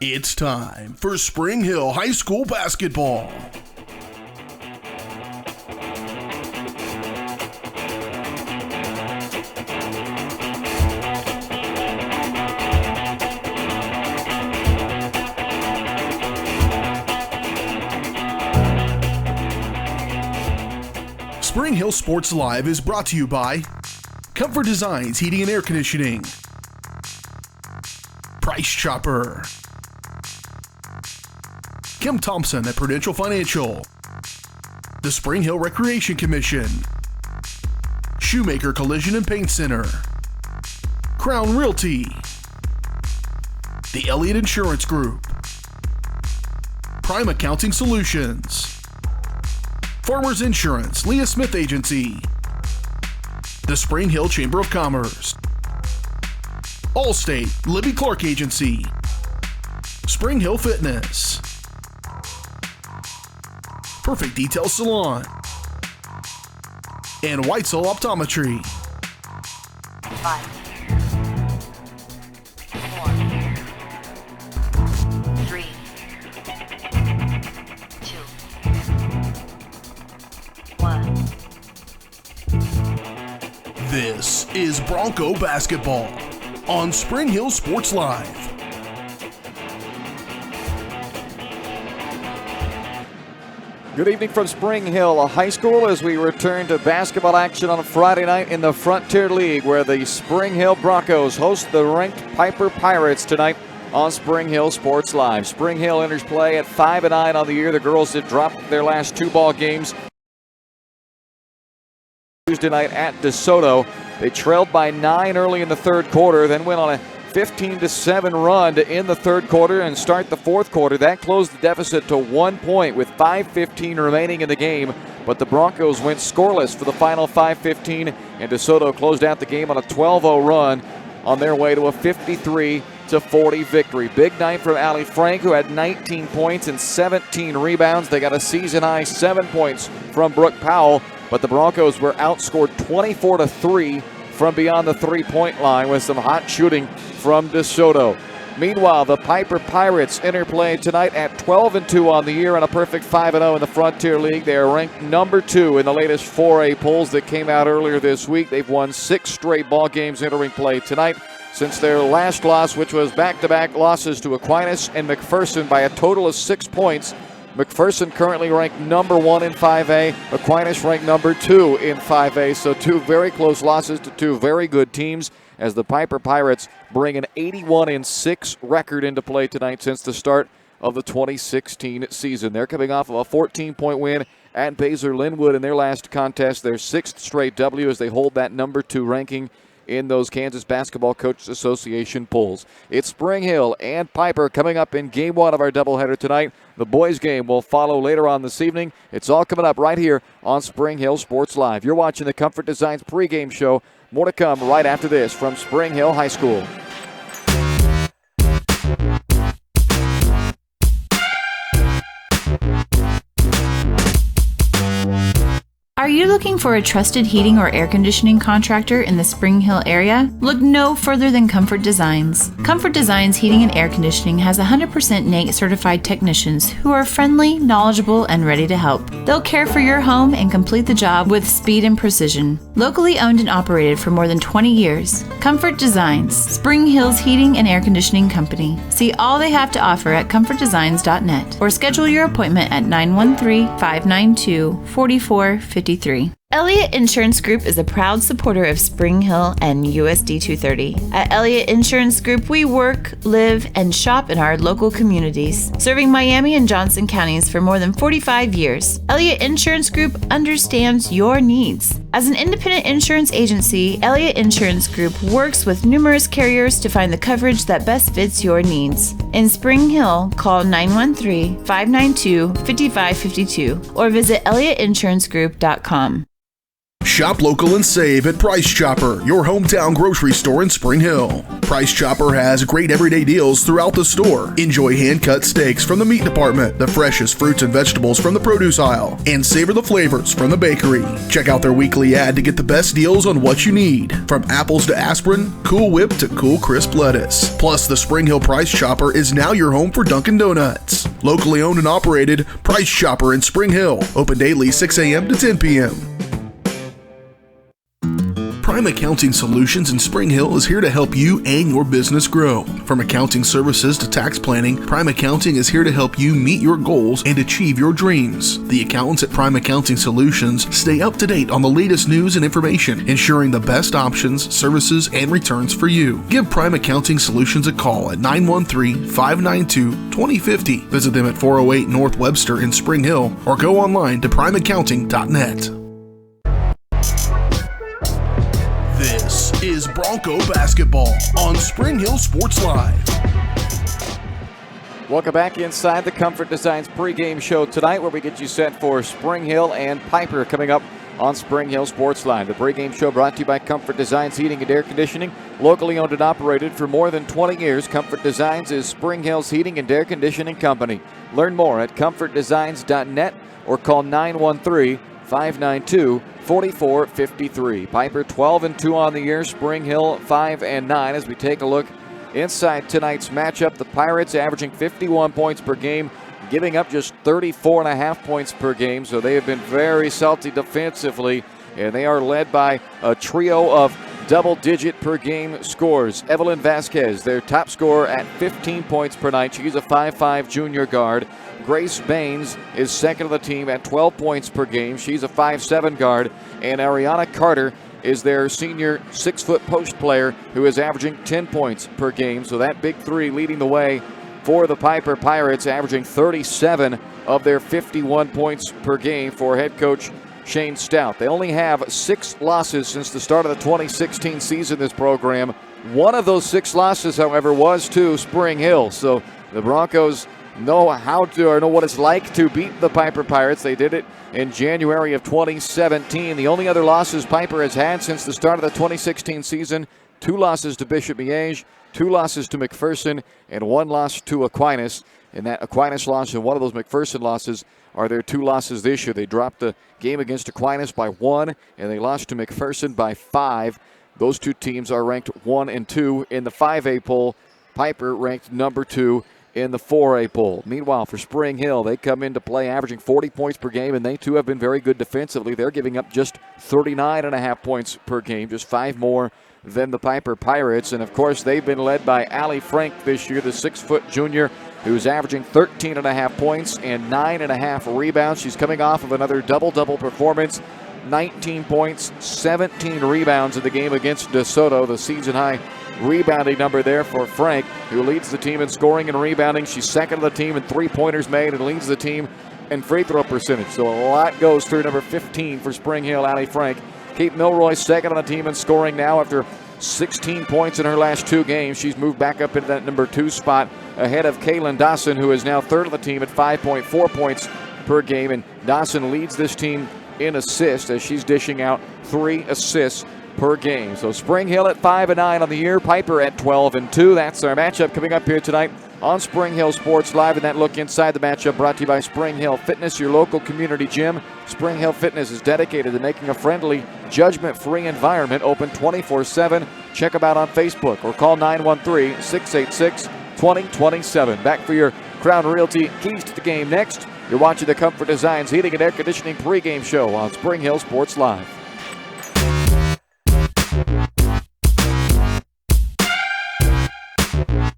It's time for Spring Hill High School basketball. Spring Hill Sports Live is brought to you by Comfort Designs Heating and Air Conditioning, Price Chopper, Kim Thompson at Prudential Financial, the Spring Hill Recreation Commission, Shoemaker Collision and Paint Center, Crown Realty, the Elliott Insurance Group, Prime Accounting Solutions, Farmers Insurance, Leas Smith Agency, the Spring Hill Chamber of Commerce, Allstate, Libby Clark Agency, Spring Hill Fitness, Perfect Detail Salon, and Whitesell Optometry. 5, 4, 3, 2, 1. This is Bronco basketball on Spring Hill Sports Live. Good evening from Spring Hill High School as we return to basketball action on a Friday night in the Frontier League, where the Spring Hill Broncos host the ranked Piper Pirates tonight on Spring Hill Sports Live. Spring Hill enters play at 5-9 on the year. The girls did drop their last two ball games Tuesday night at DeSoto. They trailed by 9 early in the third quarter, then went on a 15-7 run to end the third quarter and start the fourth quarter. That closed the deficit to 1 point with 5:15 remaining in the game, but the Broncos went scoreless for the final 5:15, and DeSoto closed out the game on a 12-0 run on their way to a 53-40 victory. Big night from Allie Frank, who had 19 points and 17 rebounds. They got a season-high 7 points from Brooke Powell, but the Broncos were outscored 24-3 from beyond the three-point line with some hot shooting from DeSoto. Meanwhile, the Piper Pirates enter play tonight at 12-2 on the year and a perfect 5-0 in the Frontier League. They are ranked number 2 in the latest 4A polls that came out earlier this week. They've won 6 straight ball games entering play tonight since their last loss, which was back-to-back losses to Aquinas and McPherson by a total of 6 points. McPherson currently ranked number 1 in 5A. Aquinas ranked number 2 in 5A. So two very close losses to two very good teams as the Piper Pirates bring an 81-6 record into play tonight since the start of the 2016 season. They're coming off of a 14-point win at Baser Linwood in their last contest, their 6th straight W as they hold that number 2 ranking in those Kansas Basketball Coaches Association polls. It's Spring Hill and Piper coming up in Game 1 of our doubleheader tonight. The boys' game will follow later on this evening. It's all coming up right here on Spring Hill Sports Live. You're watching the Comfort Designs pregame show. More to come right after this from Spring Hill High School. Are you looking for a trusted heating or air conditioning contractor in the Spring Hill area? Look no further than Comfort Designs. Comfort Designs Heating and Air Conditioning has 100% NATE certified technicians who are friendly, knowledgeable, and ready to help. They'll care for your home and complete the job with speed and precision. Locally owned and operated for more than 20 years. Comfort Designs, Spring Hill's heating and air conditioning company. See all they have to offer at comfortdesigns.net or schedule your appointment at 913-592-4453. Elliott Insurance Group is a proud supporter of Spring Hill and USD 230. At Elliott Insurance Group, we work, live, and shop in our local communities, serving Miami and Johnson counties for more than 45 years. Elliott Insurance Group understands your needs. As an independent insurance agency, Elliott Insurance Group works with numerous carriers to find the coverage that best fits your needs. In Spring Hill, call 913-592-5552 or visit ElliottInsuranceGroup.com. Shop local and save at Price Chopper, your hometown grocery store in Spring Hill. Price Chopper has great everyday deals throughout the store. Enjoy hand-cut steaks from the meat department, the freshest fruits and vegetables from the produce aisle, and savor the flavors from the bakery. Check out their weekly ad to get the best deals on what you need, from apples to aspirin, Cool Whip to Cool Crisp lettuce. Plus, the Spring Hill Price Chopper is now your home for Dunkin' Donuts. Locally owned and operated, Price Chopper in Spring Hill. Open daily 6 a.m. to 10 p.m. Prime Accounting Solutions in Spring Hill is here to help you and your business grow. From accounting services to tax planning, Prime Accounting is here to help you meet your goals and achieve your dreams. The accountants at Prime Accounting Solutions stay up to date on the latest news and information, ensuring the best options, services, and returns for you. Give Prime Accounting Solutions a call at 913-592-2050. Visit them at 408 North Webster in Spring Hill or go online to primeaccounting.net. This is Bronco basketball on Spring Hill Sports Live. Welcome back inside the Comfort Designs pregame show tonight, where we get you set for Spring Hill and Piper coming up on Spring Hill Sports Live. The pregame show brought to you by Comfort Designs Heating and Air Conditioning. Locally owned and operated for more than 20 years, Comfort Designs is Spring Hill's heating and air conditioning company. Learn more at comfortdesigns.net or call 913-592-4453. Piper 12-2 on the year. Spring Hill 5-9. As we take a look inside tonight's matchup, the Pirates averaging 51 points per game, giving up just 34.5 points per game. So they have been very salty defensively, and they are led by a trio of double-digit per game scores. Evelyn Vasquez, their top scorer at 15 points per night. She's a 5'5 junior guard. Grace Baines is second of the team at 12 points per game. She's a 5'7 guard. And Ariana Carter is their senior 6-foot post player who is averaging 10 points per game. So that big three leading the way for the Piper Pirates, averaging 37 of their 51 points per game for head coach Shane Stout. They only have 6 losses since the start of the 2016 season, this program. One of those 6 losses, however, was to Spring Hill. So the Broncos know what it's like to beat the Piper Pirates. They did it in January of 2017. The only other losses Piper has had since the start of the 2016 season: 2 losses to Bishop Miege, 2 losses to McPherson, and 1 loss to Aquinas. And that Aquinas loss and one of those McPherson losses are their 2 losses this year. They dropped the game against Aquinas by 1, and they lost to McPherson by 5. Those 2 teams are ranked 1 and 2 in the 5A poll. Piper ranked number 2 in the 4A poll. Meanwhile, for Spring Hill, they come into play averaging 40 points per game, and they too have been very good defensively. They're giving up just 39.5 points per game, just 5 more than the Piper Pirates. And of course, they've been led by Allie Frank this year, the 6-foot junior, who's averaging 13.5 points and 9.5 rebounds. She's coming off of another double-double performance, 19 points, 17 rebounds in the game against DeSoto, the season-high rebounding number there for Frank, who leads the team in scoring and rebounding. She's second of the team in 3-pointers made and leads the team in free throw percentage. So a lot goes through number 15 for Spring Hill, Allie Frank. Kate Milroy second on the team in scoring now after 16 points in her last 2 games. She's moved back up into that number 2 spot ahead of Kaylin Dawson, who is now third of the team at 5.4 points per game. And Dawson leads this team in assists as she's dishing out 3 assists per game. So Spring Hill at 5-9 on the year, Piper at 12-2. That's our matchup coming up here tonight on Spring Hill Sports Live. And that look inside the matchup brought to you by Spring Hill Fitness, your local community gym. Spring Hill Fitness is dedicated to making a friendly, judgment-free environment open 24/7. Check them out on Facebook or call 913-686-2027. Back for your Crown Realty Keys to the Game next. You're watching the Comfort Designs Heating and Air Conditioning pregame show on Spring Hill Sports Live.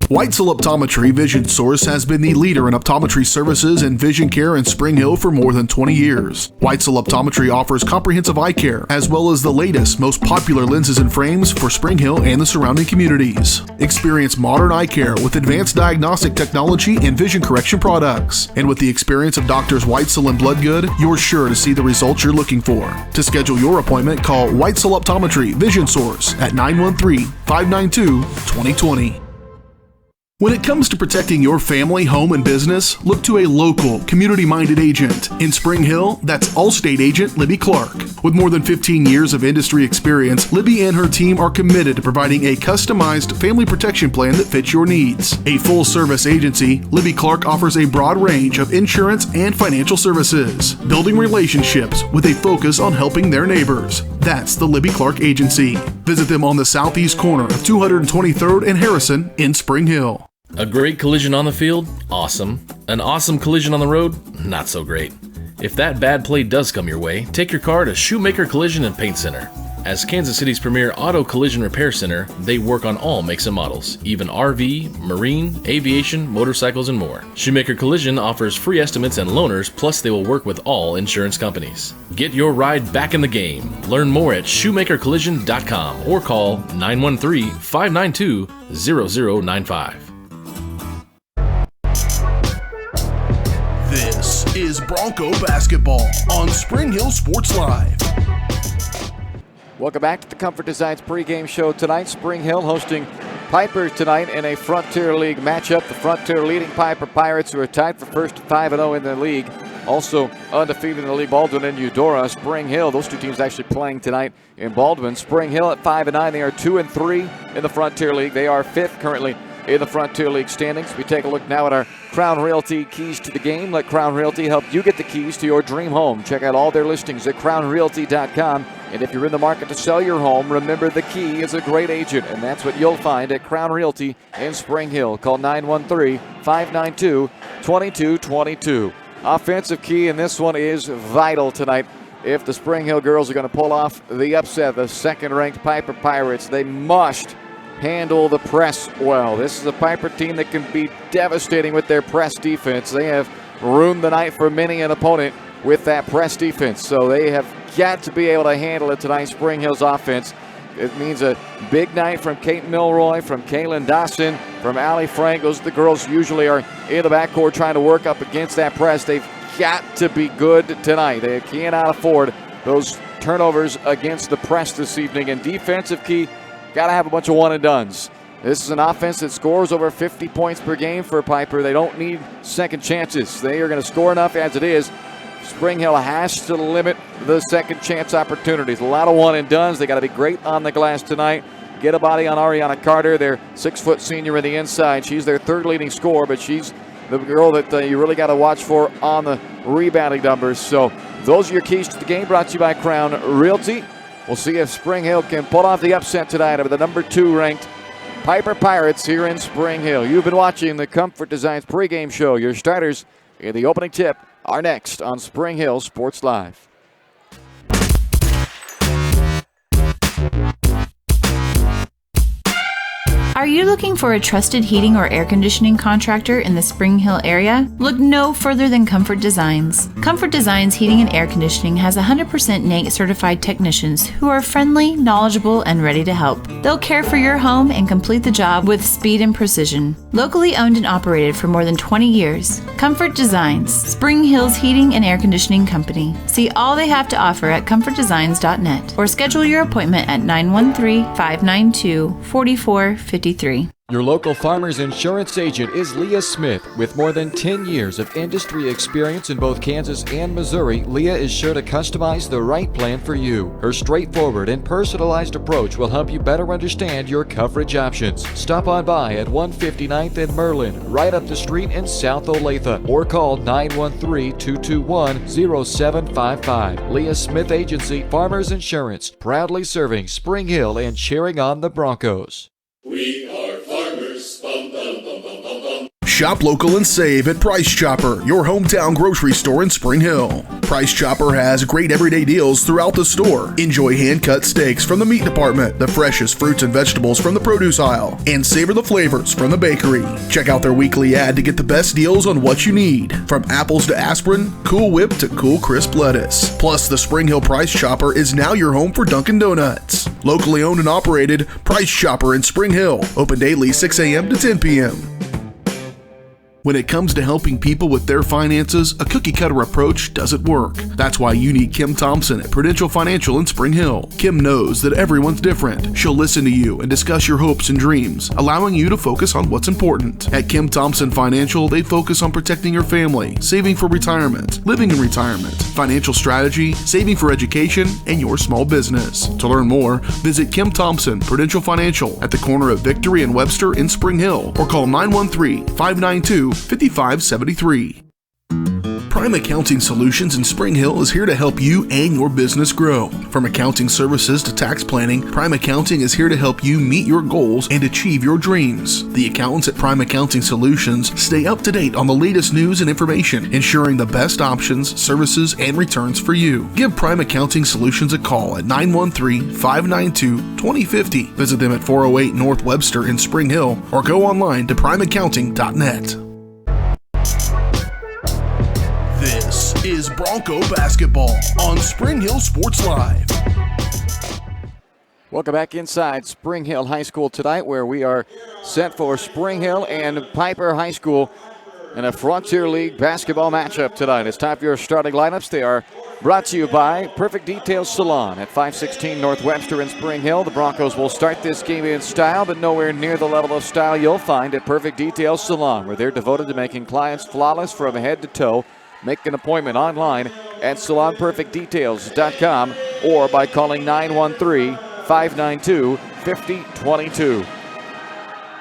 Weitzel Optometry Vision Source has been the leader in optometry services and vision care in Spring Hill for more than 20 years. Weitzel Optometry offers comprehensive eye care, as well as the latest, most popular lenses and frames for Spring Hill and the surrounding communities. Experience modern eye care with advanced diagnostic technology and vision correction products. And with the experience of Doctors Weitzel and Bloodgood, you're sure to see the results you're looking for. To schedule your appointment, call Weitzel Optometry Vision Source at 913-592-2020. When it comes to protecting your family, home, and business, look to a local, community-minded agent. In Spring Hill, that's Allstate agent Libby Clark. With more than 15 years of industry experience, Libby and her team are committed to providing a customized family protection plan that fits your needs. A full-service agency, Libby Clark offers a broad range of insurance and financial services, building relationships with a focus on helping their neighbors. That's the Libby Clark Agency. Visit them on the southeast corner of 223rd and Harrison in Spring Hill. A great collision on the field? Awesome. An awesome collision on the road? Not so great. If that bad play does come your way, take your car to Shoemaker Collision and Paint Center. As Kansas City's premier auto collision repair center, they work on all makes and models, even RV, marine, aviation, motorcycles, and more. Shoemaker Collision offers free estimates and loaners, plus they will work with all insurance companies. Get your ride back in the game. Learn more at shoemakercollision.com or call 913-592-0095. This is Bronco basketball on Spring Hill Sports Live. Welcome back to the Comfort Designs pregame show tonight. Spring Hill hosting Piper tonight in a Frontier League matchup. The Frontier leading Piper Pirates, who are tied for first 5-0 in the league. Also undefeated in the league, Baldwin and Eudora. Spring Hill, those two teams actually playing tonight in Baldwin. Spring Hill at 5-9. They are 2-3 in the Frontier League. They are fifth currently in the Frontier League standings. We take a look now at our Crown Realty keys to the game. Let Crown Realty help you get the keys to your dream home. Check out all their listings at crownrealty.com. And if you're in the market to sell your home, remember the key is a great agent, and that's what you'll find at Crown Realty in Spring Hill. Call 913-592-2222. Offensive key in this one is vital tonight. If the Spring Hill girls are going to pull off the upset, the second-ranked Piper Pirates, they must handle the press well. This is a Piper team that can be devastating with their press defense. They have ruined the night for many an opponent with that press defense. So they have got to be able to handle it tonight. Spring Hill's offense. It means a big night from Kate Milroy, from Kaylin Dawson, from Allie Frank. Those are the girls who usually are in the backcourt trying to work up against that press. They've got to be good tonight. They cannot afford those turnovers against the press this evening. And defensive key, got to have a bunch of one-and-dones. This is an offense that scores over 50 points per game for Piper. They don't need second chances. They are going to score enough as it is. Spring Hill has to limit the second chance opportunities. A lot of one-and-dones. They got to be great on the glass tonight. Get a body on Ariana Carter, their 6-foot senior in the inside. She's their third leading scorer, but she's the girl that you really got to watch for on the rebounding numbers. So those are your keys to the game, brought to you by Crown Realty. We'll see if Spring Hill can pull off the upset tonight over the number 2 ranked Piper Pirates here in Spring Hill. You've been watching the Comfort Designs pregame show. Your starters in the opening tip are next on Spring Hill Sports Live. Are you looking for a trusted heating or air conditioning contractor in the Spring Hill area? Look no further than Comfort Designs. Comfort Designs Heating and Air Conditioning has 100% NATE certified technicians who are friendly, knowledgeable, and ready to help. They'll care for your home and complete the job with speed and precision. Locally owned and operated for more than 20 years, Comfort Designs, Spring Hill's heating and air conditioning company. See all they have to offer at comfortdesigns.net or schedule your appointment at 913-592-4453. Your local Farmers Insurance agent is Leas Smith. With more than 10 years of industry experience in both Kansas and Missouri, Leah is sure to customize the right plan for you. Her straightforward and personalized approach will help you better understand your coverage options. Stop on by at 159th and Merlin, right up the street in South Olathe, or call 913-221-0755. Leah Smith Agency, Farmers Insurance, proudly serving Spring Hill and cheering on the Broncos. We are farmers. Bum, bum, bum, bum, bum, bum. Shop local and save at Price Chopper, your hometown grocery store in Spring Hill. Price Chopper has great everyday deals throughout the store. Enjoy hand-cut steaks from the meat department, the freshest fruits and vegetables from the produce aisle, and savor the flavors from the bakery. Check out their weekly ad to get the best deals on what you need, from apples to aspirin, Cool Whip to Cool Crisp lettuce. Plus, the Spring Hill Price Chopper is now your home for Dunkin' Donuts. Locally owned and operated, Price Chopper in Spring Hill. Open daily 6 a.m. to 10 p.m. When it comes to helping people with their finances, a cookie-cutter approach doesn't work. That's why you need Kim Thompson at Prudential Financial in Spring Hill. Kim knows that everyone's different. She'll listen to you and discuss your hopes and dreams, allowing you to focus on what's important. At Kim Thompson Financial, they focus on protecting your family, saving for retirement, living in retirement, financial strategy, saving for education, and your small business. To learn more, visit Kim Thompson Prudential Financial at the corner of Victory and Webster in Spring Hill, or call 913-592-5573. Prime Accounting Solutions in Spring Hill is here to help you and your business grow. From accounting services to tax planning, Prime Accounting is here to help you meet your goals and achieve your dreams. The accountants at Prime Accounting Solutions stay up to date on the latest news and information, ensuring the best options, services, and returns for you. Give Prime Accounting Solutions a call at 913-592-2050. Visit them at 408 North Webster in Spring Hill or go online to primeaccounting.net. This is Bronco basketball on Spring Hill Sports Live. Welcome back inside Spring Hill High School tonight, where we are set for Spring Hill and Piper High School in a Frontier League basketball matchup tonight. It's time for your starting lineups. They are brought to you by Perfect Details Salon at 516 North Webster in Spring Hill. The Broncos will start this game in style, but nowhere near the level of style you'll find at Perfect Details Salon, where they're devoted to making clients flawless from head to toe. Make an appointment online at salonperfectdetails.com or by calling 913-592-5022.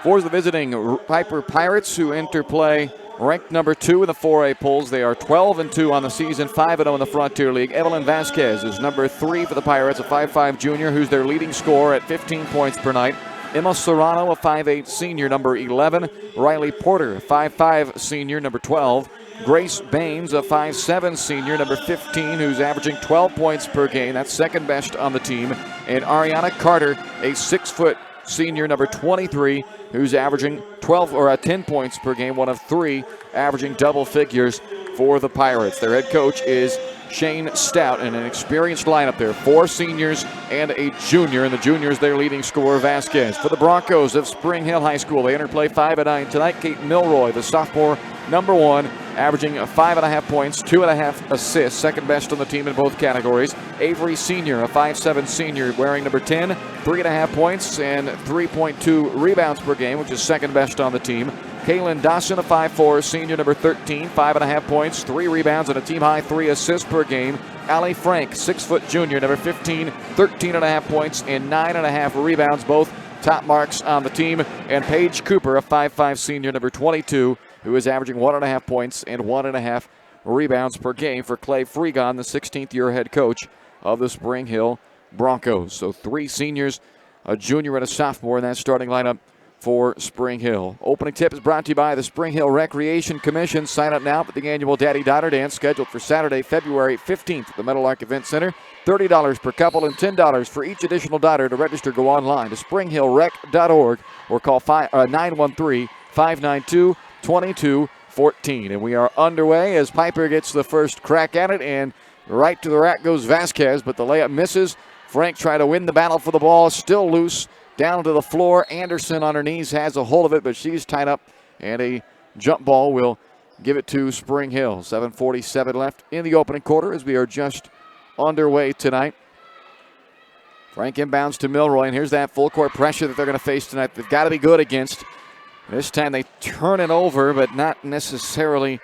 For the visiting Piper Pirates, who enter play ranked number 2 in the 4A polls. They are 12-2 on the season, 5-0 in the Frontier League. Evelyn Vasquez is number 3 for the Pirates, a 5'5 junior who's their leading scorer at 15 points per night. Emma Serrano, a 5'8 senior, number 11. Riley Porter, a 5'5 senior, number 12. Grace Baines, a 5'7 senior, number 15, who's averaging 12 points per game. That's second best on the team. And Ariana Carter, a 6' senior, number 23, who's averaging 10 points per game, one of 3, averaging double figures for the Pirates. Their head coach is Shane Stout, and an experienced lineup there. 4 seniors and a junior, and the junior's their leading scorer, Vasquez. For the Broncos of Spring Hill High School, they enter play 5-9 tonight. Kate Milroy, the sophomore, number 1, averaging 5.5 points, 2.5 assists, second best on the team in both categories. Avery Senior, a 5'7 senior, wearing number 10, 3.5 points and 3.2 rebounds per game, which is second best on the team. Kaylin Dawson, a 5'4 senior, number 13, 5.5 points, 3 rebounds, and a team-high 3 assists per game. Allie Frank, 6' junior, number 15, 13.5 points and 9.5 rebounds, both top marks on the team. And Paige Cooper, a 5'5 senior, number 22, who is averaging 1.5 points and 1.5 rebounds per game for Clay Freegon, the 16th-year head coach of the Spring Hill Broncos. So 3 seniors, a junior and a sophomore in that starting lineup for Spring Hill. Opening tip is brought to you by the Spring Hill Recreation Commission. Sign up now for the annual Daddy-Daughter Dance scheduled for Saturday, February 15th at the Meadowlark Event Center. $30 per couple and $10 for each additional daughter. To register, go online to springhillrec.org or call 913-592-2214. And we are underway as Piper gets the first crack at it, and right to the rack goes Vasquez, but the layup misses. Frank tried to win the battle for the ball, still loose. Down to the floor. Anderson on her knees has a hold of it, but she's tied up, and a jump ball will give it to Spring Hill. 7:47 left in the opening quarter as we are just underway tonight. Frank inbounds to Milroy, and here's that full court pressure that they're going to face tonight. They've got to be good against. This time they turn it over, but not necessarily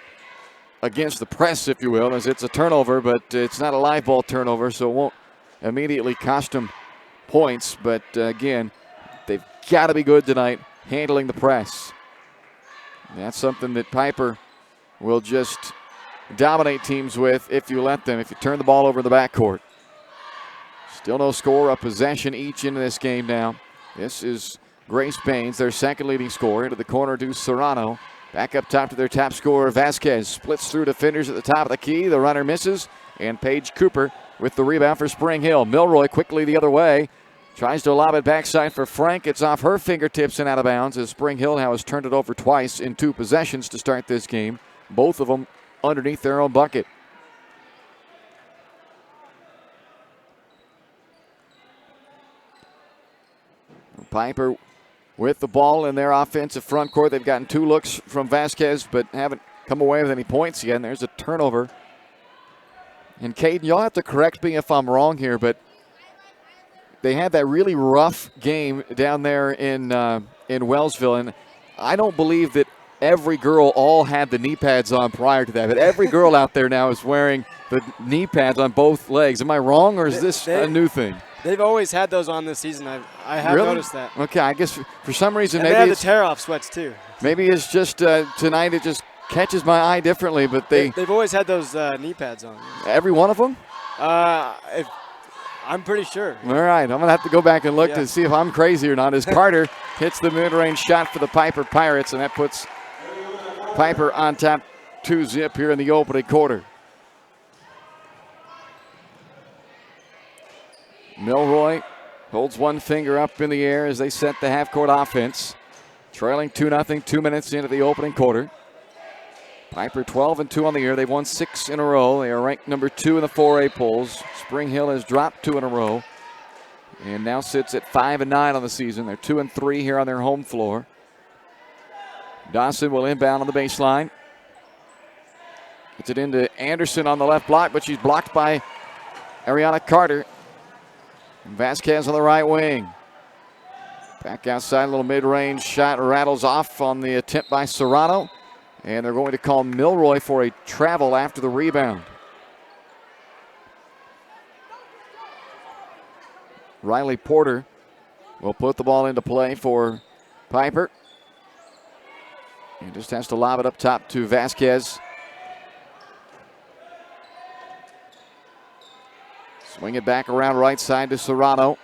against the press, if you will, as it's a turnover, but it's not a live ball turnover, so it won't immediately cost them points. But again, they've got to be good tonight handling the press. That's something that Piper will just dominate teams with if you let them, if you turn the ball over in the backcourt. Still no score, a possession each into this game now. This is Grace Baines, their second leading scorer. Into the corner to Serrano. Back up top to their top scorer, Vasquez. Splits through defenders at the top of the key. The runner misses. And Paige Cooper with the rebound for Spring Hill. Milroy quickly the other way. Tries to lob it backside for Frank. It's off her fingertips and out of bounds as Spring Hill now has turned it over twice in 2 possessions to start this game. Both of them underneath their own bucket. Piper with the ball in their offensive front court. They've gotten 2 looks from Vasquez, but haven't come away with any points yet. And there's a turnover. And Caden, you'll have to correct me if I'm wrong here, but they had that really rough game down there in Wellsville, and I don't believe that every girl all had the knee pads on prior to that, but every girl out there now is wearing the knee pads on both legs. Am I wrong, or is this a new thing? They've always had those on this season. I have Really? noticed that. Okay, I guess for some reason And they maybe have the it's, tear-off sweats too. maybe it's just tonight it just catches my eye differently, but They've always had those knee pads on. every one of them? I'm pretty sure. All right, I'm going to have to go back and look Yeah. to see if I'm crazy or not. As Carter hits the mid-range shot for the Piper Pirates, and that puts Piper on top 2-zip here in the opening quarter. Milroy holds one finger up in the air as they set the half-court offense. Trailing 2-0, 2 minutes into the opening quarter. Piper 12-2 on the year. They've won 6 in a row. They are ranked number 2 in the 4A polls. Spring Hill has dropped 2 in a row and now sits at 5-9 on the season. They're 2-3 here on their home floor. Dawson will inbound on the baseline. Gets it into Anderson on the left block, but she's blocked by Ariana Carter. Vasquez on the right wing. Back outside, a little mid-range shot rattles off on the attempt by Serrano. And they're going to call Milroy for a travel after the rebound. Riley Porter will put the ball into play for Piper. He just has to lob it up top to Vasquez. Swing it back around right side to Serrano.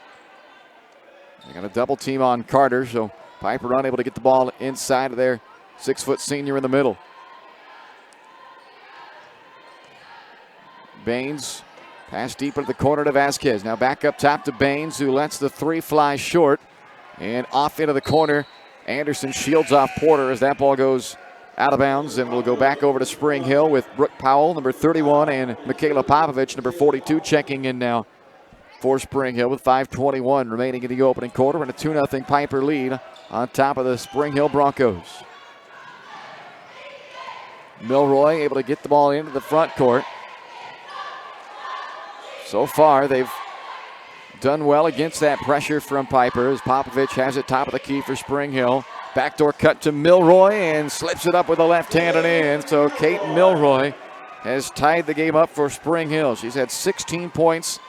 They got a double team on Carter, so Piper unable to get the ball inside of their 6-foot senior in the middle. Baines pass deep into the corner to Vasquez. Now back up top to Baines, who lets the 3 fly short. And off into the corner. Anderson shields off Porter as that ball goes out of bounds. And will go back over to Spring Hill with Brooke Powell, number 31, and Michaela Popovich, number 42, checking in now for Spring Hill with 5:21 remaining in the opening quarter. And a 2-0 Piper lead on top of the Spring Hill Broncos. Milroy able to get the ball into the front court. So far, they've done well against that pressure from Piper as Popovich has it top of the key for Spring Hill. Backdoor cut to Milroy and slips it up with the left hand and in. So Kate Milroy has tied the game up for Spring Hill. She's had 16 points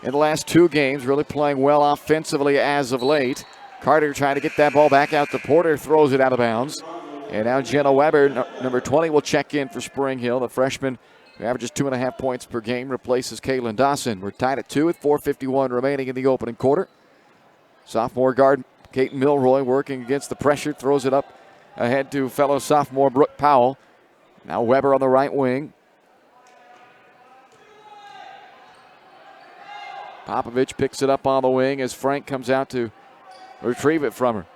in the last 2 games, really playing well offensively as of late. Carter trying to get that ball back out to Porter, throws it out of bounds. And now Jenna Weber, number 20, will check in for Spring Hill. The freshman who averages 2.5 points per game replaces Kaylin Dawson. We're tied at 2 with 4:51 remaining in the opening quarter. Sophomore guard Kate Milroy working against the pressure, throws it up ahead to fellow sophomore Brooke Powell. Now Weber on the right wing. Popovich picks it up on the wing as Frank comes out to retrieve it from her.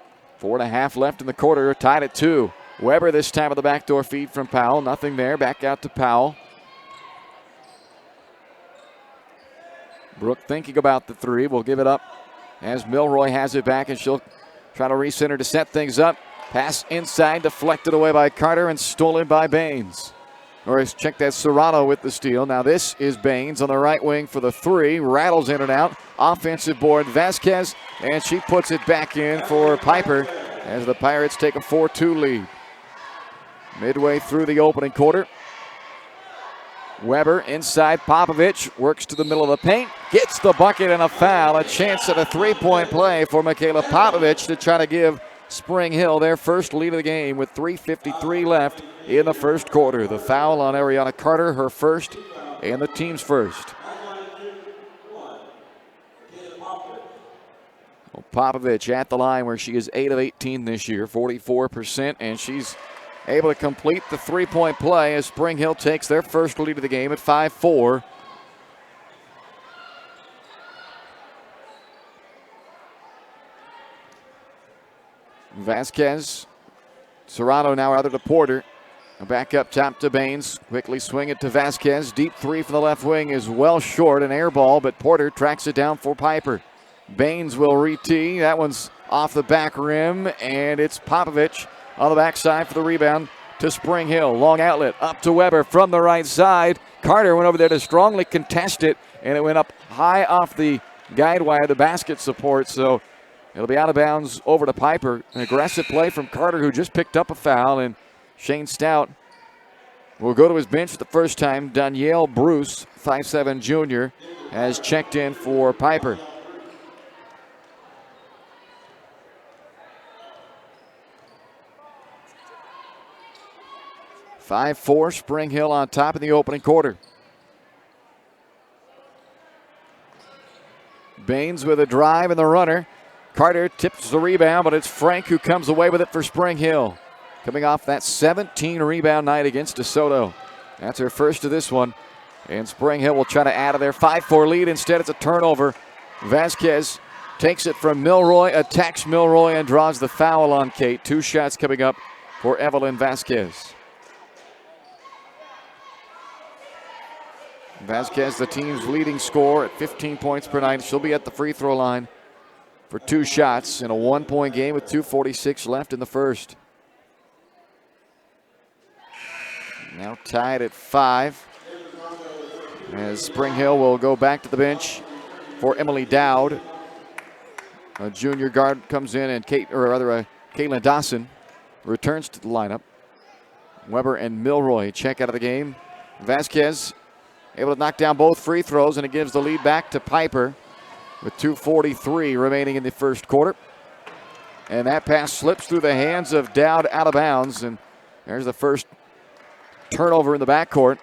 4.5 left in the quarter, tied at 2. Weber this time with the backdoor feed from Powell. Nothing there, back out to Powell. Brooke thinking about the 3, will give it up as Milroy has it back, and she'll try to recenter to set things up. Pass inside, deflected away by Carter and stolen by Baines. Or check that, Serrano with the steal. Now this is Baines on the right wing for the 3. Rattles in and out. Offensive board, Vasquez, and she puts it back in for Piper as the Pirates take a 4-2 lead. Midway through the opening quarter. Weber inside, Popovich works to the middle of the paint, gets the bucket and a foul. A chance at a 3-point play for Michaela Popovich to try to give Spring Hill their first lead of the game with 3:53 left in the first quarter. The foul on Ariana Carter, her first and the team's first. Popovich at the line where she is 8 of 18 this year, 44%, and she's able to complete the 3-point play as Spring Hill takes their first lead of the game at 5-4. Vasquez, Serrano now out to Porter. Back up top to Baines. Quickly swing it to Vasquez. Deep 3 from the left wing is well short, an air ball, but Porter tracks it down for Piper. Baines will re-tee. That one's off the back rim, and it's Popovich on the backside for the rebound to Spring Hill. Long outlet up to Weber from the right side. Carter went over there to strongly contest it, and it went up high off the guide wire, the basket support, so it'll be out of bounds over to Piper. An aggressive play from Carter, who just picked up a foul, and Shane Stout will go to his bench for the first time. Danielle Bruce, 5'7" junior, has checked in for Piper. (5-4) Spring Hill on top in the opening quarter. Baines with a drive and the runner. Carter tips the rebound, but it's Frank who comes away with it for Spring Hill. Coming off that 17 rebound night against DeSoto. That's her first of this one. And Spring Hill will try to add to their 5-4 lead. Instead, it's a turnover. Vasquez takes it from Milroy, attacks Milroy, and draws the foul on Kate. 2 shots coming up for Evelyn Vasquez. Vasquez, the team's leading scorer at 15 points per night. She'll be at the free throw line for 2 shots in a 1-point game with 2:46 left in the first. Now tied at 5. As Spring Hill will go back to the bench for Emily Dowd. A junior guard comes in, and Caitlin Dawson returns to the lineup. Weber and Milroy check out of the game. Vasquez able to knock down both free throws, and it gives the lead back to Piper with 2:43 remaining in the first quarter. And that pass slips through the hands of Dowd out of bounds, and there's the first turnover in the backcourt.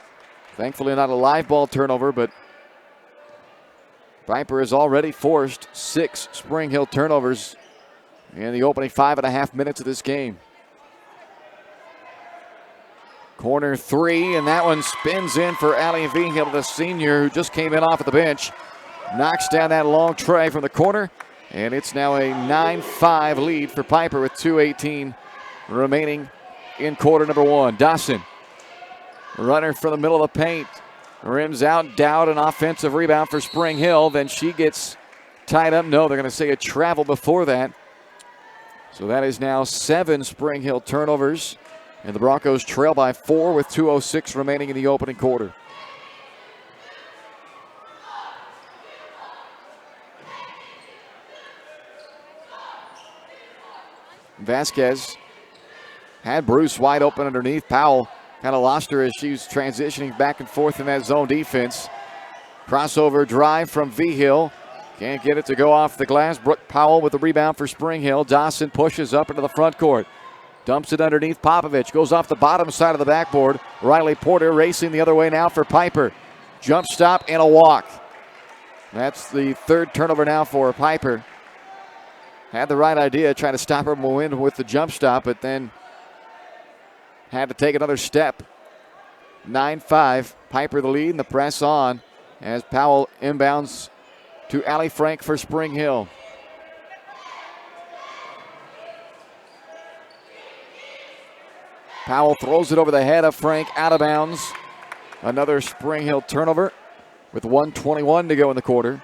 Thankfully not a live ball turnover, but Piper has already forced 6 Spring Hill turnovers in the opening 5.5 minutes of this game. Corner 3, and that one spins in for Allie Vigil, the senior, who just came in off of the bench. Knocks down that long tray from the corner, and it's now a 9-5 lead for Piper with 2:18 remaining in quarter number 1. Dawson, runner from the middle of the paint, rims out. Dowd, an offensive rebound for Spring Hill. Then she gets tied up. No, they're going to say a travel before that. So that is now 7 Spring Hill turnovers. And the Broncos trail by 4 with 2:06 remaining in the opening quarter. Vasquez had Bruce wide open underneath. Powell kind of lost her as she was transitioning back and forth in that zone defense. Crossover drive from Vigil. Can't get it to go off the glass. Brooke Powell with the rebound for Spring Hill. Dawson pushes up into the front court. Dumps it underneath Popovich. Goes off the bottom side of the backboard. Riley Porter racing the other way now for Piper. Jump stop and a walk. That's the 3rd turnover now for Piper. Had the right idea, trying to stop her momentum with the jump stop, but then had to take another step. 9-5. Piper the lead, and the press on as Powell inbounds to Allie Frank for Spring Hill. Powell throws it over the head of Frank, out of bounds. Another Spring Hill turnover with 1:21 to go in the quarter.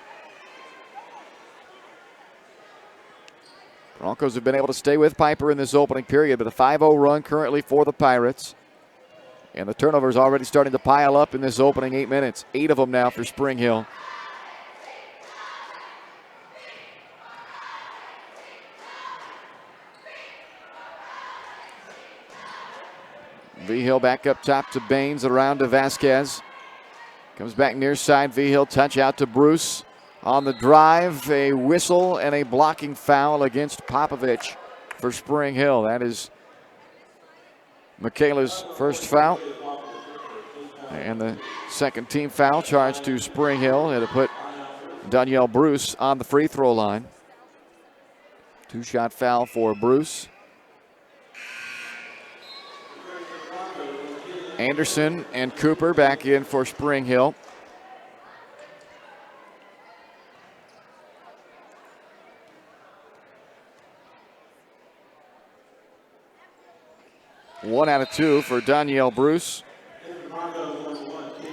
Broncos have been able to stay with Piper in this opening period, but a 5-0 run currently for the Pirates. And the turnovers already starting to pile up in this opening 8 minutes. 8 of them now for Spring Hill. Vigil back up top to Baines, around to Vasquez. Comes back near side. Vigil touch out to Bruce. On the drive, a whistle and a blocking foul against Popovich for Spring Hill. That is Michaela's first foul. And the second team foul charged to Spring Hill. It'll put Danielle Bruce on the free throw line. 2-shot foul for Bruce. Anderson and Cooper back in for Spring Hill. One out of 2 for Danielle Bruce.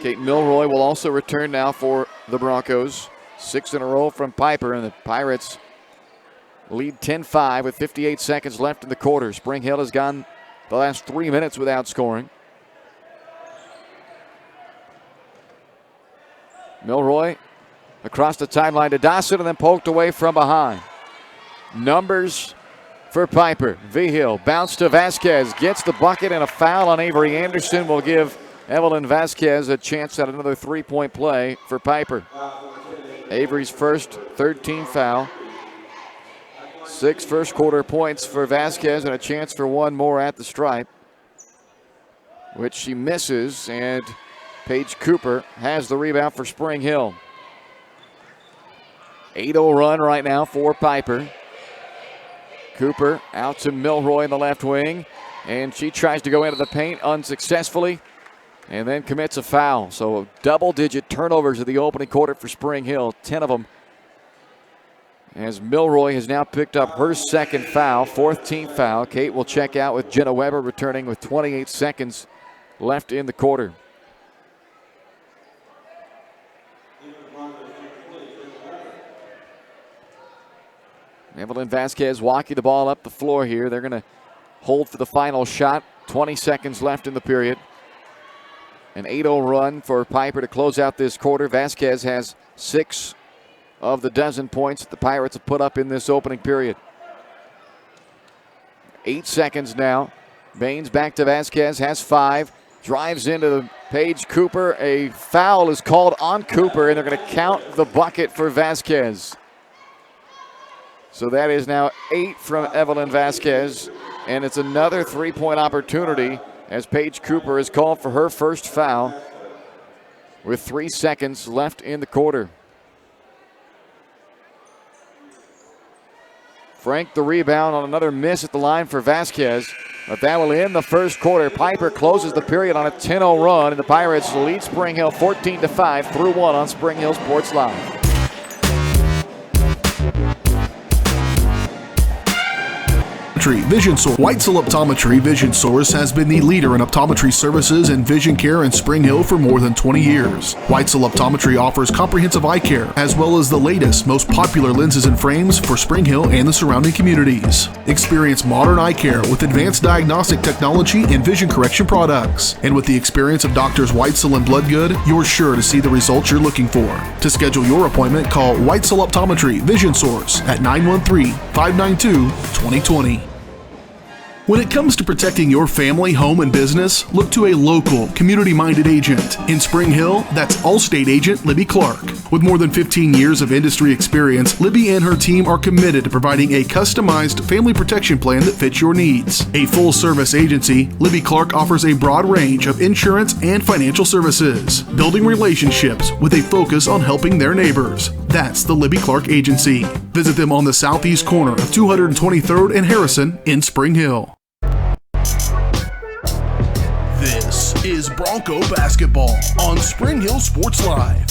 Kate Milroy will also return now for the Broncos. 6 in a row from Piper, and the Pirates lead 10-5 with 58 seconds left in the quarter. Spring Hill has gone the last 3 minutes without scoring. Milroy across the timeline to Dawson and then poked away from behind. Numbers for Piper. Vigil bounce to Vasquez, gets the bucket, and a foul on Avery Anderson will give Evelyn Vasquez a chance at another 3-point play for Piper. Avery's first 13 foul. 6 first quarter points for Vasquez and a chance for one more at the stripe, which she misses, and Paige Cooper has the rebound for Spring Hill. 8-0 run right now for Piper. Cooper out to Milroy in the left wing, and she tries to go into the paint unsuccessfully and then commits a foul. So double-digit turnovers in the opening quarter for Spring Hill, 10 of them, as Milroy has now picked up her second foul, 4th team foul. Kate will check out with Jenna Weber returning with 28 seconds left in the quarter. Evelyn Vasquez walking the ball up the floor here. They're going to hold for the final shot. 20 seconds left in the period. An 8-0 run for Piper to close out this quarter. Vasquez has 6 of the dozen points that the Pirates have put up in this opening period. 8 seconds now. Baines back to Vasquez, has 5. Drives into the Paige Cooper. A foul is called on Cooper, and they're going to count the bucket for Vasquez. So that is now 8 from Evelyn Vasquez, and it's another 3-point opportunity as Paige Cooper is called for her first foul with 3 seconds left in the quarter. Frank the rebound on another miss at the line for Vasquez, but that will end the first quarter. Piper closes the period on a 10-0 run, and the Pirates lead Spring Hill 14-5 through 1 on Spring Hill Sports Live. Vision Source. Whitesell Optometry Vision Source has been the leader in optometry services and vision care in Spring Hill for more than 20 years. Whitesell Optometry offers comprehensive eye care, as well as the latest, most popular lenses and frames for Spring Hill and the surrounding communities. Experience modern eye care with advanced diagnostic technology and vision correction products. And with the experience of Doctors Whitesell and Bloodgood, you're sure to see the results you're looking for. To schedule your appointment, call Whitesell Optometry Vision Source at 913-592-2020. When it comes to protecting your family, home, and business, look to a local, community-minded agent. In Spring Hill, that's Allstate agent Libby Clark. With more than 15 years of industry experience, Libby and her team are committed to providing a customized family protection plan that fits your needs. A full-service agency, Libby Clark offers a broad range of insurance and financial services, building relationships with a focus on helping their neighbors. That's the Libby Clark Agency. Visit them on the southeast corner of 223rd and Harrison in Spring Hill. This is Bronco basketball on Spring Hill Sports Live.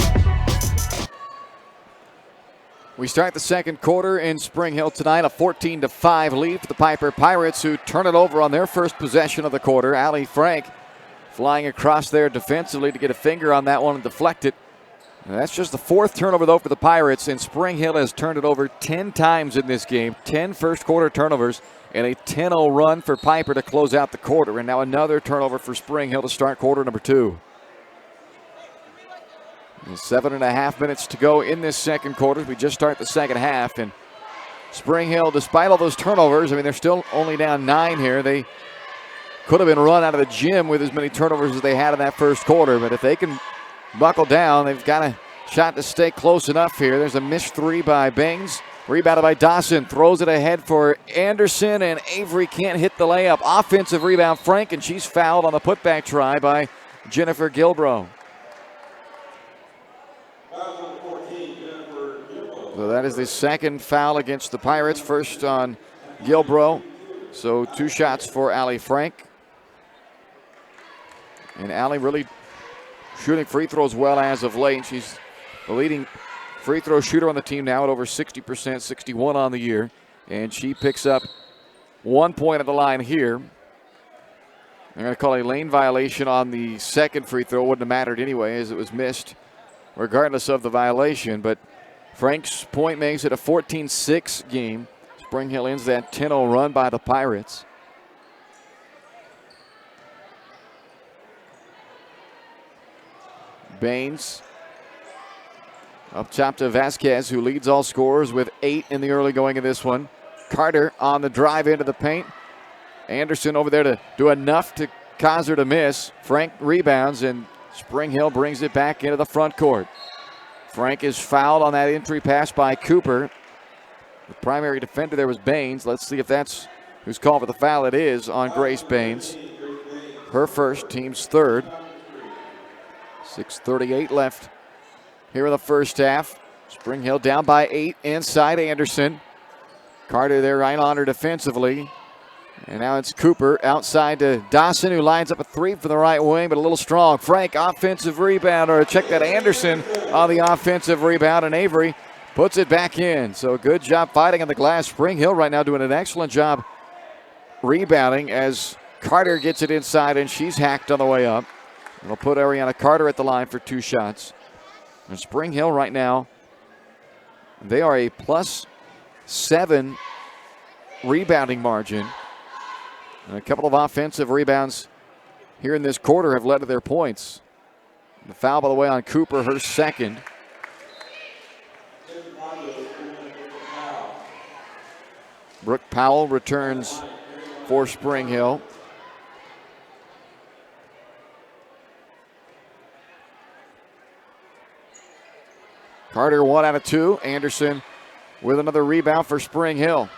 We start the second quarter in Spring Hill tonight, a 14-5 lead for the Piper Pirates, who turn it over on their first possession of the quarter. Allie Frank flying across there defensively to get a finger on that one and deflect it. And that's just the 4th turnover, though, for the Pirates, and Spring Hill has turned it over 10 times in this game. 10 first quarter turnovers, and a 10-0 run for Piper to close out the quarter. And now another turnover for Spring Hill to start quarter number 2. And 7.5 minutes to go in this second quarter. We just start the second half, and Spring Hill, despite all those turnovers, I mean, they're still only down 9 here. They could have been run out of the gym with as many turnovers as they had in that first quarter, but if they can buckle down, they've got a shot to stay close enough here. There's a missed 3 by Baines. Rebounded by Dawson. Throws it ahead for Anderson, and Avery can't hit the layup. Offensive rebound, Frank, and she's fouled on the putback try by Jennifer Gilbro. So that is the second foul against the Pirates. First on Gilbro. So 2 shots for Allie Frank. And Allie really shooting free throws well as of late. She's the leading free throw shooter on the team now at over 60%, 61 on the year. And she picks up 1 point at the line here. They're going to call a lane violation on the second free throw. Wouldn't have mattered anyway as it was missed regardless of the violation. But Frank's point makes it a 14-6 game. Spring Hill ends that 10-0 run by the Pirates. Baines up top to Vasquez, who leads all scorers with 8 in the early going of this one. Carter on the drive into the paint. Anderson over there to do enough to cause her to miss. Frank rebounds, and Spring Hill brings it back into the front court. Frank is fouled on that entry pass by Cooper. The primary defender there was Baines. Let's see if that's who's called for the foul. It is on Grace Baines. Her first, team's third. 6:38 left here in the first half. Spring Hill down by 8 inside Anderson. Carter there right on her defensively. And now it's Cooper outside to Dawson, who lines up a 3 from the right wing, but a little strong. Frank, offensive rebound, or check that, Anderson on the offensive rebound, and Avery puts it back in. So good job fighting on the glass. Spring Hill right now doing an excellent job rebounding as Carter gets it inside, and she's hacked on the way up. It'll put Ariana Carter at the line for 2 shots. And Spring Hill right now, they are a +7 rebounding margin. And a couple of offensive rebounds here in this quarter have led to their points. The foul, by the way, on Cooper, her second. Brooke Powell returns for Spring Hill. Carter 1 out of 2. Anderson with another rebound for Spring Hill.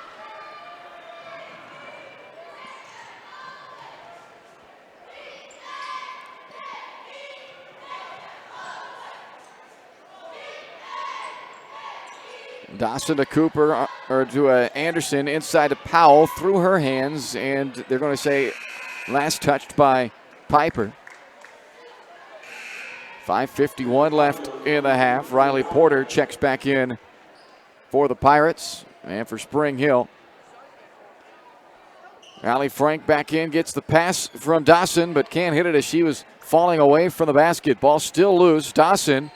Dawson to Cooper, or to Anderson, inside to Powell, through her hands, and they're going to say last touched by Piper. 5:51 left in the half. Riley Porter checks back in for the Pirates and for Spring Hill. Allie Frank back in, gets the pass from Dawson, but can't hit it as she was falling away from the basket. Ball still loose. Dawson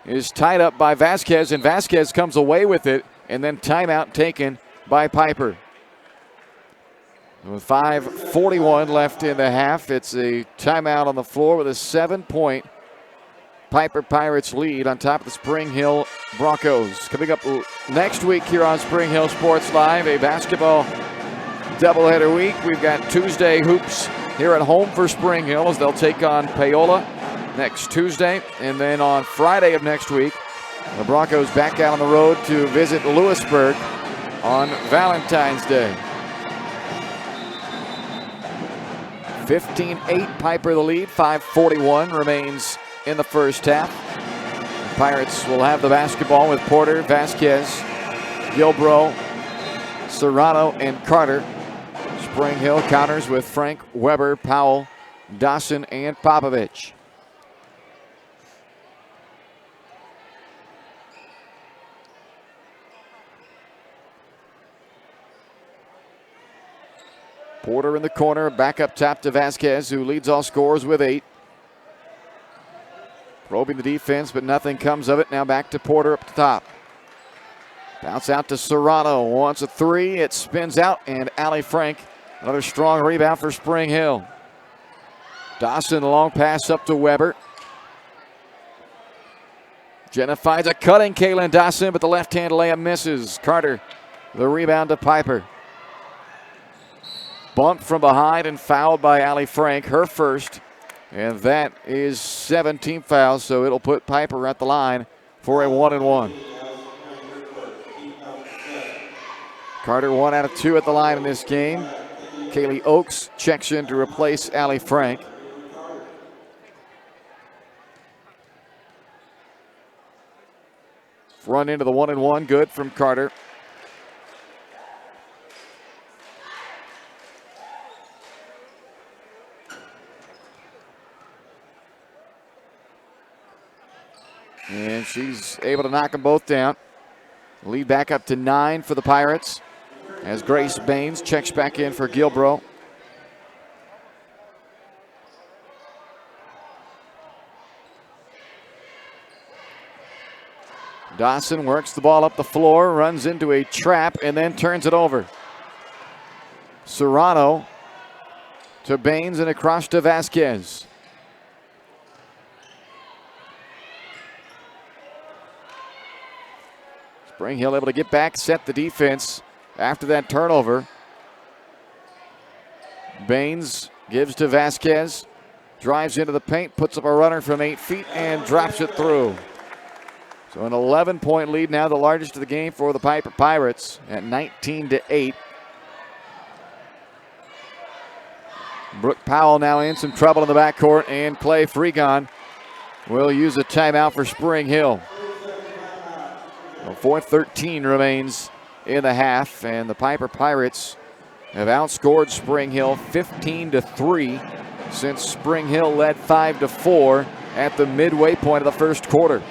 is tied up by Vasquez, and Vasquez comes away with it, and then timeout taken by Piper. With 5:41 left in the half, it's a timeout on the floor with a 7-point Piper Pirates lead on top of the Spring Hill Broncos. Coming up next week here on Spring Hill Sports Live, a basketball doubleheader week. We've got Tuesday hoops here at home for Spring Hill as they'll take on Paola next Tuesday. And then on Friday of next week, the Broncos back out on the road to visit Lewisburg on Valentine's Day. 15-8 Piper the lead. 5:41 remains in the first half. The Pirates will have the basketball with Porter, Vasquez, Gilbro, Serrano, and Carter. Spring Hill counters with Frank, Weber, Powell, Dawson, and Popovich. Porter in the corner, back up top to Vasquez, who leads all scorers with 8. Probing the defense, but nothing comes of it. Now back to Porter up the top. Bounce out to Serrano, wants a 3. It spins out, and Allie Frank, another strong rebound for Spring Hill. Dawson, a long pass up to Weber. Jenna finds a cutting Kaylin Dawson, but the left-hand layup misses. Carter, the rebound to Piper. Bumped from behind and fouled by Allie Frank, her first. And that is 17 fouls, so it'll put Piper at the line for a 1-and-1. Carter 1 out of 2 at the line in this game. Kaylee Oakes checks in to replace Allie Frank. Run into the 1-and-1, good from Carter. And she's able to knock them both down. Lead back up to 9 for the Pirates as Grace Baines checks back in for Gilbro. Dawson works the ball up the floor, runs into a trap, and then turns it over. Serrano to Baines and across to Vasquez. Spring Hill able to get back, set the defense after that turnover. Baines gives to Vasquez, drives into the paint, puts up a runner from 8 feet, and drops it through. So an 11-point lead now, the largest of the game for the Piper Pirates at 19-8. Brooke Powell now in some trouble in the backcourt, and Clay Fregon will use a timeout for Spring Hill. 4:13 remains in the half, and the Piper Pirates have outscored Spring Hill 15-3 since Spring Hill led 5-4 at the midway point of the first quarter.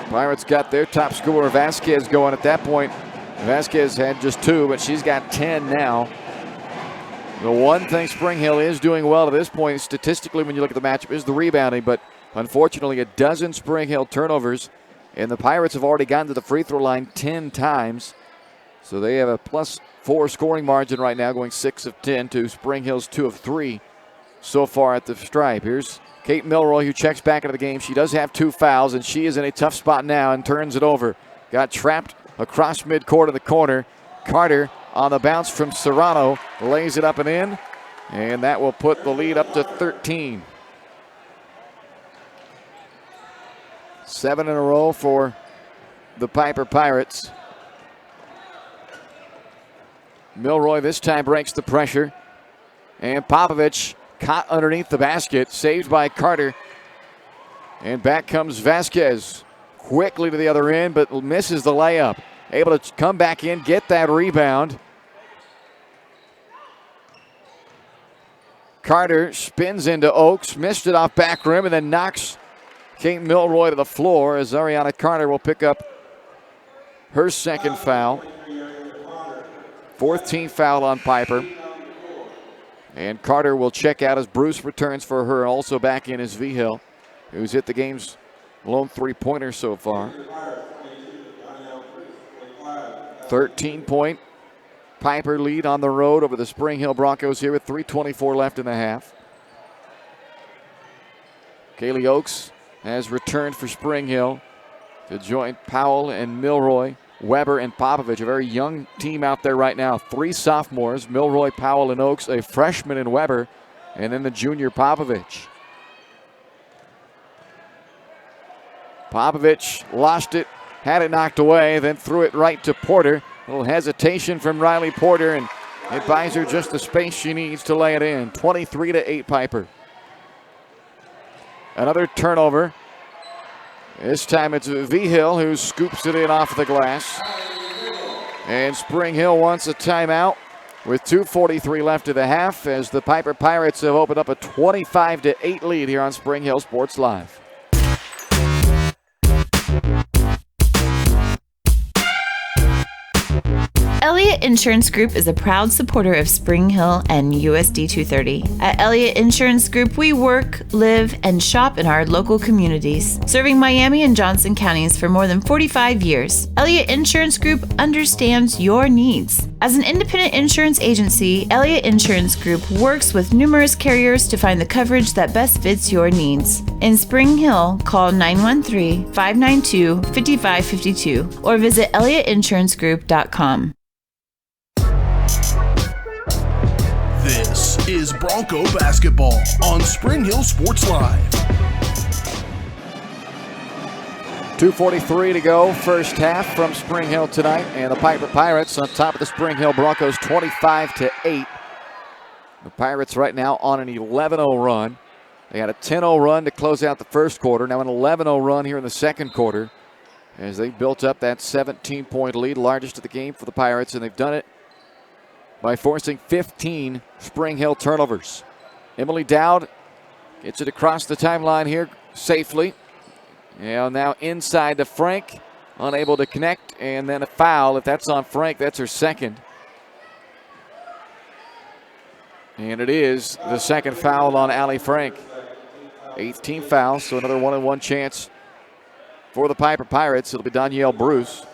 Pirates got their top scorer Vasquez going at that point. Vasquez had just 2, but she's got 10 now. The one thing Spring Hill is doing well to this point, statistically when you look at the matchup, is the rebounding, but unfortunately a dozen Spring Hill turnovers, and the Pirates have already gotten to the free throw line 10 times. So they have a +4 scoring margin right now, going 6 of 10 to Spring Hill's 2 of 3 so far at the stripe. Here's Kate Milroy, who checks back into the game. She does have 2 fouls, and she is in a tough spot now and turns it over. Got trapped across midcourt in the corner. Carter on the bounce from Serrano, lays it up and in, and that will put the lead up to 13. 7 in a row for the Piper Pirates. Milroy this time breaks the pressure, and Popovich caught underneath the basket, saved by Carter. And back comes Vasquez quickly to the other end, but misses the layup. Able to come back in, get that rebound. Carter spins into Oakes, missed it off back rim, and then knocks Kate Milroy to the floor as Ariana Carter will pick up her second foul. 4th team foul on Piper. And Carter will check out as Bruce returns for her. Also back in is V-Hill, who's hit the game's lone 3-pointer so far. 13-point Piper lead on the road over the Spring Hill Broncos here with 3:24 left in the half. Kaylee Oakes has returned for Spring Hill to join Powell and Milroy, Weber and Popovich. A very young team out there right now. 3 sophomores, Milroy, Powell, and Oakes, a freshman in Weber, and then the junior Popovich. Popovich lost it, had it knocked away, then threw it right to Porter. A little hesitation from Riley Porter, and it buys her just the space she needs to lay it in. 23-8 Piper. Another turnover. This time it's V-Hill who scoops it in off the glass. And Spring Hill wants a timeout with 2:43 left of the half as the Piper Pirates have opened up a 25-8 lead here on Spring Hill Sports Live. Elliott Insurance Group is a proud supporter of Spring Hill and USD 230. At Elliott Insurance Group, we work, live, and shop in our local communities, serving Miami and Johnson counties for more than 45 years. Elliott Insurance Group understands your needs. As an independent insurance agency, Elliott Insurance Group works with numerous carriers to find the coverage that best fits your needs. In Spring Hill, call 913-592-5552 or visit elliottInsuranceGroup.com. This is Bronco basketball on Spring Hill Sports Live. 2:43 to go, first half from Spring Hill tonight, and the Piper Pirates on top of the Spring Hill Broncos 25-8. The Pirates right now on an 11-0 run. They had a 10-0 run to close out the first quarter, now an 11-0 run here in the second quarter as they built up that 17-point lead, largest of the game for the Pirates, and they've done it by forcing 15 Spring Hill turnovers. Emily Dowd gets it across the timeline here safely. And now inside to Frank, unable to connect, and then a foul. If that's on Frank, that's her second. And it is the second foul on Allie Frank. 8th team foul, so another 1-on-1 chance For the Piper Pirates, it'll be Danielle Bruce.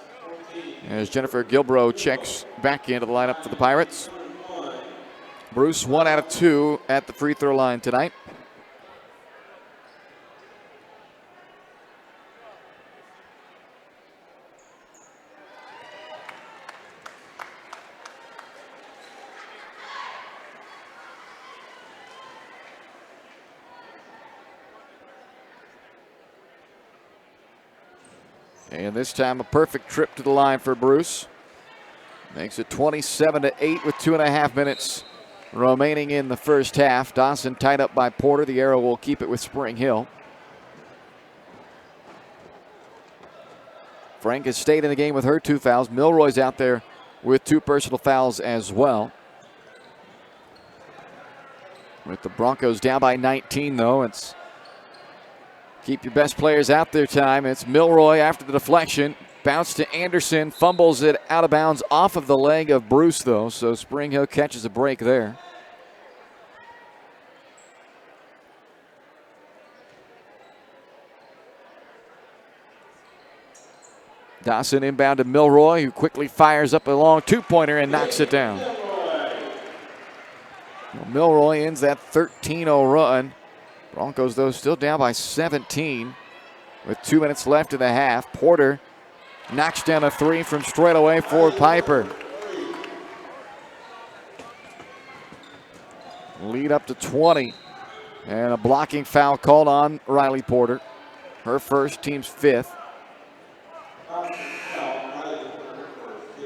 As Jennifer Gilbro checks back into the lineup for the Pirates. Bruce 1 out of 2 at the free throw line tonight. And this time a perfect trip to the line for Bruce. Makes it 27-8 with 2.5 minutes remaining in the first half. Dawson tied up by Porter. The arrow will keep it with Spring Hill. Frank has stayed in the game with her 2 fouls. Milroy's out there with 2 personal fouls as well. With the Broncos down by 19, though, it's keep your best players out there time. It's Milroy after the deflection. Bounce to Anderson. Fumbles it out of bounds off of the leg of Bruce, though. So Spring Hill catches a break there. Dawson inbound to Milroy, who quickly fires up a long 2-pointer and knocks it down. Well, Milroy ends that 13-0 run. Broncos, though, still down by 17 with 2 minutes left in the half. Porter knocks down a 3 from straight away for Piper. Lead up to 20. And a blocking foul called on Riley Porter. Her first, team's 5th.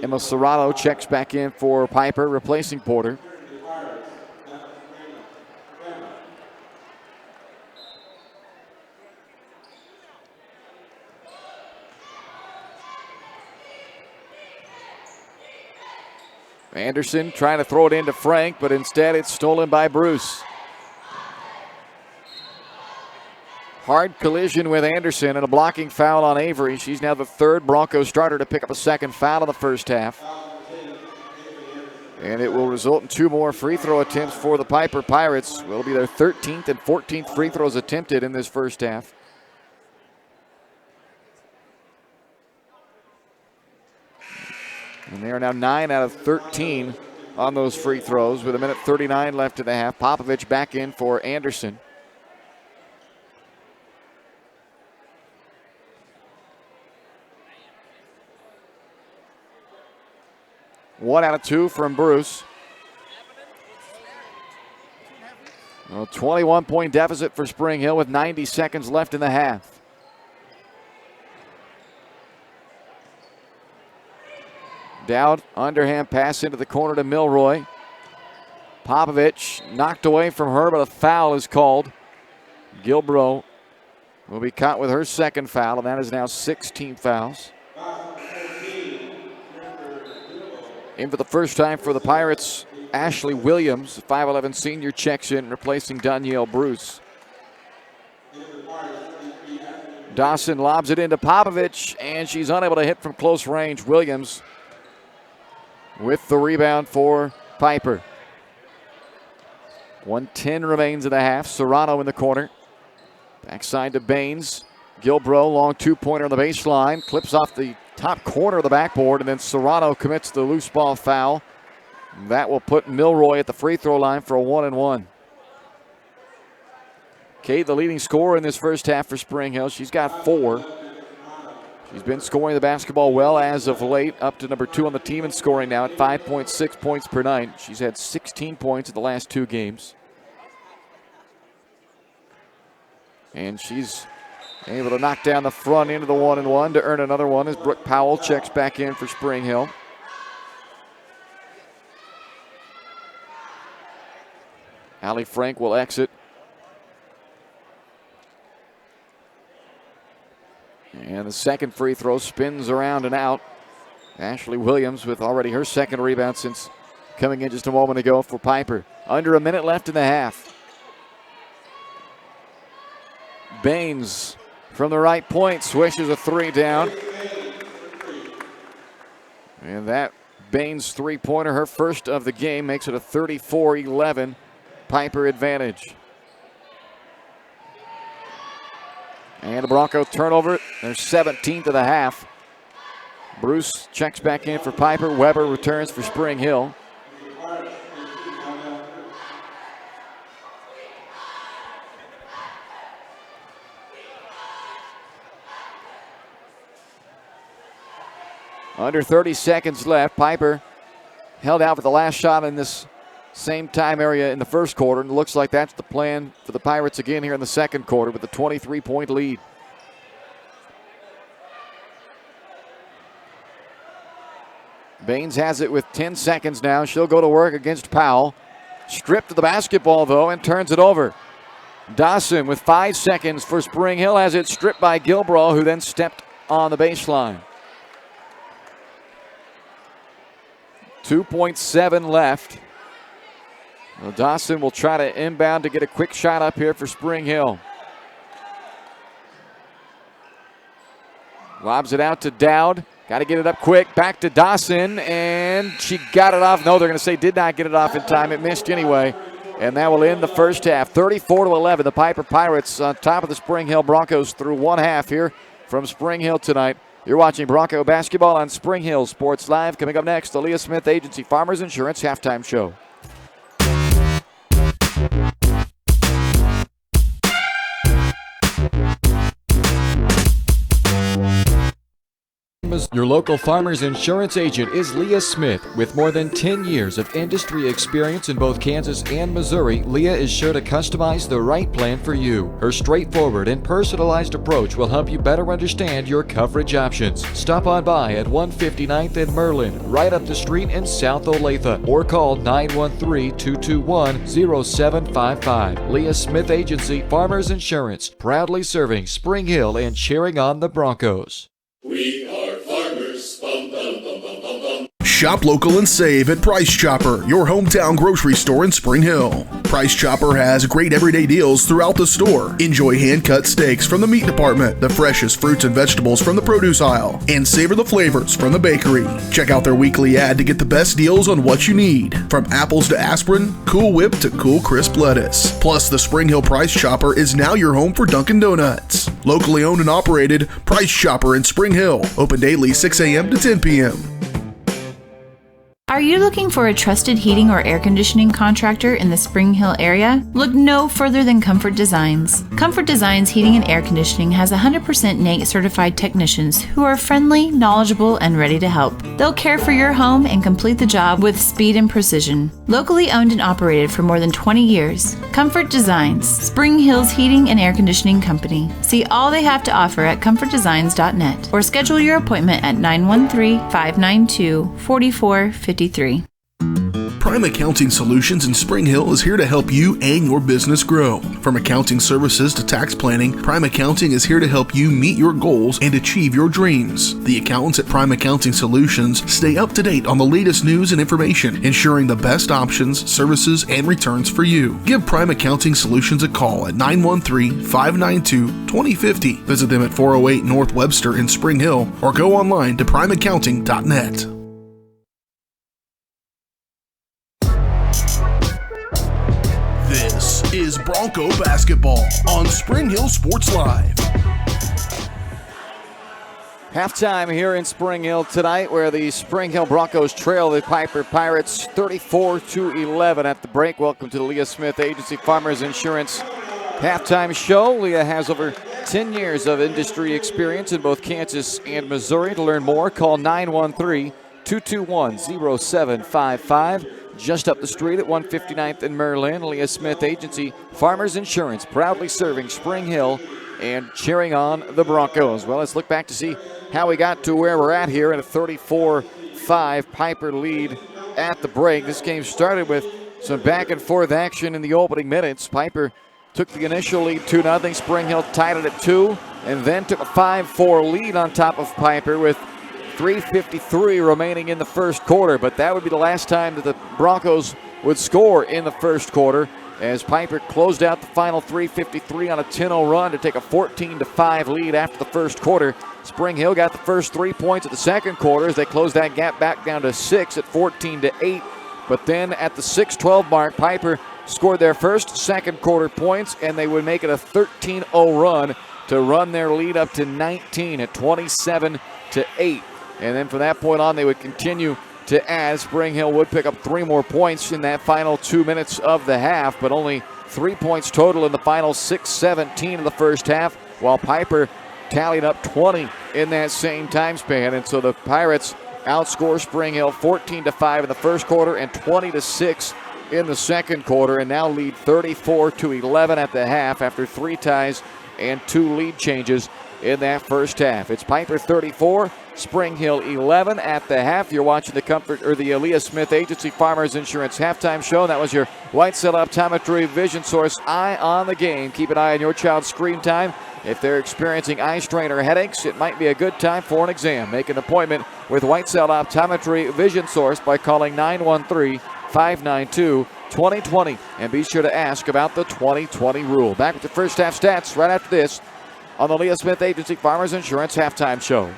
Emma Serrato checks back in for Piper, replacing Porter. Anderson trying to throw it into Frank, but instead it's stolen by Bruce. Hard collision with Anderson and a blocking foul on Avery. She's now the 3rd Broncos starter to pick up a 2nd foul in the first half. And it will result in 2 more free throw attempts for the Piper Pirates. Will be their 13th and 14th free throws attempted in this first half. And they are now 9 out of 13 on those free throws with 1:39 left in the half. Popovich back in for Anderson. One out of 2 from Bruce. A 21-point deficit for Spring Hill with 90 seconds left in the half. Dowd, underhand pass into the corner to Milroy. Popovich knocked away from her, but a foul is called. Gilbro will be caught with her 2nd foul, and that is now 16 fouls. In for the first time for the Pirates, Ashley Williams, 5'11 senior, checks in, replacing Danielle Bruce. Dawson lobs it into Popovich, and she's unable to hit from close range. Williams with the rebound for Piper. 1:10 remains in the half. Serrano in the corner. Backside to Baines. Gilbro, long 2-pointer on the baseline. Clips off the top corner of the backboard, and then Serrano commits the loose ball foul. That will put Milroy at the free throw line for a 1-and-1. Kate, the leading scorer in this first half for Spring Hill. She's got 4. She's been scoring the basketball well as of late, up to number 2 on the team in scoring now at 5.6 points per night. She's had 16 points in the last 2 games. And she's able to knock down the front end of the 1-and-1 to earn another one as Brooke Powell checks back in for Spring Hill. Allie Frank will exit. And the second free throw spins around and out. Ashley Williams with already her 2nd rebound since coming in just a moment ago for Piper. Under a minute left in the half. Baines from the right point swishes a 3 down. And that Baines 3-pointer, her first of the game, makes it a 34-11 Piper advantage. And a Bronco turnover, their 17th of the half. Bruce checks back in for Piper. Weber returns for Spring Hill. Under 30 seconds left. Piper held out for the last shot in this same time area in the first quarter, and it looks like that's the plan for the Pirates again here in the second quarter with a 23-point lead. Baines has it with 10 seconds now. She'll go to work against Powell. Stripped to the basketball, though, and turns it over. Dawson with 5 seconds for Spring Hill has it stripped by Gilbro, who then stepped on the baseline. 2.7 left. Well, Dawson will try to inbound to get a quick shot up here for Spring Hill. Lobs it out to Dowd. Got to get it up quick. Back to Dawson, and she got it off. No, they're going to say did not get it off in time. It missed anyway, and that will end the first half. 34-11. The Piper Pirates on top of the Spring Hill Broncos through one half here from Spring Hill tonight. You're watching Bronco basketball on Spring Hill Sports Live. Coming up next, the Leas Smith Agency Farmers Insurance Halftime Show. Your local farmer's insurance agent is Leah Smith. With more than 10 years of industry experience in both Kansas and Missouri, Leah is sure to customize the right plan for you. Her straightforward and personalized approach will help you better understand your coverage options. Stop on by at 159th and Merlin, right up the street in South Olathe, or call 913-221-0755. Leah Smith Agency Farmers Insurance, proudly serving Spring Hill and cheering on the Broncos. We are farmers. Bum, bum, bum, bum, bum, bum. Shop local and save at Price Chopper, your hometown grocery store in Spring Hill. Price Chopper has great everyday deals throughout the store. Enjoy hand-cut steaks from the meat department, the freshest fruits and vegetables from the produce aisle, and savor the flavors from the bakery. Check out their weekly ad to get the best deals on what you need, from apples to aspirin, Cool Whip to cool crisp lettuce. Plus, the Spring Hill Price Chopper is now your home for Dunkin' Donuts. Locally owned and operated, Price Chopper in Spring Hill. Open daily 6 a.m. to 10 p.m. Are you looking for a trusted heating or air conditioning contractor in the Spring Hill area? Look no further than Comfort Designs. Comfort Designs Heating and Air Conditioning has 100% NATE certified technicians who are friendly, knowledgeable, and ready to help. They'll care for your home and complete the job with speed and precision. Locally owned and operated for more than 20 years, Comfort Designs, Spring Hill's heating and air conditioning company. See all they have to offer at comfortdesigns.net or schedule your appointment at 913-592-4453. Prime Accounting Solutions in Spring Hill is here to help you and your business grow. From accounting services to tax planning, Prime Accounting is here to help you meet your goals and achieve your dreams. The accountants at Prime Accounting Solutions stay up to date on the latest news and information, ensuring the best options, services, and returns for you. Give Prime Accounting Solutions a call at 913-592-2050. Visit them at 408 North Webster in Spring Hill or go online to primeaccounting.net. This is Bronco basketball on Spring Hill Sports Live. Halftime here in Spring Hill tonight, where the Spring Hill Broncos trail the Piper Pirates 34-11 at the break. Welcome to the Leah Smith Agency Farmers Insurance halftime show. Leah has over 10 years of industry experience in both Kansas and Missouri. To learn more, call 913-221-0755. Just up the street at 159th and Merlin, Leah Smith Agency Farmers Insurance, proudly serving Spring Hill and cheering on the Broncos. Well, let's look back to see how we got to where we're at here in a 34-5 Piper lead at the break. This game started with some back and forth action in the opening minutes. Piper took the initial lead 2-0. Spring Hill tied it at 2 and then took a 5-4 lead on top of Piper with 3:53 remaining in the first quarter, but that would be the last time that the Broncos would score in the first quarter, as Piper closed out the final 3:53 on a 10-0 run to take a 14-5 lead after the first quarter. Spring Hill got the first 3 points of the second quarter as they closed that gap back down to 6 at 14-8, but then at the 6:12 mark, Piper scored their first second quarter points, and they would make it a 13-0 run to run their lead up to 19 at 27-8. And then from that point on, they would continue to add. Spring Hill would pick up 3 more points in that final 2 minutes of the half, but only 3 points total in the final 6:17 of the first half, while Piper tallied up 20 in that same time span. And so the Pirates outscore Spring Hill 14-5 in the first quarter and 20-6 in the second quarter, and now lead 34-11 at the half after 3 ties and 2 lead changes in that first half. It's Piper 34, Spring Hill 11 at the half. You're watching the Leas Smith Agency Farmers Insurance halftime show. That was your White Cell Optometry Vision Source Eye on the Game. Keep an eye on your child's screen time. If they're experiencing eye strain or headaches, it might be a good time for an exam. Make an appointment with White Cell Optometry Vision Source by calling 913-592-2020. And be sure to ask about the 2020 rule. Back with the first half stats right after this on the Leas Smith Agency Farmers Insurance halftime show.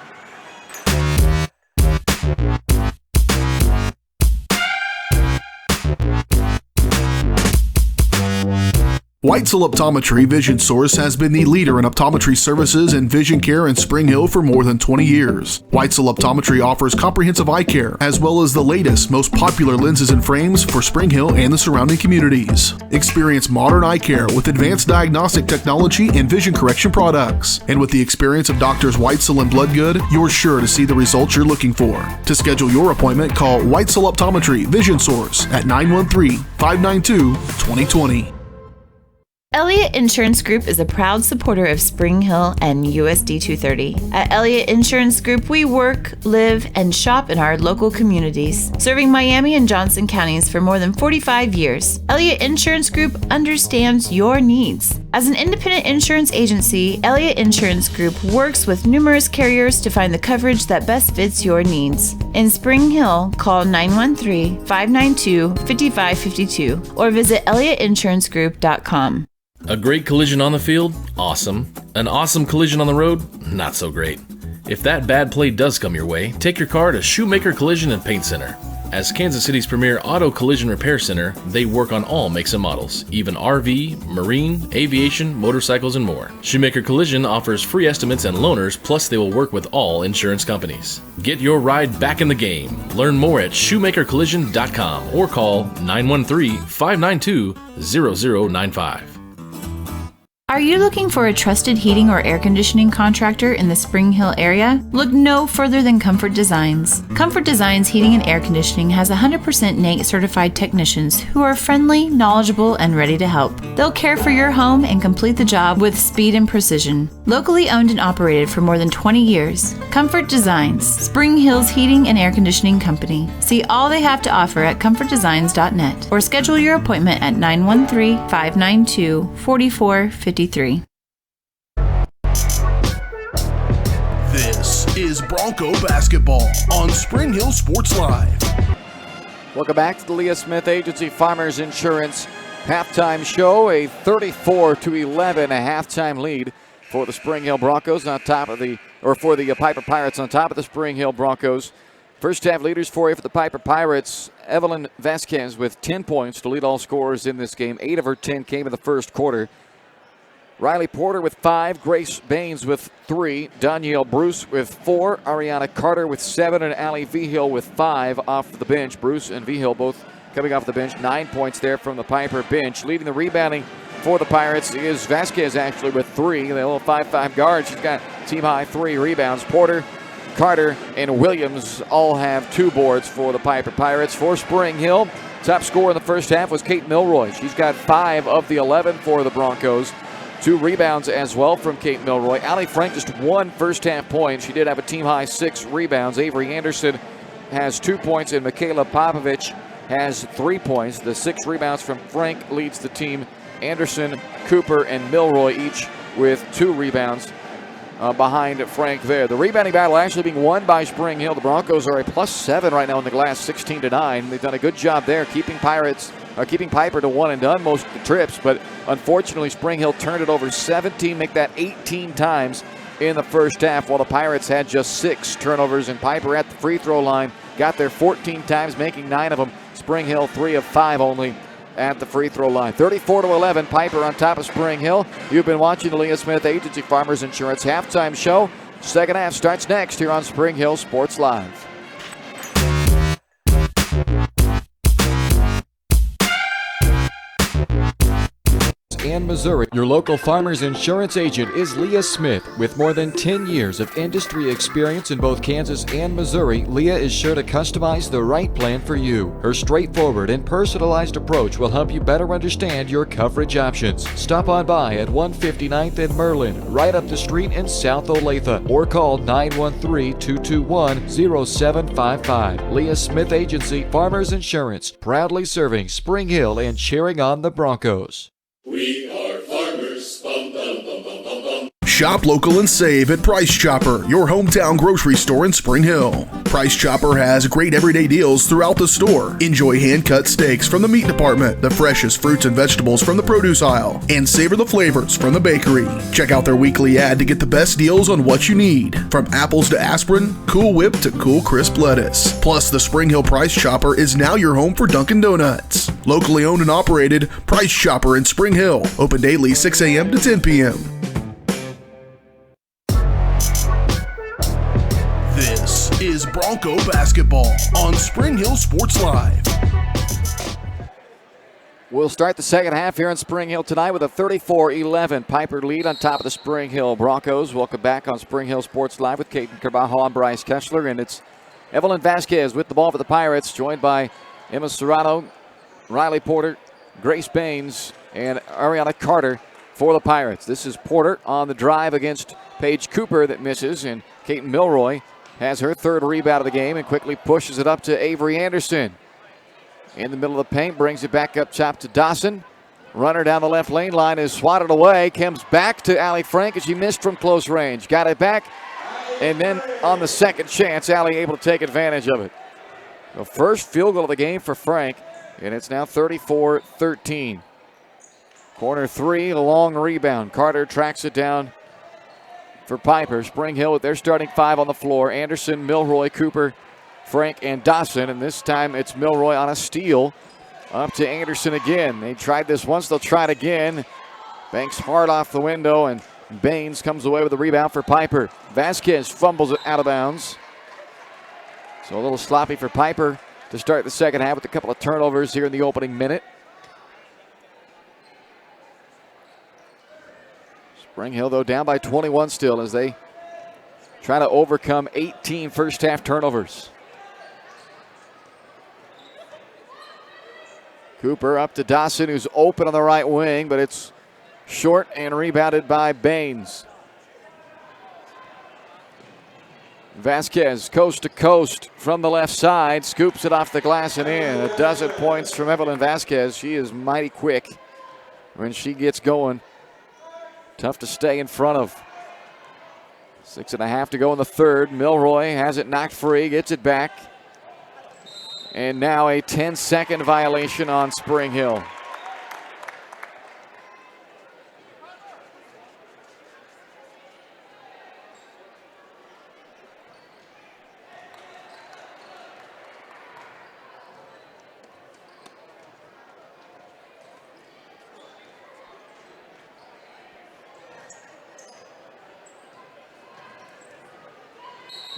Whitesell Optometry Vision Source has been the leader in optometry services and vision care in Spring Hill for more than 20 years. Whitesell Optometry offers comprehensive eye care, as well as the latest, most popular lenses and frames for Spring Hill and the surrounding communities. Experience modern eye care with advanced diagnostic technology and vision correction products. And with the experience of Doctors Whitesell and Bloodgood, you're sure to see the results you're looking for. To schedule your appointment, call Whitesell Optometry Vision Source at 913-592-2020. Elliott Insurance Group is a proud supporter of Spring Hill and USD 230. At Elliott Insurance Group, we work, live, and shop in our local communities, serving Miami and Johnson counties for more than 45 years. Elliott Insurance Group understands your needs. As an independent insurance agency, Elliott Insurance Group works with numerous carriers to find the coverage that best fits your needs. In Spring Hill, call 913-592-5552 or visit elliottInsuranceGroup.com. A great collision on the field? Awesome. An awesome collision on the road? Not so great. If that bad play does come your way, take your car to Shoemaker Collision and Paint Center. As Kansas City's premier auto collision repair center, they work on all makes and models, even RV, marine, aviation, motorcycles, and more. Shoemaker Collision offers free estimates and loaners, plus they will work with all insurance companies. Get your ride back in the game. Learn more at shoemakercollision.com or call 913-592-0095. Are you looking for a trusted heating or air conditioning contractor in the Spring Hill area? Look no further than Comfort Designs. Comfort Designs Heating and Air Conditioning has 100% NATE certified technicians who are friendly, knowledgeable, and ready to help. They'll care for your home and complete the job with speed and precision. Locally owned and operated for more than 20 years, Comfort Designs, Spring Hill's heating and air conditioning company. See all they have to offer at comfortdesigns.net or schedule your appointment at 913-592-4453. This is Bronco basketball on Spring Hill Sports Live. Welcome back to the Leas Smith Agency Farmers Insurance halftime show. A 34-11 halftime lead for the Spring Hill Broncos for the Piper Pirates on top of the Spring Hill Broncos. First half leaders for you for the Piper Pirates. Evelyn Vasquez with 10 points to lead all scorers in this game. 8 of her 10 came in the first quarter. Riley Porter with 5, Grace Baines with 3, Danielle Bruce with 4, Ariana Carter with 7, and Allie Vigil with 5 off the bench. Bruce and Vigil both coming off the bench. 9 points there from the Piper bench. Leading the rebounding for the Pirates is Vasquez actually with 3. The little 5'5" guard. She's got team high 3 rebounds. Porter, Carter, and Williams all have 2 boards for the Piper Pirates. For Spring Hill, top scorer in the first half was Kate Milroy. She's got 5 of the 11 for the Broncos. 2 rebounds as well from Kate Milroy. Allie Frank just 1 first half point. She did have a team high 6 rebounds. Avery Anderson has 2 points and Michaela Popovich has 3 points. The 6 rebounds from Frank leads the team. Anderson, Cooper, and Milroy each with 2 rebounds behind Frank there. The rebounding battle actually being won by Spring Hill. The Broncos are a +7 right now in the glass, 16-9. They've done a good job there keeping Piper to 1 and done most of the trips, but unfortunately Spring Hill turned it over 17, make that 18 times in the first half, while the Pirates had just 6 turnovers, and Piper at the free throw line got there 14 times, making 9 of them. Spring Hill 3 of 5 only at the free throw line. 34-11, Piper on top of Spring Hill. You've been watching the Leas Smith Agency Farmers Insurance halftime show. Second half starts next here on Spring Hill Sports Live. And Missouri. Your local farmer's insurance agent is Leas Smith. With more than 10 years of industry experience in both Kansas and Missouri, Leah is sure to customize the right plan for you. Her straightforward and personalized approach will help you better understand your coverage options. Stop on by at 159th and Merlin, right up the street in South Olathe, or call 913-221-0755. Leas Smith Agency Farmers Insurance, proudly serving Spring Hill and cheering on the Broncos. We are farmers. Bum, bum, bum, bum, bum, bum. Shop local and save at Price Chopper, your hometown grocery store in Spring Hill. Price Chopper has great everyday deals throughout the store. Enjoy hand-cut steaks from the meat department, the freshest fruits and vegetables from the produce aisle, and savor the flavors from the bakery. Check out their weekly ad to get the best deals on what you need, from apples to aspirin, Cool Whip to cool crisp lettuce. Plus, the Spring Hill Price Chopper is now your home for Dunkin' Donuts. Locally owned and operated, Price Chopper in Spring Hill. Open daily 6 a.m. to 10 p.m. This is Bronco basketball on Spring Hill Sports Live. We'll start the second half here in Spring Hill tonight with a 34-11 Piper lead on top of the Spring Hill Broncos. Welcome back on Spring Hill Sports Live with Caden Carbajo and Bryce Kessler. And it's Evelyn Vasquez with the ball for the Pirates, joined by Emma Serrano, Riley Porter, Grace Baines, and Ariana Carter for the Pirates. This is Porter on the drive against Paige Cooper that misses, and Kate Milroy has her third rebound of the game and quickly pushes it up to Avery Anderson. In the middle of the paint, brings it back up top to Dawson. Runner down the left lane line is swatted away, comes back to Allie Frank as she missed from close range. Got it back, and then on the second chance, Allie able to take advantage of it. The first field goal of the game for Frank, and it's now 34-13. Corner three, a long rebound. Carter tracks it down for Piper. Spring Hill with their starting five on the floor. Anderson, Milroy, Cooper, Frank, and Dawson. And this time it's Milroy on a steal. Up to Anderson again. They tried this once, they'll try it again. Banks hard off the window, and Baines comes away with the rebound for Piper. Vasquez fumbles it out of bounds. So a little sloppy for Piper to start the second half with a couple of turnovers here in the opening minute. Spring Hill, though, down by 21 still as they try to overcome 18 first half turnovers. Cooper up to Dawson, who's open on the right wing, but it's short and rebounded by Baines. Vasquez, coast to coast from the left side, scoops it off the glass and in. A dozen points from Evelyn Vasquez. She is mighty quick when she gets going. Tough to stay in front of. 6.5 to go in the third. Milroy has it knocked free, gets it back. And now a 10-second violation on Spring Hill.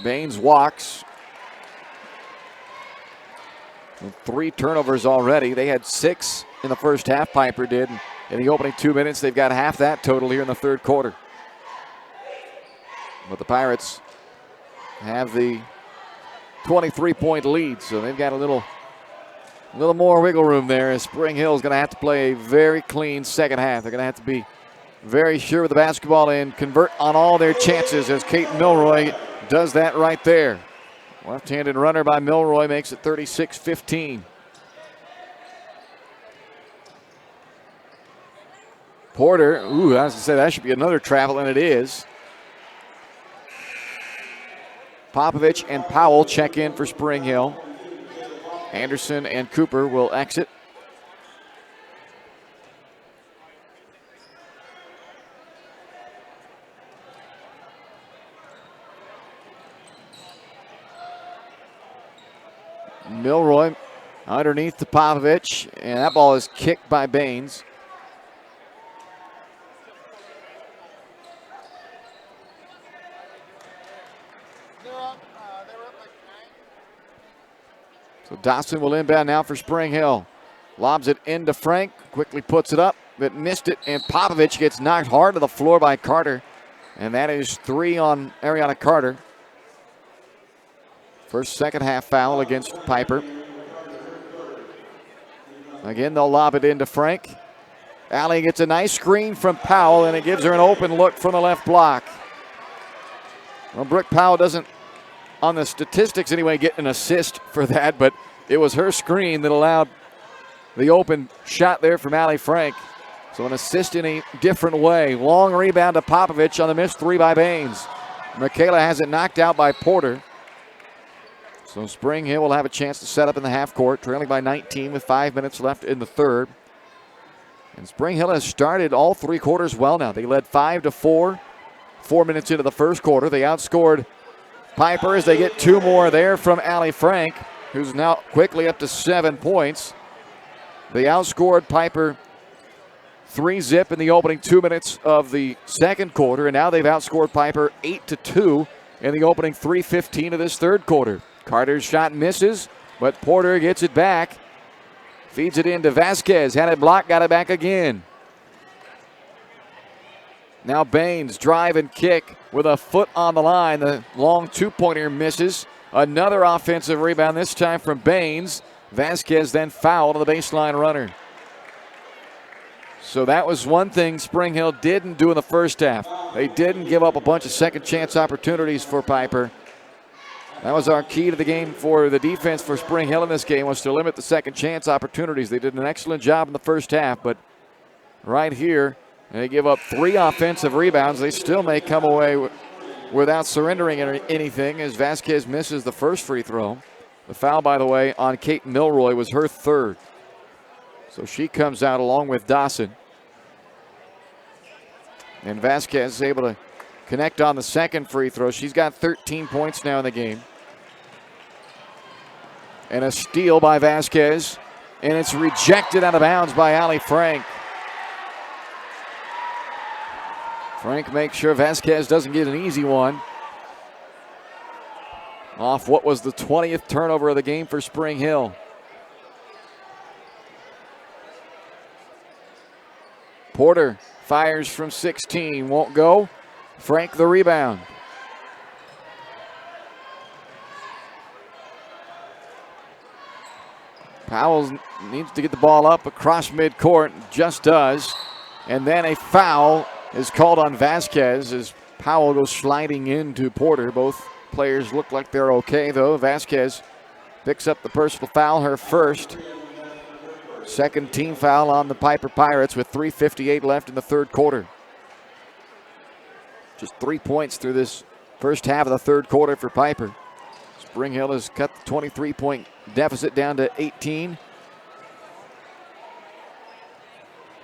Baines walks. 3 turnovers already. They had 6 in the first half, Piper did. In the opening 2 minutes, they've got half that total here in the third quarter. But the Pirates have the 23-point lead, so they've got a little more wiggle room there, as Spring Hill is going to have to play a very clean second half. They're going to have to be very sure with the basketball and convert on all their chances, as Kate Milroy does that right there. Left-handed runner by Milroy makes it 36-15. Porter, I was going to say that should be another travel, and it is. Popovich and Powell check in for Spring Hill. Anderson and Cooper will exit. Milroy underneath to Popovich, and that ball is kicked by Baines. So Dawson will inbound now for Spring Hill. Lobs it into Frank, quickly puts it up, but missed it, and Popovich gets knocked hard to the floor by Carter. And that is 3 on Ariana Carter. First second half foul against Piper. Again, they'll lob it into Frank. Allie gets a nice screen from Powell, and it gives her an open look from the left block. Well, Brooke Powell doesn't, on the statistics anyway, get an assist for that, but it was her screen that allowed the open shot there from Allie Frank. So an assist in a different way. Long rebound to Popovich on the missed 3 by Baines. Michaela has it knocked out by Porter. So Spring Hill will have a chance to set up in the half court, trailing by 19 with 5 minutes left in the third. And Spring Hill has started all 3 quarters well now. They led 5-4, 4 minutes into the first quarter. They outscored Piper as they get 2 more there from Allie Frank, who's now quickly up to 7 points. They outscored Piper 3-zip in the opening 2 minutes of the second quarter, and now they've outscored Piper 8-2 in the opening 3:15 of this third quarter. Carter's shot misses, but Porter gets it back. Feeds it into Vasquez. Had it blocked, got it back again. Now Baines drive and kick with a foot on the line. The long 2-pointer misses. Another offensive rebound, this time from Baines. Vasquez then fouled on the baseline runner. So that was one thing Spring Hill didn't do in the first half. They didn't give up a bunch of second chance opportunities for Piper. That was our key to the game for the defense for Spring Hill in this game, was to limit the second chance opportunities. They did an excellent job in the first half, but right here, they give up 3 offensive rebounds. They still may come away without surrendering anything as Vasquez misses the first free throw. The foul, by the way, on Kate Milroy was her 3rd. So she comes out along with Dawson. And Vasquez is able to connect on the second free throw. She's got 13 points now in the game. And a steal by Vasquez. And it's rejected out of bounds by Allie Frank. Frank makes sure Vasquez doesn't get an easy one. Off what was the 20th turnover of the game for Spring Hill. Porter fires from 16, won't go. Frank the rebound. Powell needs to get the ball up across midcourt, just does. And then a foul is called on Vasquez as Powell goes sliding into Porter. Both players look like they're okay, though. Vasquez picks up the personal foul, her first. Second team foul on the Piper Pirates with 3:58 left in the third quarter. Just 3 points through this first half of the third quarter for Piper. Spring Hill has cut the 23-point deficit down to 18.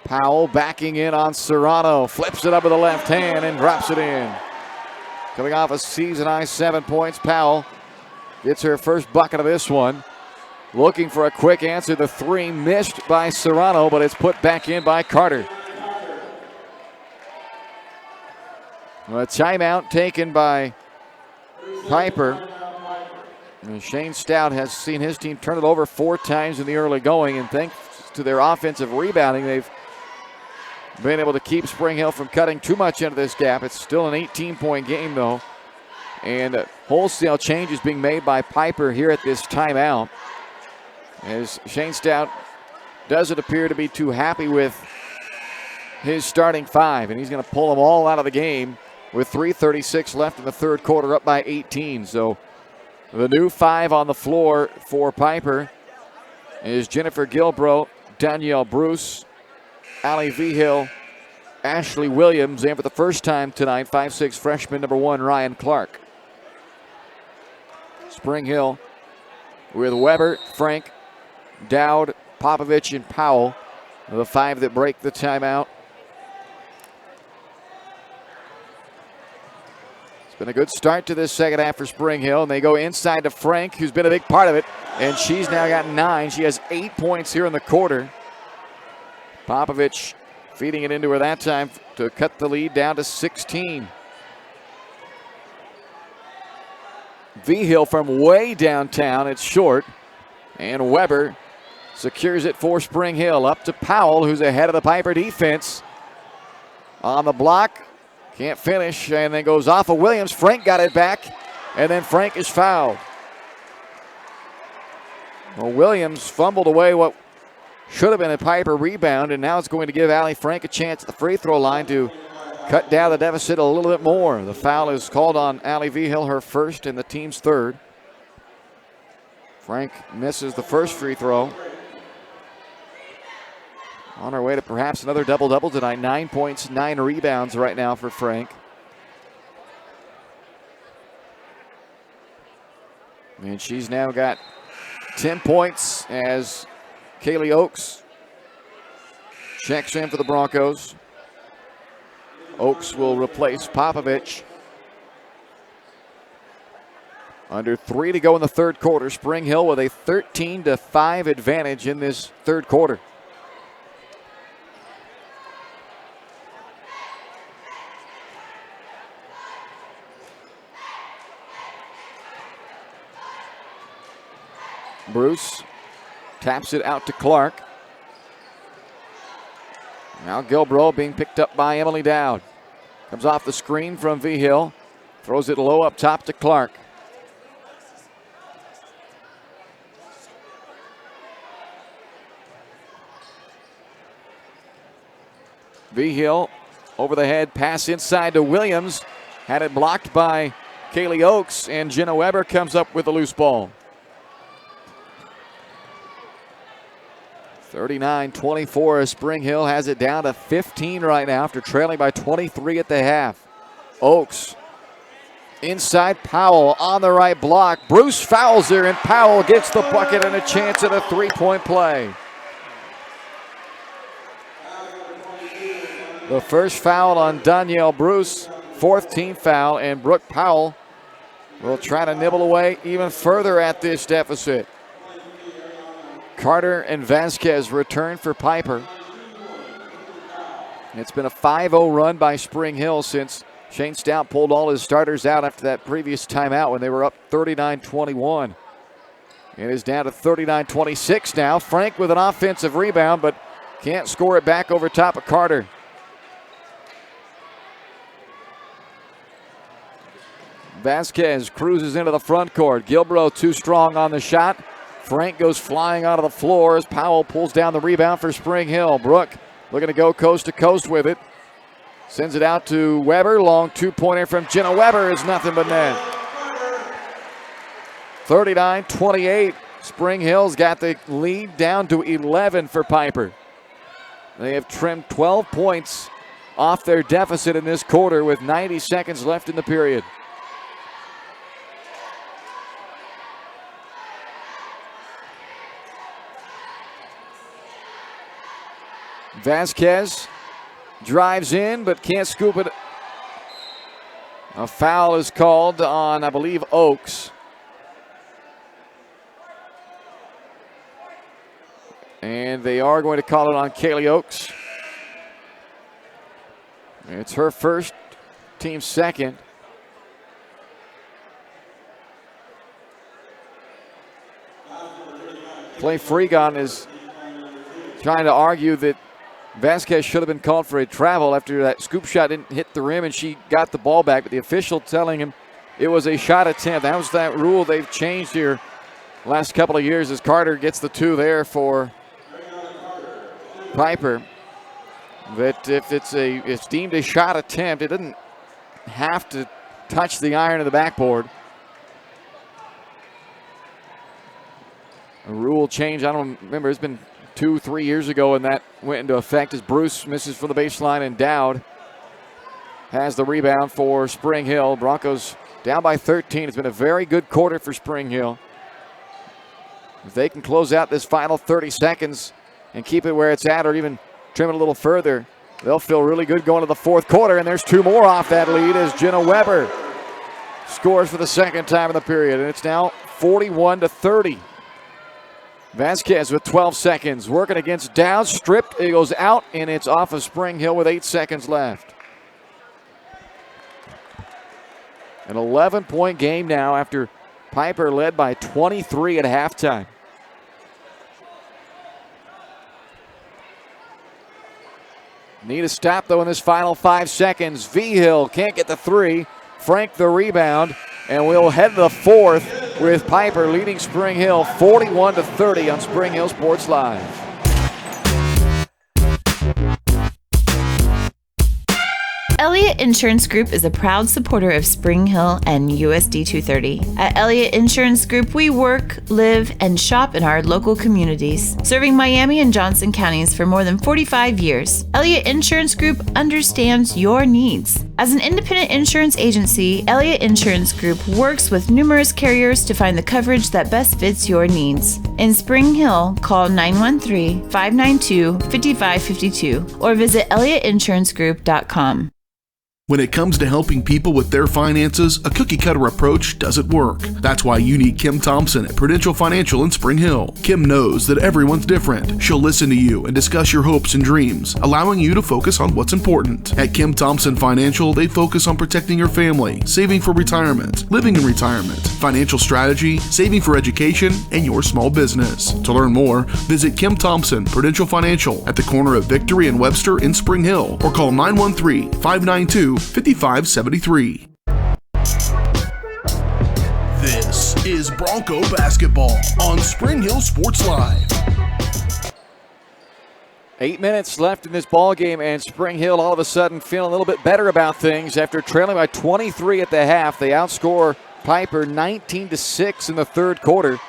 Powell backing in on Serrano. Flips it up with the left hand and drops it in. Coming off a season-high 7 points, Powell gets her first bucket of this one. Looking for a quick answer. The 3 missed by Serrano, but it's put back in by Carter. A timeout taken by Piper. And Shane Stout has seen his team turn it over 4 times in the early going, and thanks to their offensive rebounding, they've been able to keep Spring Hill from cutting too much into this gap. It's still an 18-point game, though. And wholesale changes being made by Piper here at this timeout, as Shane Stout doesn't appear to be too happy with his starting 5, and he's going to pull them all out of the game with 3:36 left in the third quarter, up by 18. So the new 5 on the floor for Piper is Jennifer Gilbro, Danielle Bruce, Allie Vigil, Ashley Williams, and for the first time tonight, 5'6" freshman number 1, Ryan Clark. Spring Hill with Weber, Frank, Dowd, Popovich, and Powell, the 5 that break the timeout. It's been a good start to this second half for Spring Hill, and they go inside to Frank, who's been a big part of it. and she's now got 9. She has 8 points here in the quarter. Popovich feeding it into her that time to cut the lead down to 16. V-Hill from way downtown. It's short. And Weber secures it for Spring Hill. Up to Powell, who's ahead of the Piper defense. On the block. Can't finish. And then goes off of Williams. Frank got it back. And then Frank is fouled. Well, Williams fumbled away what should have been a Piper rebound. And now it's going to give Allie Frank a chance at the free throw line to cut down the deficit a little bit more. The foul is called on Allie V-Hill, her first and the team's third. Frank misses the first free throw. On her way to perhaps another double-double tonight. 9 points, 9 rebounds right now for Frank. And she's now got 10 points as Kaylee Oakes checks in for the Broncos. Oakes will replace Popovich. Under 3 to go in the third quarter. Spring Hill with a 13-5 advantage in this third quarter. Bruce taps it out to Clark. Now Gilbro being picked up by Emily Dowd. Comes off the screen from V-Hill. Throws it low up top to Clark. V-Hill over the head, pass inside to Williams. Had it blocked by Kaylee Oakes, and Jenna Weber comes up with the loose ball. 39-24 Spring Hill has it down to 15 right now after trailing by 23 at the half. Oakes inside Powell on the right block. Bruce fouls her and Powell gets the bucket and a chance at a three-point play. The first foul on Danielle Bruce, fourth team foul, and Brooke Powell will try to nibble away even further at this deficit. Carter and Vasquez return for Piper. It's been a 5-0 run by Spring Hill since Shane Stout pulled all his starters out after that previous timeout when they were up 39-21. It is down to 39-26 now. Frank with an offensive rebound, but can't score it back over top of Carter. Vasquez cruises into the front court. Gilbro too strong on the shot. Frank goes flying out of the floor as Powell pulls down the rebound for Spring Hill. Brooke looking to go coast to coast with it. Sends it out to Weber. Long two-pointer from Jenna Weber is nothing but net. 39-28. Spring Hill's got the lead down to 11 for Piper. They have trimmed 12 points off their deficit in this quarter with 90 seconds left in the period. Vasquez drives in but can't scoop it. A foul is called on, I believe, Oakes. And they are going to call it on Kaylee Oakes. It's her first, team second. Clay Freegon is trying to argue that Vasquez should have been called for a travel after that scoop shot didn't hit the rim and she got the ball back, but the official telling him it was a shot attempt. That was that rule they've changed here last couple of years as Carter gets the two there for Piper. That if it's deemed a shot attempt, it doesn't have to touch the iron of the backboard. A rule change, I don't remember, it's been 2-3 years ago, and that went into effect as Bruce misses from the baseline, and Dowd has the rebound for Spring Hill. Broncos down by 13. It's been a very good quarter for Spring Hill. If they can close out this final 30 seconds and keep it where it's at or even trim it a little further, they'll feel really good going to the fourth quarter, and there's two more off that lead as Jenna Weber scores for the second time in the period, and it's now 41-30. Vasquez with 12 seconds, working against Dowd, stripped, it goes out, and it's off of Spring Hill with 8 seconds left. An 11-point game now after Piper led by 23 at halftime. Need a stop, though, in this final 5 seconds. V-Hill can't get the three. Frank the rebound, and we'll head to the fourth with Piper leading Spring Hill 41-30 on Spring Hill Sports Live. Elliott Insurance Group is a proud supporter of Spring Hill and USD 230. At Elliott Insurance Group, we work, live, and shop in our local communities, serving Miami and Johnson counties for more than 45 years. Elliott Insurance Group understands your needs. As an independent insurance agency, Elliott Insurance Group works with numerous carriers to find the coverage that best fits your needs. In Spring Hill, call 913-592-5552 or visit elliottInsuranceGroup.com. When it comes to helping people with their finances, a cookie-cutter approach doesn't work. That's why you need Kim Thompson at Prudential Financial in Spring Hill. Kim knows that everyone's different. She'll listen to you and discuss your hopes and dreams, allowing you to focus on what's important. At Kim Thompson Financial, they focus on protecting your family, saving for retirement, living in retirement, financial strategy, saving for education, and your small business. To learn more, visit Kim Thompson Prudential Financial at the corner of Victory and Webster in Spring Hill, or call 913-592-5573. This is Bronco basketball on Spring Hill Sports Live. 8 minutes left in this ball game, and Spring Hill all of a sudden feeling a little bit better about things after trailing by 23 at the half. They outscore Piper 19-6 in the third quarter,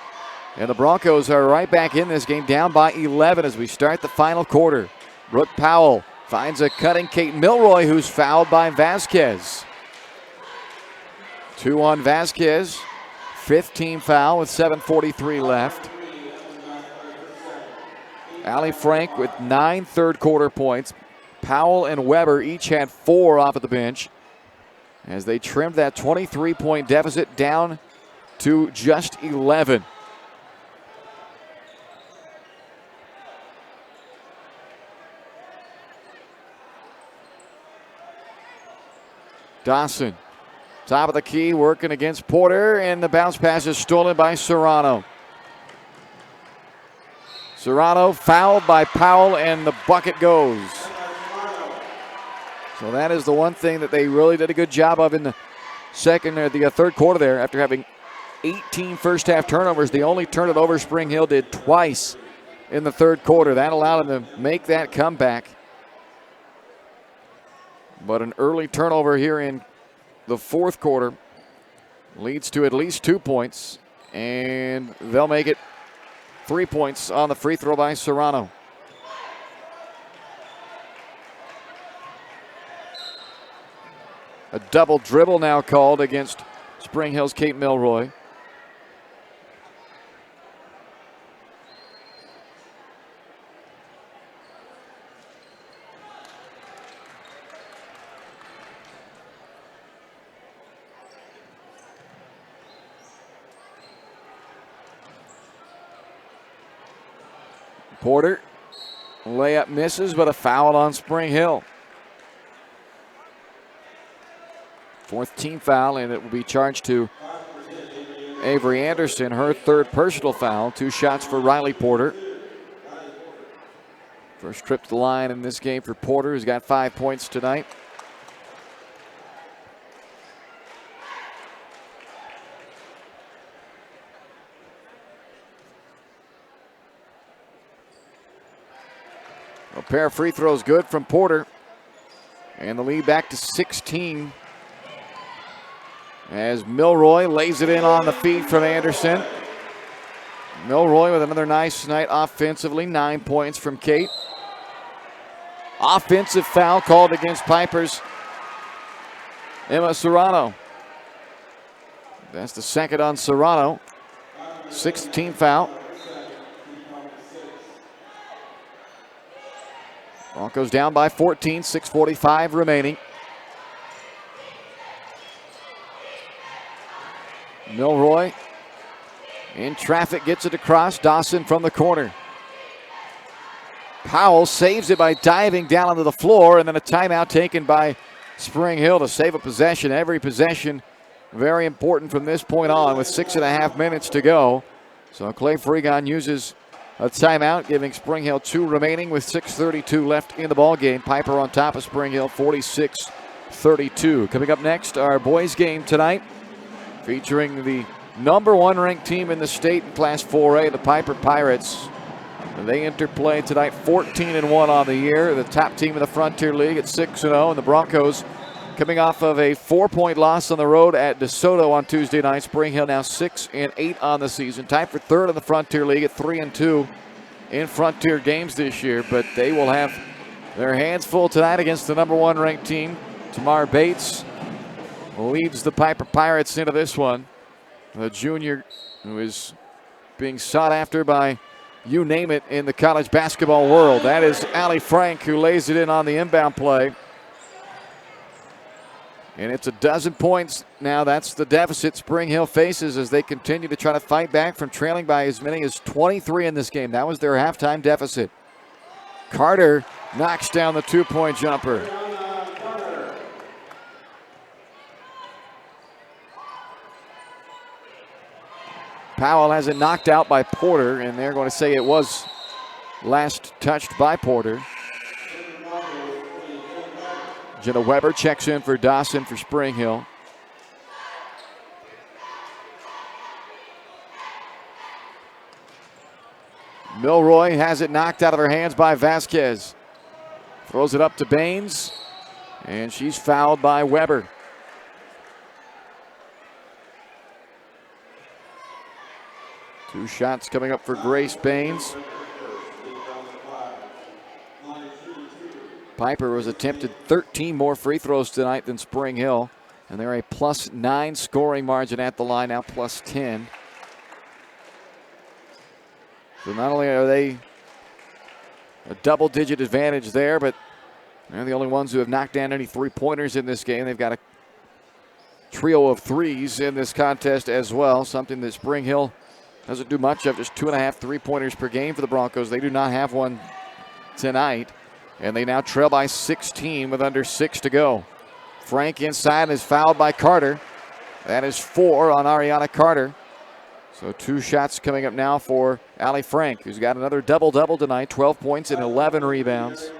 and the Broncos are right back in this game, down by 11 as we start the final quarter. Brooke Powell finds a cutting Kate Milroy, who's fouled by Vasquez. 2 on Vasquez, 5th team foul with 7:43 left. Allie Frank with 9 third quarter points. Powell and Weber each had 4 off of the bench as they trimmed that 23-point deficit down to just 11. Dawson, top of the key, working against Porter, and the bounce pass is stolen by Serrano. Serrano fouled by Powell, and the bucket goes. So that is the one thing that they really did a good job of in the third quarter there. After having 18 first half turnovers, they only turned it over. Spring Hill did twice in the third quarter. That allowed them to make that comeback. But an early turnover here in the fourth quarter leads to at least 2 points, and they'll make it 3 points on the free throw by Serrano. A double dribble now called against Spring Hill's Kate Milroy. Porter, layup misses, but a foul on Spring Hill. 4th team foul, and it will be charged to Avery Anderson, her 3rd personal foul. 2 shots for Riley Porter. First trip to the line in this game for Porter, who's got 5 points tonight. A pair of free throws good from Porter. And the lead back to 16. As Milroy lays it in on the feed from Anderson. Milroy with another nice night offensively. 9 points from Kate. Offensive foul called against Piper's Emma Serrano. That's the second on Serrano. 6th team foul. Broncos down by 14, 6:45 remaining. Milroy In traffic, gets it across. Dawson from the corner. Powell saves it by diving down onto the floor, and then a timeout taken by Spring Hill to save a possession. Every possession very important from this point on with 6.5 minutes to go. So Clay Fregon uses a timeout, giving Spring Hill 2 remaining with 6:32 left in the ball game. Piper on top of Spring Hill, 46-32. Coming up next, our boys game tonight, featuring the #1 ranked team in the state in Class 4A, the Piper Pirates. They interplay tonight, 14-1 on the year. The top team in the Frontier League at 6-0, and the Broncos coming off of a 4-point loss on the road at DeSoto on Tuesday night. Spring Hill now 6-8 on the season, tied for third in the Frontier League at 3-2 in Frontier games this year. But they will have their hands full tonight against the #1 ranked team. Tamar Bates leads the Piper Pirates into this one. The junior who is being sought after by you name it in the college basketball world. That is Allie Frank, who lays it in on the inbound play. And it's 12 points now. That's the deficit Spring Hill faces as they continue to try to fight back from trailing by as many as 23 in this game. That was their halftime deficit. Carter knocks down the 2-point jumper. Powell has it knocked out by Porter, and they're going to say it was last touched by Porter. Jenna Weber checks in for Dawson for Spring Hill. Milroy has it knocked out of her hands by Vasquez. Throws it up to Baines, and she's fouled by Weber. Two shots coming up for Grace Baines. Piper was attempted 13 more free throws tonight than Spring Hill, and they're a +9 scoring margin at the line, now +10. So not only are they a double-digit advantage there, but they're the only ones who have knocked down any three-pointers in this game. They've got a trio of threes in this contest as well, something that Spring Hill doesn't do much of. Just 2.5 three-pointers per game for the Broncos. They do not have one tonight, and they now trail by 16 with under 6 to go. Frank inside is fouled by Carter. That is 4 on Ariana Carter. So 2 shots coming up now for Allie Frank, who's got another double-double tonight, 12 points and 11 rebounds.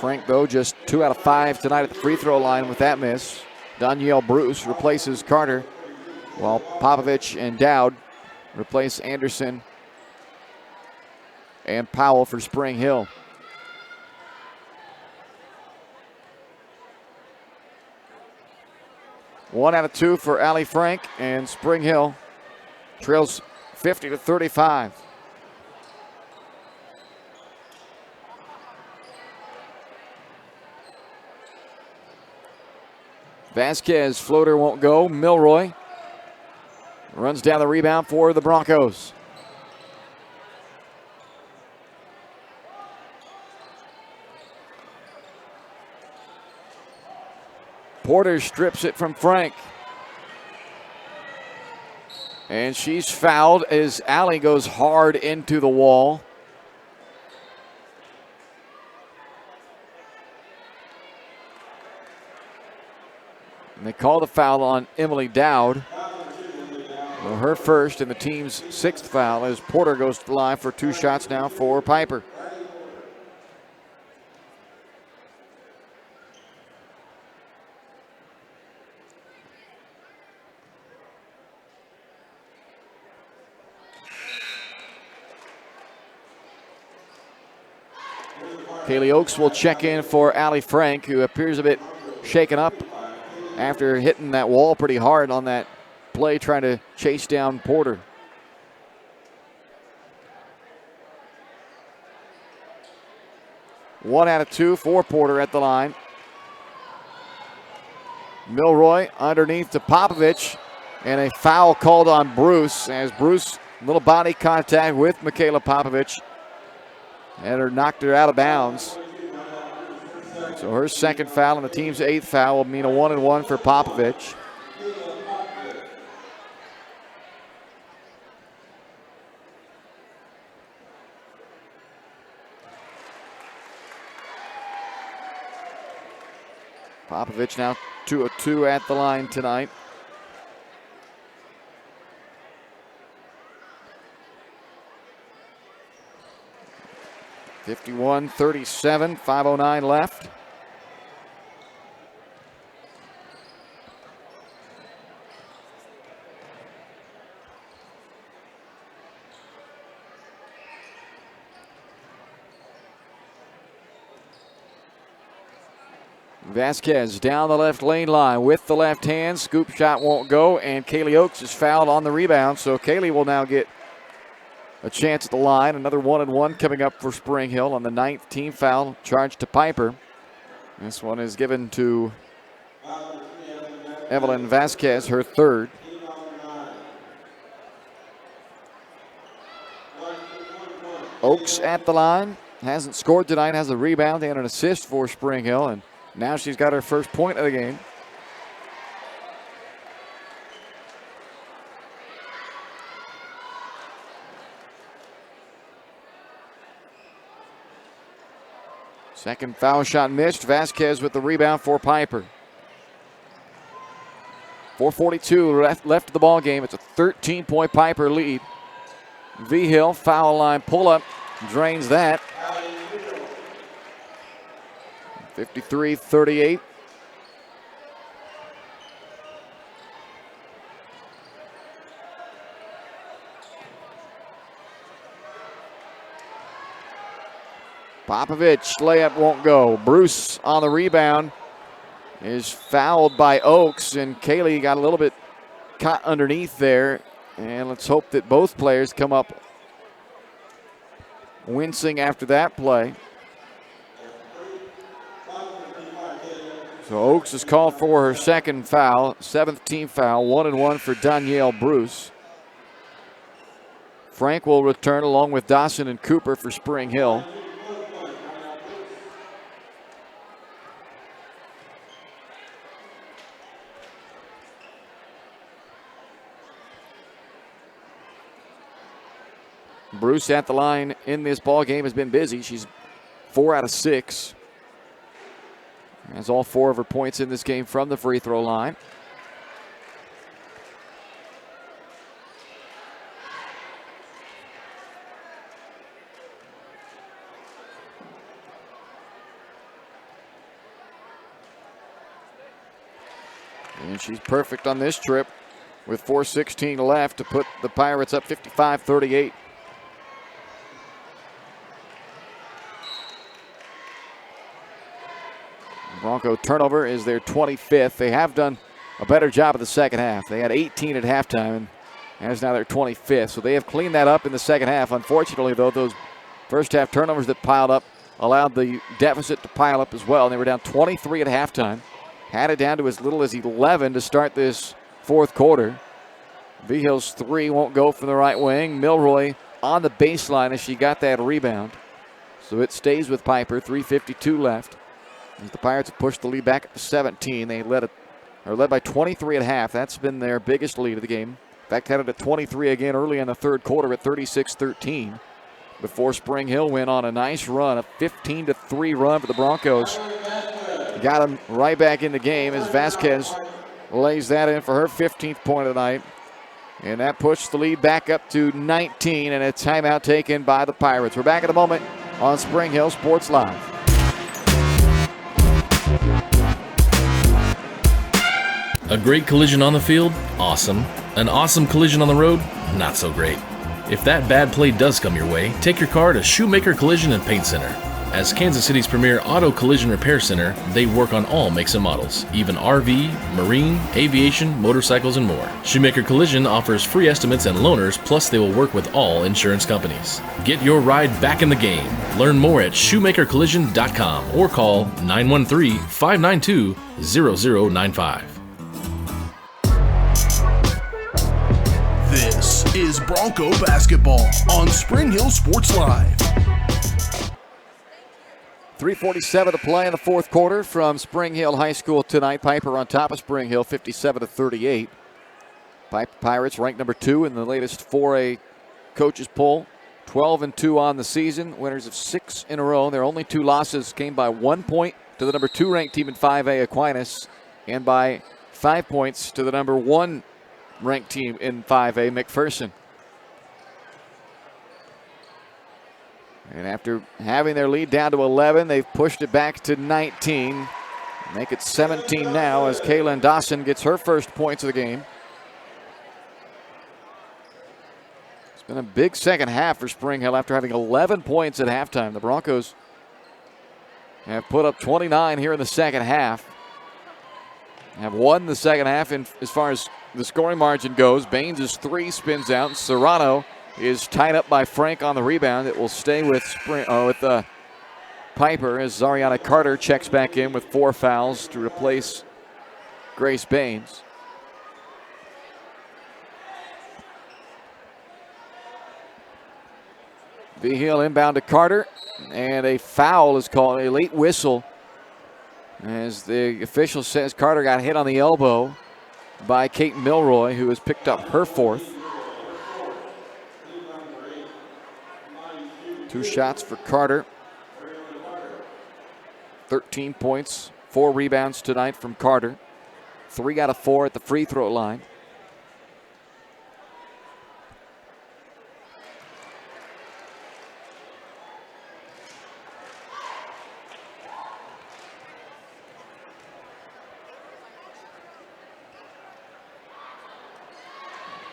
Frank, though, just 2 out of 5 tonight at the free throw line with that miss. Danielle Bruce replaces Carter, while Popovich and Dowd replace Anderson and Powell for Spring Hill. One out of 2 for Allie Frank, and Spring Hill trails 50-35. Vasquez floater won't go. Milroy runs down the rebound for the Broncos. Porter strips it from Frank. And she's fouled as Allie goes hard into the wall. And they call the foul on Emily Dowd. Well, her first and the team's 6th foul as Porter goes to the line for 2 shots now for Piper. Kaylee Oakes will check in for Allie Frank, who appears a bit shaken up after hitting that wall pretty hard on that play, trying to chase down Porter. One out of 2 for Porter at the line. Milroy underneath to Popovich, and a foul called on Bruce as Bruce, little body contact with Michaela Popovich. and her knocked her out of bounds. So her second foul and the team's 8th foul will mean a 1-and-1 for Popovich. Popovich now 2 of 2 at the line tonight. (51-37), 5:09 left. Vasquez down the left lane line with the left hand. Scoop shot won't go, and Kaylee Oakes is fouled on the rebound. So Kaylee will now get a chance at the line. Another 1-and-1 coming up for Spring Hill on the 9th team foul charged to Piper. This one is given to Evelyn Vasquez, her 3rd. Oakes at the line. Hasn't scored tonight, has a rebound and an assist for Spring Hill, and now she's got her first point of the game. Second foul shot missed. Vasquez with the rebound for Piper. 4:42 left of the ball game. It's a 13-point Piper lead. V-Hill foul line pull-up drains that. 53-38. Popovich layup won't go. Bruce on the rebound is fouled by Oakes, and Kaylee got a little bit caught underneath there. And let's hope that both players come up wincing after that play. So Oakes is called for her second foul, 7th team foul, 1-and-1 for Danielle Bruce. Frank will return along with Dawson and Cooper for Spring Hill. Bruce at the line in this ball game has been busy. She's 4 out of 6. Has all 4 of her points in this game from the free throw line. And she's perfect on this trip with 4:16 left to put the Pirates up 55-38. Bronco turnover is their 25th. They have done a better job of the second half. They had 18 at halftime, and that's now their 25th. So they have cleaned that up in the second half. Unfortunately, though, those first half turnovers that piled up allowed the deficit to pile up as well. And they were down 23 at halftime. Had it down to as little as 11 to start this fourth quarter. V-Hill's 3 won't go from the right wing. Milroy on the baseline as she got that rebound. So it stays with Piper, 3:52 left. As the Pirates have pushed the lead back up to 17. They are led by 23 at half. That's been their biggest lead of the game. In fact, had it at 23 again early in the third quarter at 36-13. Before Spring Hill went on a nice run, a 15-3 run for the Broncos. Got them right back in the game as Vasquez lays that in for her 15th point of the night. And that pushed the lead back up to 19, and a timeout taken by the Pirates. We're back in a moment on Spring Hill Sports Live. A great collision on the field? Awesome. An awesome collision on the road? Not so great. If that bad play does come your way, take your car to Shoemaker Collision and Paint Center. As Kansas City's premier auto collision repair center, they work on all makes and models, even RV, marine, aviation, motorcycles, and more. Shoemaker Collision offers free estimates and loaners, plus they will work with all insurance companies. Get your ride back in the game. Learn more at shoemakercollision.com or call 913-592-0095. This is Bronco basketball on Spring Hill Sports Live. 3:47 to play in the fourth quarter from Spring Hill High School tonight. Piper on top of Spring Hill, 57-38. Pirates ranked number 2 in the latest 4A coaches poll. 12-2 on the season, winners of 6 in a row. Their only 2 losses came by 1 point to the number 2 ranked team in 5A, Aquinas, and by 5 points to the number 1 ranked team in 5A, McPherson. And after having their lead down to 11, they've pushed it back to 19. Make it 17 now as Kaylin Dawson gets her first points of the game. It's been a big second half for Spring Hill after having 11 points at halftime. The Broncos have put up 29 here in the second half. Have won the second half in, as far as the scoring margin goes. Baines' 3 spins out, and Serrano is tied up by Frank on the rebound. It will stay with Piper as Zariana Carter checks back in with 4 fouls to replace Grace Baines. V Hill inbound to Carter, and a foul is called, a late whistle, as the official says Carter got hit on the elbow by Kate Milroy, who has picked up her 4th. 2 shots for Carter. 13 points, 4 rebounds tonight from Carter. 3 out of 4 at the free throw line.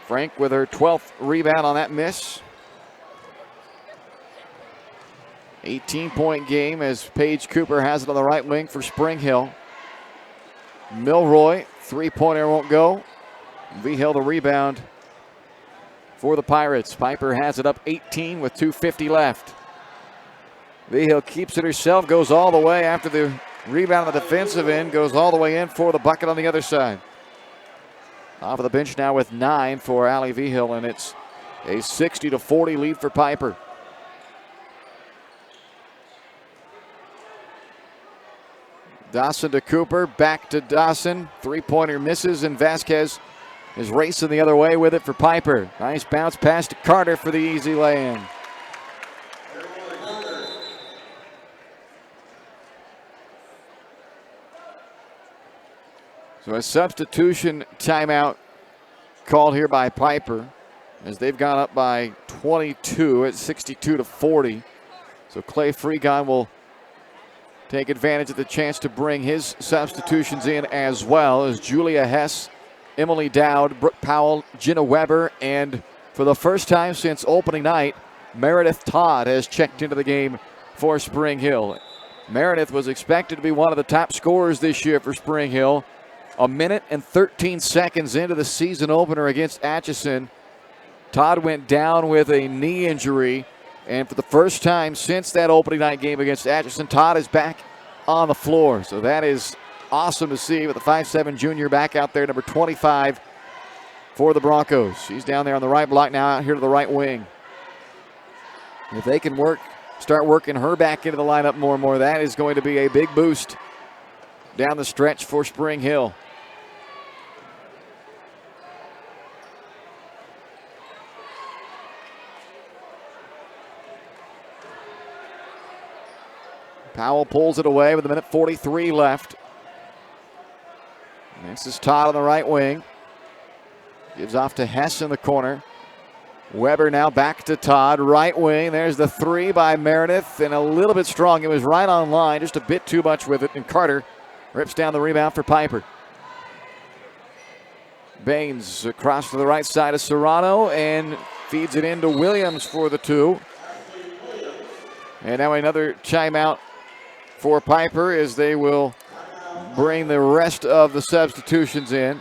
Frank with her 12th rebound on that miss. 18-point game as Paige Cooper has it on the right wing for Spring Hill. Milroy, 3-pointer won't go. V Hill the rebound for the Pirates. Piper has it up 18 with 2:50 left. V Hill keeps it herself, goes all the way after the rebound on the defensive end, goes all the way in for the bucket on the other side. Off of the bench now with 9 for Allie V Hill, and it's a 60-40 lead for Piper. Dawson to Cooper, back to Dawson. 3-pointer misses, and Vasquez is racing the other way with it for Piper. Nice bounce pass to Carter for the easy lay-in. So a substitution timeout called here by Piper as they've gone up by 22 at 62-40. So Clay Freegon will take advantage of the chance to bring his substitutions in as well as Julia Hess, Emily Dowd, Brooke Powell, Jenna Weber, and for the first time since opening night, Meredith Todd has checked into the game for Spring Hill. Meredith was expected to be one of the top scorers this year for Spring Hill. A minute and 13 seconds into the season opener against Atchison, Todd went down with a knee injury. And for the first time since that opening night game against Atchison, Todd is back on the floor. So that is awesome to see with the 5'7" junior back out there, number 25 for the Broncos. She's down there on the right block now, out here to the right wing. If they can start working her back into the lineup more and more, that is going to be a big boost down the stretch for Spring Hill. Powell pulls it away with 1:43 left. This is Todd on the right wing. Gives off to Hess in the corner. Weber now back to Todd, right wing. There's the 3 by Meredith, and a little bit strong. It was right on line, just a bit too much with it, and Carter rips down the rebound for Piper. Baines across to the right side of Serrano and feeds it into Williams for the 2. And now another timeout for Piper as they will bring the rest of the substitutions in.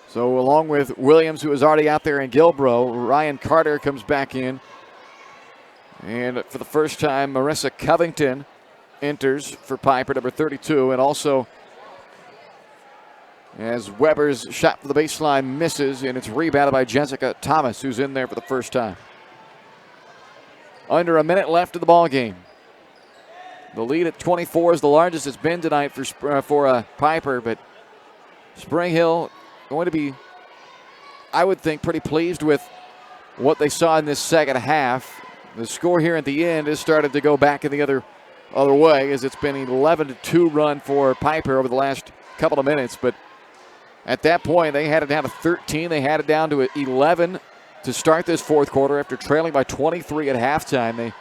So along with Williams, who is already out there in Gilbro, Ryan Carter comes back in. And for the first time, Marissa Covington enters for Piper, number 32. And also, as Weber's shot for the baseline misses, and it's rebounded by Jessica Thomas, who's in there for the first time. under a minute left of the ball game. The lead at 24 is the largest it's been tonight for Piper, but Spring Hill going to be, I would think, pretty pleased with what they saw in this second half. The score here at the end has started to go back in the other way, as it's been an 11-2 run for Piper over the last couple of minutes. But at that point, they had it down to 13. They had it down to 11 to start this fourth quarter after trailing by 23 at halftime. They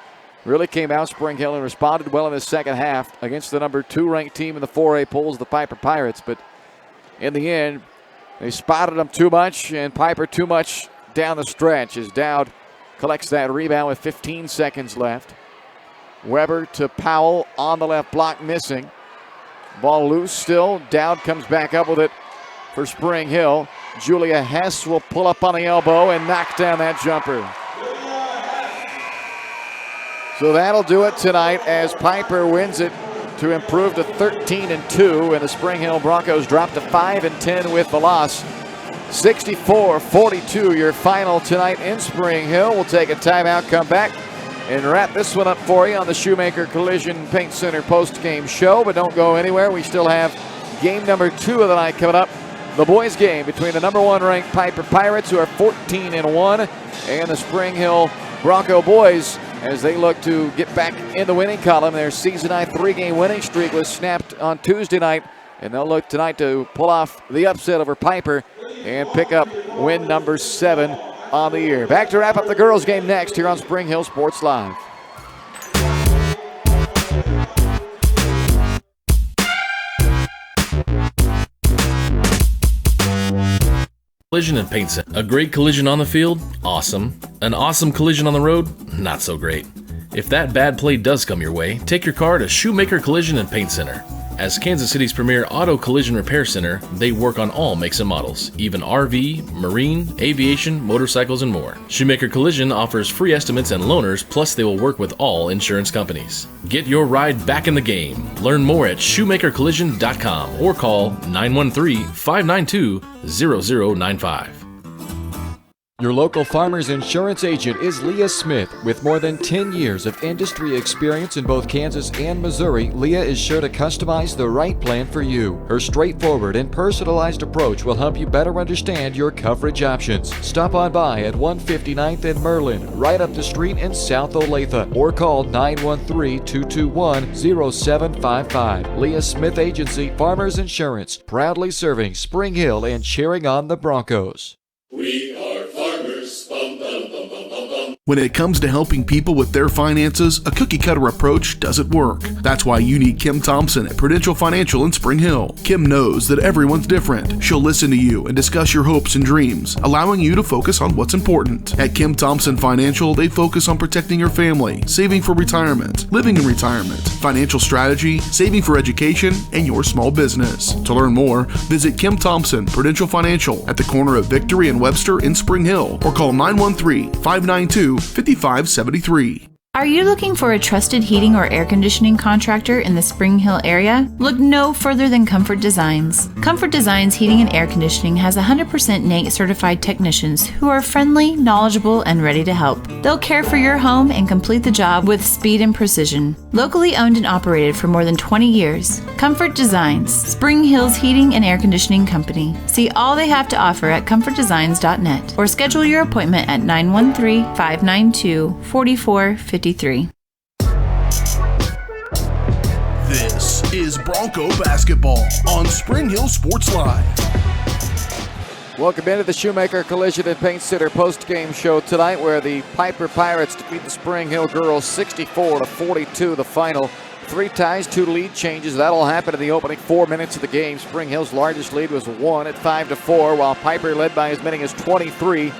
really came out, Spring Hill, and responded well in the second half against the number 2 ranked team in the 4A polls, the Piper Pirates. But in the end, they spotted them too much, and Piper too much down the stretch as Dowd collects that rebound with 15 seconds left. Weber to Powell on the left block, missing. Ball loose still. Dowd comes back up with it for Spring Hill. Julia Hess will pull up on the elbow and knock down that jumper. So that'll do it tonight as Piper wins it to improve to 13-2, and the Spring Hill Broncos drop to 5-10 with the loss. 64-42 your final tonight in Spring Hill. We'll take a timeout, come back, and wrap this one up for you on the Shoemaker Collision Paint Center post-game show. But don't go anywhere. We still have game number 2 of the night coming up. The boys' game between the number 1 ranked Piper Pirates, who are 14-1, and the Spring Hill Bronco boys, as they look to get back in the winning column. Their season-high 3-game winning streak was snapped on Tuesday night, and they'll look tonight to pull off the upset over Piper and pick up win number 7 on the year. Back to wrap up the girls' game next here on Spring Hill Sports Live. Collision and Paint Center. A great collision on the field? Awesome. An awesome collision on the road? Not so great. If that bad play does come your way, take your car to Shoemaker Collision and Paint Center. As Kansas City's premier auto collision repair center, they work on all makes and models, even RV, marine, aviation, motorcycles, and more. Shoemaker Collision offers free estimates and loaners, plus they will work with all insurance companies. Get your ride back in the game. Learn more at shoemakercollision.com or call 913-592-0095. Your local Farmers Insurance agent is Leas Smith. With more than 10 years of industry experience in both Kansas and Missouri, Leah is sure to customize the right plan for you. Her straightforward and personalized approach will help you better understand your coverage options. Stop on by at 159th and Merlin, right up the street in South Olathe, or call 913-221-0755. Leah Smith Agency, Farmers Insurance, proudly serving Spring Hill and cheering on the Broncos. We are farmers. Bum, bum, bum, bum, bum, bum. When it comes to helping people with their finances, a cookie-cutter approach doesn't work. That's why you need Kim Thompson at Prudential Financial in Spring Hill. Kim knows that everyone's different. She'll listen to you and discuss your hopes and dreams, allowing you to focus on what's important. At Kim Thompson Financial, they focus on protecting your family, saving for retirement, living in retirement, financial strategy, saving for education, and your small business. To learn more, visit Kim Thompson Prudential Financial at the corner of Victory and Webster in Spring Hill, or call 913-592-5573. Are you looking for a trusted heating or air conditioning contractor in the Spring Hill area? Look no further than Comfort Designs. Comfort Designs Heating and Air Conditioning has 100% NATE certified technicians who are friendly, knowledgeable, and ready to help. They'll care for your home and complete the job with speed and precision. Locally owned and operated for more than 20 years, Comfort Designs, Spring Hill's heating and air conditioning company. See all they have to offer at comfortdesigns.net or schedule your appointment at 913-592-4453. This is Bronco basketball on Spring Hill Sports Live. Welcome into the Shoemaker Collision and Paint Center post-game show tonight, where the Piper Pirates defeat the Spring Hill girls 64-42, the final. 3 ties, 2 lead changes. That'll happen in the opening 4 minutes of the game. Spring Hill's largest lead was 1 at 5-4, while Piper led by as many as 23.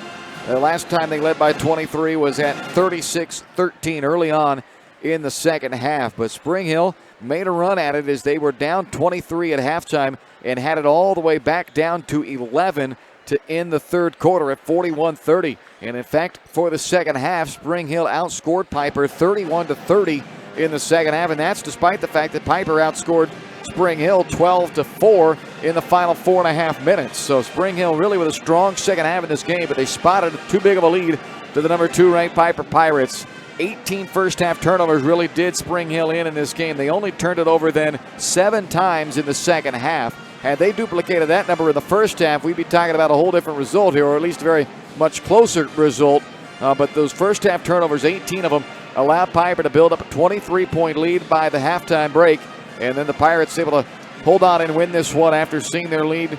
The last time they led by 23 was at 36-13 early on in the second half. But Spring Hill made a run at it as they were down 23 at halftime and had it all the way back down to 11 to end the third quarter at 41-30. And in fact, for the second half, Spring Hill outscored Piper 31-30 in the second half, and that's despite the fact that Piper outscored Spring Hill 12-4 in the final 4.5 minutes. So Spring Hill really with a strong second half in this game, but they spotted too big of a lead to the number 2 ranked Piper Pirates. 18 first-half turnovers really did Spring Hill in this game. They only turned it over then 7 times in the second half. Had they duplicated that number in the first half, we'd be talking about a whole different result here, or at least a very much closer result. But those first-half turnovers, 18 of them, allowed Piper to build up a 23-point lead by the halftime break. And then the Pirates able to hold on and win this one after seeing their lead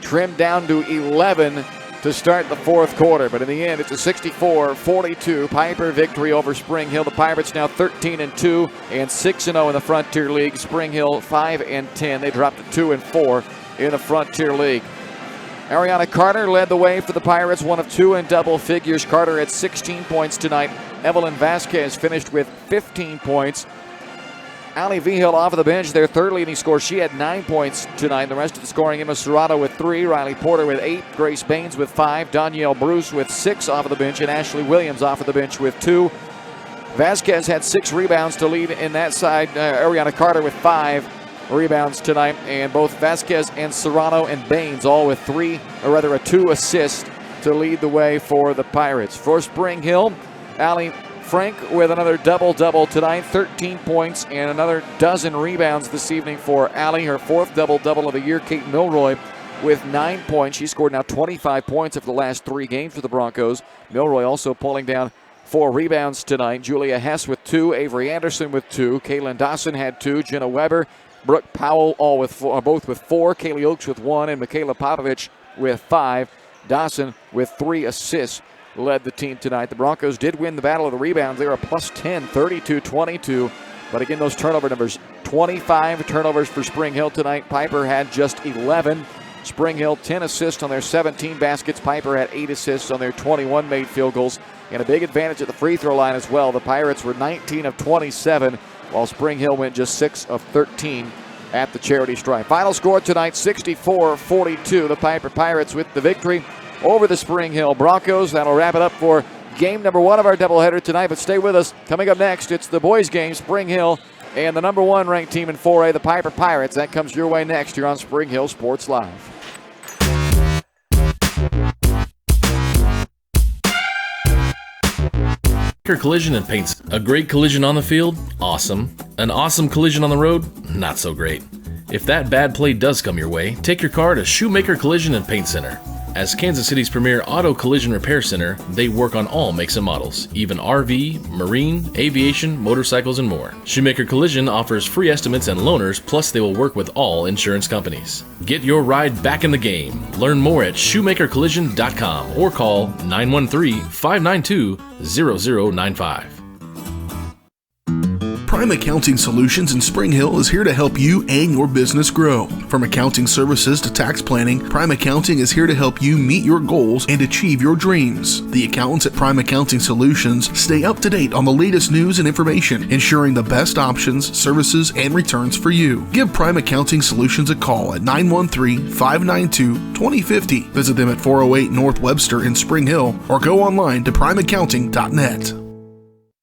trimmed down to 11 to start the fourth quarter. But in the end, it's a 64-42 Piper victory over Spring Hill. The Pirates now 13-2 and 6-0 in the Frontier League. Spring Hill 5-10. They dropped to 2-4 in the Frontier League. Ariana Carter led the way for the Pirates, one of 2 in double figures. Carter had 16 points tonight. Evelyn Vasquez finished with 15 points. Allie Vigil off of the bench, their third leading scorer. She had 9 points tonight. The rest of the scoring, Emma Serrato with 3, Riley Porter with 8, Grace Baines with 5, Danielle Bruce with 6 off of the bench, and Ashley Williams off of the bench with 2. Vasquez had 6 rebounds to lead in that side. Ariana Carter with 5 rebounds tonight, and both Vasquez and Serrano and Baines all with 2 assists to lead the way for the Pirates. For Spring Hill, Allie Frank with another double-double tonight, 13 points and another dozen rebounds this evening for Allie, her 4th double-double of the year. Kate Milroy with 9 points. She scored now 25 points over the last 3 games for the Broncos. Milroy also pulling down 4 rebounds tonight. Julia Hess with 2, Avery Anderson with 2, Kaylin Dawson had 2, Jenna Weber, Brooke Powell all with 4, both with 4, Kaylee Oakes with 1, and Michaela Popovich with 5. Dawson with 3 assists led the team tonight. The Broncos did win the battle of the rebounds. They were a plus 10, 32-22. But again, those turnover numbers, 25 turnovers for Spring Hill tonight. Piper had just 11. Spring Hill 10 assists on their 17 baskets. Piper had 8 assists on their 21 made field goals. And a big advantage at the free throw line as well. The Pirates were 19 of 27, while Spring Hill went just 6 of 13 at the charity stripe. Final score tonight, 64-42. The Piper Pirates with the victory over the Spring Hill Broncos. That'll wrap it up for game number 1 of our doubleheader tonight, but stay with us. Coming up next, it's the boys game, Spring Hill and the number 1 ranked team in 4A, the Piper Pirates. That comes your way next here on Spring Hill Sports Live. Collision and paints. A great collision on the field? Awesome. An awesome collision on the road? Not so great. If that bad play does come your way, take your car to Shoemaker Collision and Paint Center. As Kansas City's premier auto collision repair center, they work on all makes and models, even RV, marine, aviation, motorcycles, and more. Shoemaker Collision offers free estimates and loaners, plus they will work with all insurance companies. Get your ride back in the game. Learn more at shoemakercollision.com or call 913-592-0095. Prime Accounting Solutions in Spring Hill is here to help you and your business grow. From accounting services to tax planning, Prime Accounting is here to help you meet your goals and achieve your dreams. The accountants at Prime Accounting Solutions stay up to date on the latest news and information, ensuring the best options, services, and returns for you. Give Prime Accounting Solutions a call at 913-592-2050. Visit them at 408 North Webster in Spring Hill or go online to primeaccounting.net.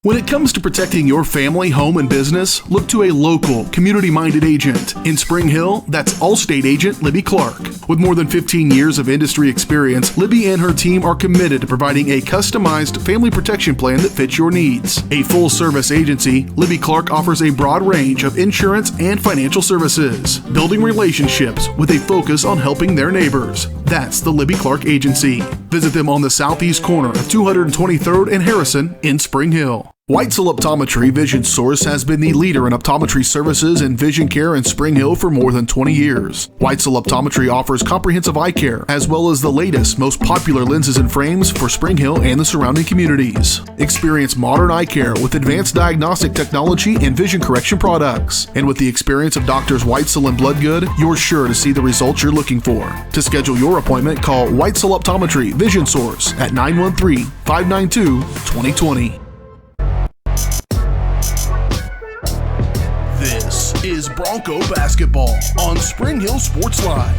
When it comes to protecting your family, home, and business, look to a local, community-minded agent. In Spring Hill, that's Allstate agent Libby Clark. With more than 15 years of industry experience, Libby and her team are committed to providing a customized family protection plan that fits your needs. A full-service agency, Libby Clark offers a broad range of insurance and financial services, building relationships with a focus on helping their neighbors. That's the Libby Clark Agency. Visit them on the southeast corner of 223rd and Harrison in Spring Hill. Weitzel Optometry Vision Source has been the leader in optometry services and vision care in Spring Hill for more than 20 years. Weitzel Optometry offers comprehensive eye care, as well as the latest, most popular lenses and frames for Spring Hill and the surrounding communities. Experience modern eye care with advanced diagnostic technology and vision correction products. And with the experience of Doctors Weitzel and Bloodgood, you're sure to see the results you're looking for. To schedule your appointment, call Weitzel Optometry Vision Source at 913-592-2020. This is Bronco basketball on Spring Hill Sports Live.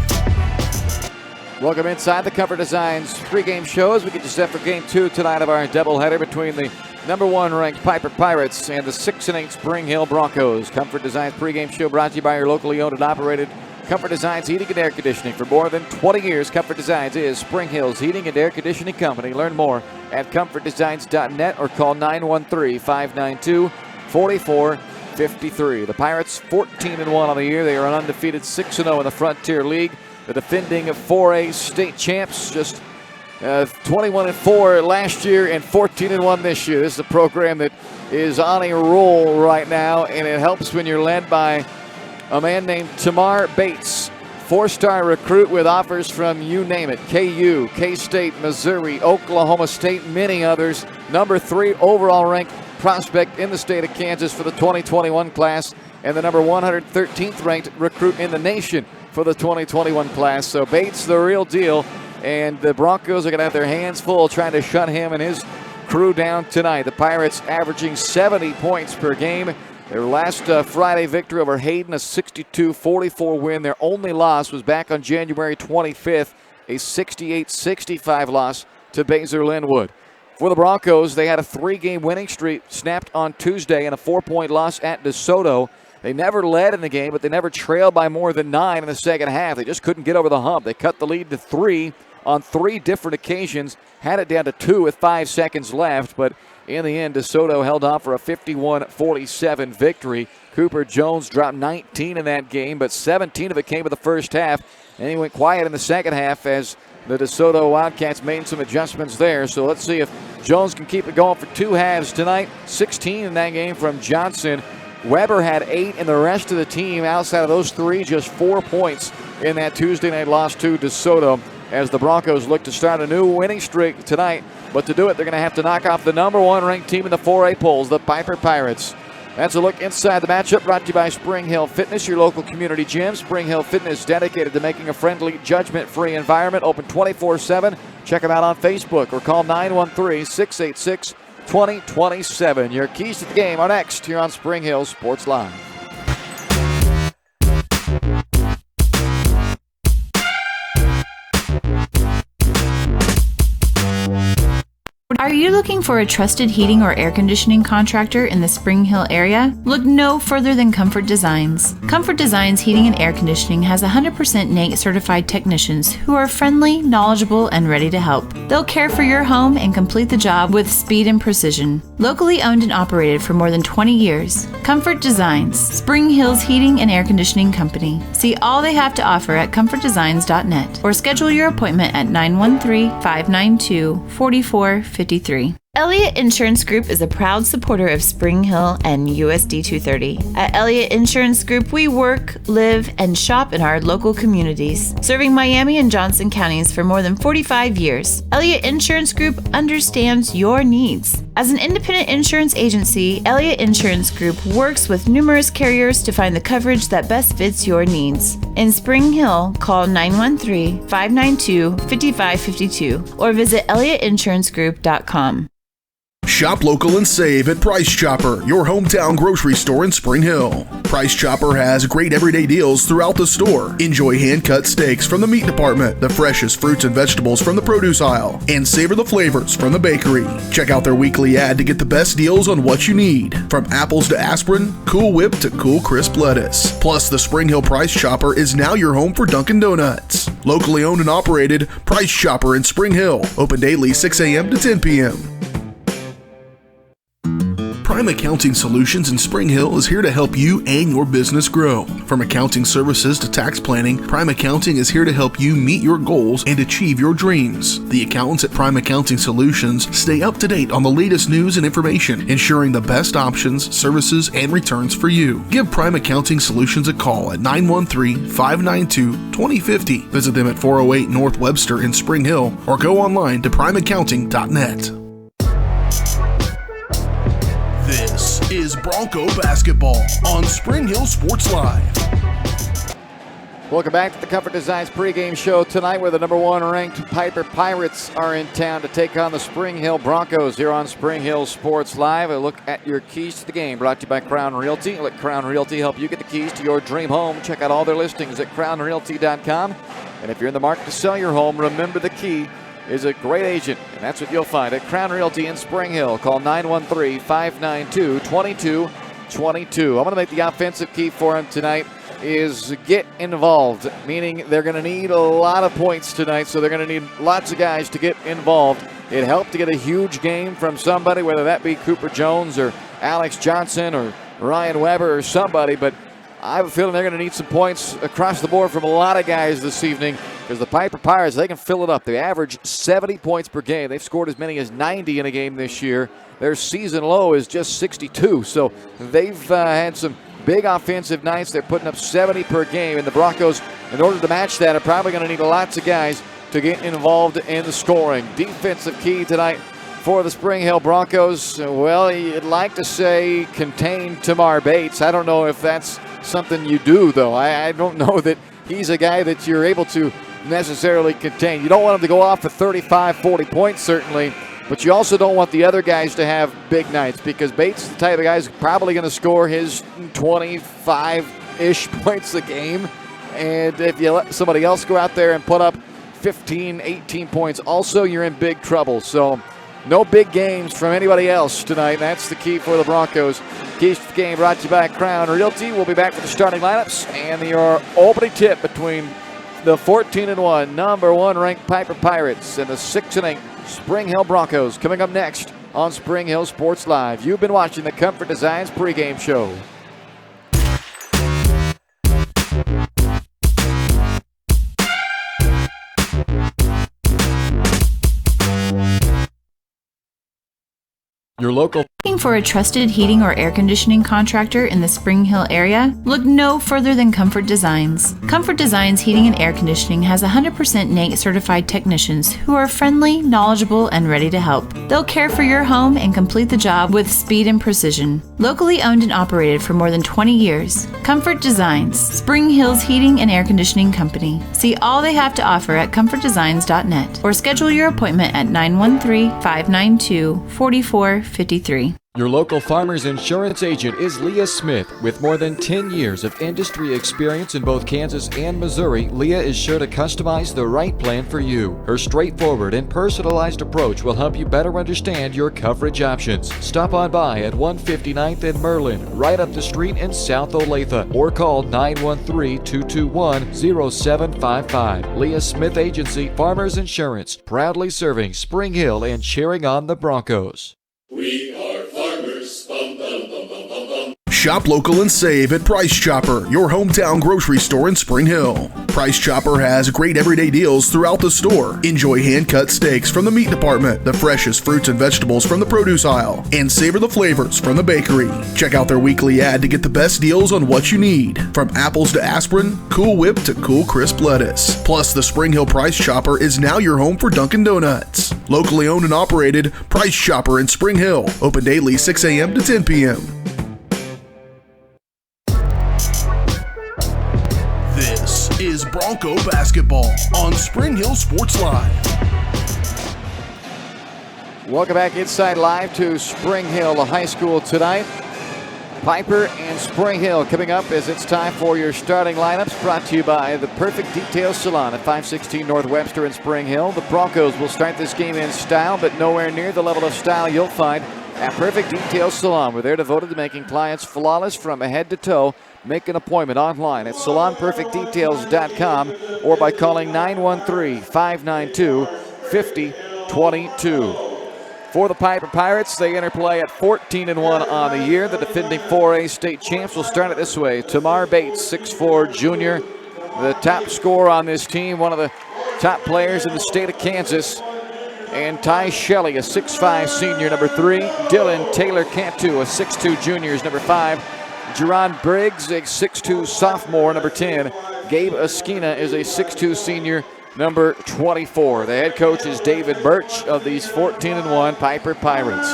Welcome inside the Comfort Designs pregame show as we get you set for Game 2 tonight of our doubleheader between the number 1 ranked Piper Pirates and the 6-8 Spring Hill Broncos. Comfort Designs pregame show brought to you by your locally owned and operated Comfort Designs Heating and Air Conditioning. For more than 20 years, Comfort Designs is Spring Hill's heating and air conditioning company. Learn more at comfortdesigns.net or call 913-592-4453. The Pirates 14-1 on the year. They are an undefeated 6-0 in the Frontier League. The defending 4A state champs, just 21-4 last year and 14-1 this year. This is a program that is on a roll right now, and it helps when you're led by a man named Tamar Bates, four-star recruit with offers from you name it, KU, K-State, Missouri, Oklahoma State, many others. Number 3 overall ranked prospect in the state of Kansas for the 2021 class, and the number 113th ranked recruit in the nation for the 2021 class. So Bates, the real deal, and the Broncos are going to have their hands full trying to shut him and his crew down tonight. The Pirates averaging 70 points per game. Their last Friday victory over Hayden, a 62-44 win. Their only loss was back on January 25th, a 68-65 loss to Baser Linwood. For the Broncos, they had a 3-game winning streak snapped on Tuesday and a 4-point loss at DeSoto. They never led in the game, but they never trailed by more than 9 in the second half. They just couldn't get over the hump. They cut the lead to 3 on 3 different occasions, had it down to 2 with 5 seconds left, but in the end, DeSoto held on for a 51-47 victory. Cooper Jones dropped 19 in that game, but 17 of it came in the first half, and he went quiet in the second half as the DeSoto Wildcats made some adjustments there. So let's see if Jones can keep it going for 2 halves tonight. 16 in that game from Johnson. Weber had 8, and the rest of the team, outside of those 3, just 4 points in that Tuesday night loss to DeSoto, as the Broncos look to start a new winning streak tonight. But to do it, they're going to have to knock off the number 1 ranked team in the 4A polls, the Piper Pirates. That's a look inside the matchup, brought to you by Spring Hill Fitness, your local community gym. Spring Hill Fitness, dedicated to making a friendly, judgment-free environment, open 24/7. Check them out on Facebook or call 913-686-2027. Your keys to the game are next here on Spring Hill Sports Live. Are you looking for a trusted heating or air conditioning contractor in the Spring Hill area? Look no further than Comfort Designs. Comfort Designs Heating and Air Conditioning has 100% NATE certified technicians who are friendly, knowledgeable, and ready to help. They'll care for your home and complete the job with speed and precision. Locally owned and operated for more than 20 years, Comfort Designs, Spring Hill's heating and air conditioning company. See all they have to offer at comfortdesigns.net or schedule your appointment at 913-592-4453. Elliott Insurance Group is a proud supporter of Spring Hill and USD 230. At Elliott Insurance Group, we work, live, and shop in our local communities, serving Miami and Johnson counties for more than 45 years. Elliott Insurance Group understands your needs. As an independent insurance agency, Elliott Insurance Group works with numerous carriers to find the coverage that best fits your needs. In Spring Hill, call 913-592-5552 or visit elliottInsuranceGroup.com. Shop local and save at Price Chopper, your hometown grocery store in Spring Hill. Price Chopper has great everyday deals throughout the store. Enjoy hand-cut steaks from the meat department, the freshest fruits and vegetables from the produce aisle, and savor the flavors from the bakery. Check out their weekly ad to get the best deals on what you need, from apples to aspirin, Cool Whip to Cool Crisp lettuce. Plus, the Spring Hill Price Chopper is now your home for Dunkin' Donuts. Locally owned and operated, Price Chopper in Spring Hill. Open daily 6 a.m. to 10 p.m. Prime Accounting Solutions in Spring Hill is here to help you and your business grow. From accounting services to tax planning, Prime Accounting is here to help you meet your goals and achieve your dreams. The accountants at Prime Accounting Solutions stay up to date on the latest news and information, ensuring the best options, services, and returns for you. Give Prime Accounting Solutions a call at 913-592-2050. Visit them at 408 North Webster in Spring Hill or go online to primeaccounting.net. This is Bronco basketball on Spring Hill Sports Live. Welcome back to the Comfort Designs pregame show tonight, where the number 1 ranked Piper Pirates are in town to take on the Spring Hill Broncos here on Spring Hill Sports Live. A look at your keys to the game, brought to you by Crown Realty. Let Crown Realty help you get the keys to your dream home. Check out all their listings at crownrealty.com. And if you're in the market to sell your home, remember the key is a great agent, and that's what you'll find at Crown Realty in Spring Hill. Call 913-592-2222. I'm going to make the offensive key for him tonight. is get involved, meaning they're going to need a lot of points tonight, so they're going to need lots of guys to get involved. It helped to get a huge game from somebody, whether that be Cooper Jones or Alex Johnson or Ryan Weber or somebody, but I have a feeling they're going to need some points across the board from a lot of guys this evening because the Piper Pirates, they can fill it up. They average 70 points per game. They've scored as many as 90 in a game this year. Their season low is just 62, so they've had some big offensive nights. They're putting up 70 per game, and the Broncos, in order to match that, are probably going to need lots of guys to get involved in the scoring. Defensive key tonight for the Spring Hill Broncos. Well, you'd like to say contain Tamar Bates. I don't know if that's something you do, though. I don't know that he's a guy that you're able to necessarily contain. You don't want him to go off for 35, 40 points, certainly, but you also don't want the other guys to have big nights because Bates is the type of guy who's probably going to score his 25-ish points a game. And if you let somebody else go out there and put up 15, 18 points, also you're in big trouble. So no big games from anybody else tonight. That's the key for the Broncos. Keys to the game brought to you by Crown Realty. We'll be back with the starting lineups and your opening tip between the 14-1 number 1 ranked Piper Pirates and the 6-8 Spring Hill Broncos coming up next on Spring Hill Sports Live. You've been watching the Comfort Designs pregame show. Your local. Looking for a trusted heating or air conditioning contractor in the Spring Hill area? Look no further than Comfort Designs. Comfort Designs Heating and Air Conditioning has 100% NATE certified technicians who are friendly, knowledgeable, and ready to help. They'll care for your home and complete the job with speed and precision. Locally owned and operated for more than 20 years, Comfort Designs, Spring Hill's heating and air conditioning company. See all they have to offer at comfortdesigns.net or schedule your appointment at 913-592-4453. Your local Farmers Insurance agent is Leas Smith. With more than 10 years of industry experience in both Kansas and Missouri, Leah is sure to customize the right plan for you. Her straightforward and personalized approach will help you better understand your coverage options. Stop on by at 159th and Merlin, right up the street in South Olathe, or call 913-221-0755. Leah Smith Agency, Farmers Insurance, proudly serving Spring Hill and cheering on the Broncos. We are farmers. Bum, bum, bum, bum, bum, bum. Shop local and save at Price Chopper, your hometown grocery store in Spring Hill. Price Chopper has great everyday deals throughout the store. Enjoy hand-cut steaks from the meat department, the freshest fruits and vegetables from the produce aisle, and savor the flavors from the bakery. Check out their weekly ad to get the best deals on what you need, from apples to aspirin, Cool Whip to Cool Crisp lettuce. Plus, the Spring Hill Price Chopper is now your home for Dunkin' Donuts. Locally owned and operated, Price Chopper in Spring Hill. Open daily 6 a.m. to 10 p.m. This is Bronco basketball on Spring Hill Sports Live. Welcome back inside live to Spring Hill High School tonight. Piper and Spring Hill coming up as it's time for your starting lineups, brought to you by the Perfect Details Salon at 516 North Webster in Spring Hill. The Broncos will start this game in style, but nowhere near the level of style you'll find at Perfect Details Salon, where they're devoted to making clients flawless from head to toe. Make an appointment online at salonperfectdetails.com or by calling 913-592-5022. For the Piper Pirates, they enter play at 14-1 on the year. The defending 4A state champs will start it this way. Tamar Bates, 6'4 junior, the top scorer on this team, one of the top players in the state of Kansas. And Ty Shelley, a 6'5 senior, number 3. Dylan Taylor Cantu, a 6'2 junior, is number 5. Jerron Briggs, a 6'2 sophomore, number 10. Gabe Esquina is a 6'2 senior, number 24. The head coach is David Birch of these 14-1 Piper Pirates.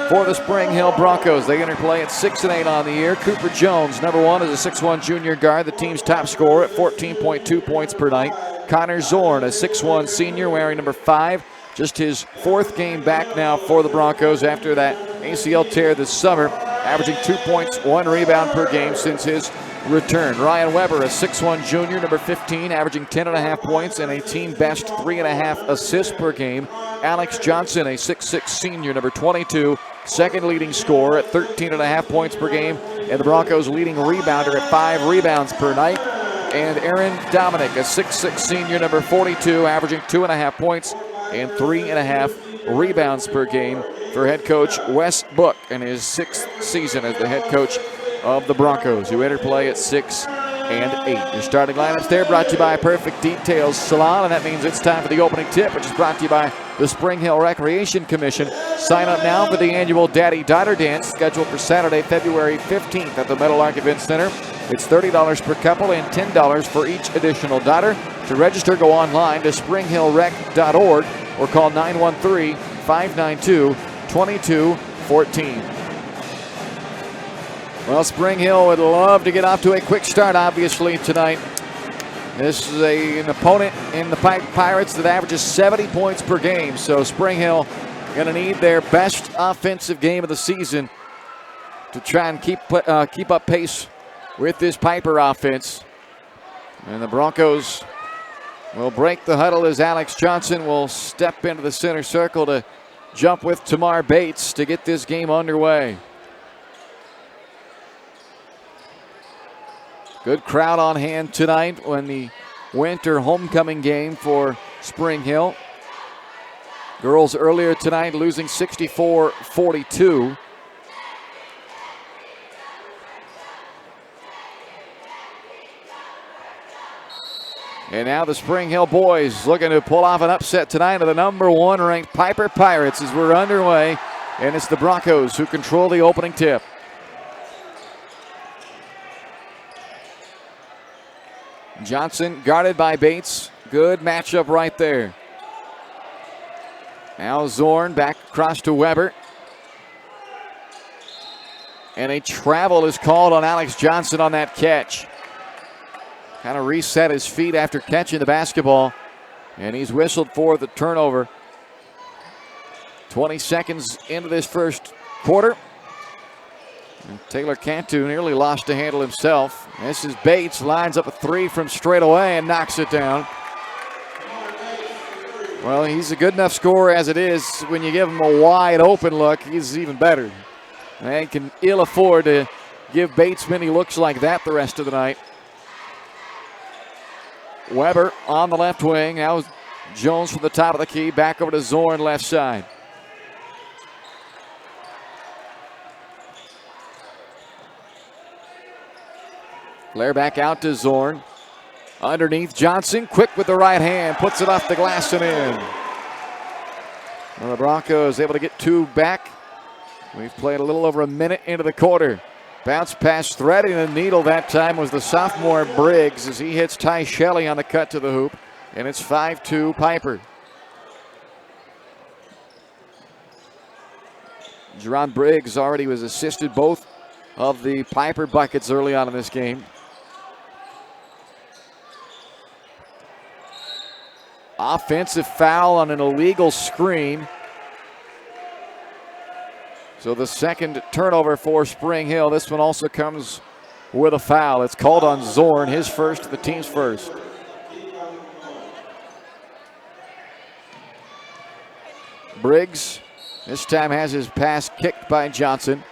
For the Spring Hill Broncos, they enter play at 6-8 on the year. Cooper Jones, number 1, is a 6'1 junior guard, the team's top scorer at 14.2 points per night. Connor Zorn, a 6'1 senior, wearing number 5. Just his 4th game back now for the Broncos after that ACL tear this summer, averaging 2 points, 1 rebound per game since his return. Ryan Weber, a 6'1 junior, number 15, averaging 10.5 points and a team best 3.5 assists per game. Alex Johnson, a 6'6 senior, number 22, second leading scorer at 13.5 points per game and the Broncos' leading rebounder at 5 rebounds per night. And Aaron Dominic, a 6'6 senior, number 42, averaging 2.5 points and 3.5 rebounds per game for head coach Wes Book in his 6th season as the head coach of the Broncos, who entered play at 6 and 8. Your starting lineups there brought to you by Perfect Details Salon, and that means it's time for the opening tip, which is brought to you by the Spring Hill Recreation Commission. Sign up now for the annual Daddy-Daughter Dance scheduled for Saturday, February 15th at the Meadowlark Event Center. It's $30 per couple and $10 for each additional daughter. To register, go online to springhillrec.org or call 913-592-2214. Well, Spring Hill would love to get off to a quick start, obviously, tonight. This is an opponent in the Pirates that averages 70 points per game, so Spring Hill going to need their best offensive game of the season to try and keep up pace with this Piper offense. And the Broncos will break the huddle as Alex Johnson will step into the center circle to jump with Tamar Bates to get this game underway. Good crowd on hand tonight when the winter homecoming game for Spring Hill. Girls earlier tonight losing 64-42. And now the Spring Hill boys looking to pull off an upset tonight of the number 1 ranked Piper Pirates as we're underway. And it's the Broncos who control the opening tip. Johnson guarded by Bates. Good matchup right there. Now Zorn back across to Weber. And a travel is called on Alex Johnson on that catch. Kind of reset his feet after catching the basketball. And he's whistled for the turnover. 20 seconds into this first quarter. And Taylor Cantu nearly lost the handle himself. This is Bates, lines up a 3 from straight away and knocks it down. Well, he's a good enough scorer as it is. When you give him a wide open look, he's even better. They can ill afford to give Bates many looks like that the rest of the night. Weber on the left wing. Now Jones from the top of the key, back over to Zorn left side. Blair back out to Zorn. Underneath Johnson, quick with the right hand, puts it off the glass and in. Well, the Broncos able to get 2 back. We've played a little over a minute into the quarter. Bounce pass threading the needle that time was the sophomore Briggs as he hits Ty Shelley on the cut to the hoop. And it's 5-2 Piper. Jerron Briggs already was assisted both of the Piper buckets early on in this game. Offensive foul on an illegal screen. So the second turnover for Spring Hill. This one also comes with a foul. It's called on Zorn, his first, the team's first. Briggs this time has his pass kicked by Johnson.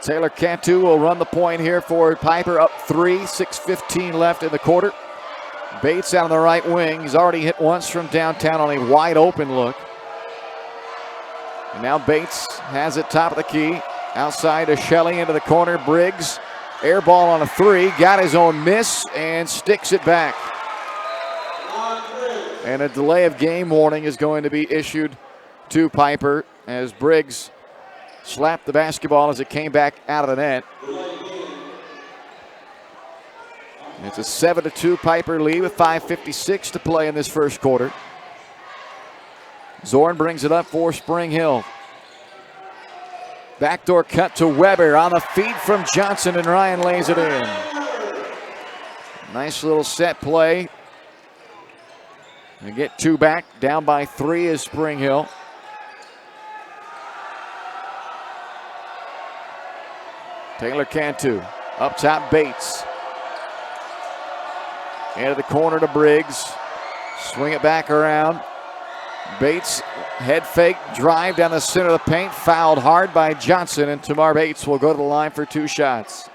Taylor Cantu will run the point here for Piper, up 3, 6:15 left in the quarter. Bates out on the right wing. He's already hit once from downtown on a wide open look. And now Bates has it top of the key. Outside to Shelley into the corner. Briggs, air ball on a 3. Got his own miss and sticks it back. And a delay of game warning is going to be issued to Piper as Briggs slapped the basketball as it came back out of the net. It's a 7-2 Piper lead with 5:56 to play in this first quarter. Zorn brings it up for Spring Hill. Backdoor cut to Weber on the feed from Johnson, and Ryan lays it in. Nice little set play. They get 2 back. Down by 3 is Spring Hill. Taylor Cantu up top. Bates Into the corner to Briggs. Swing it back around. Bates, head fake, drive down the center of the paint. Fouled hard by Johnson, and Tamar Bates will go to the line for 2 shots.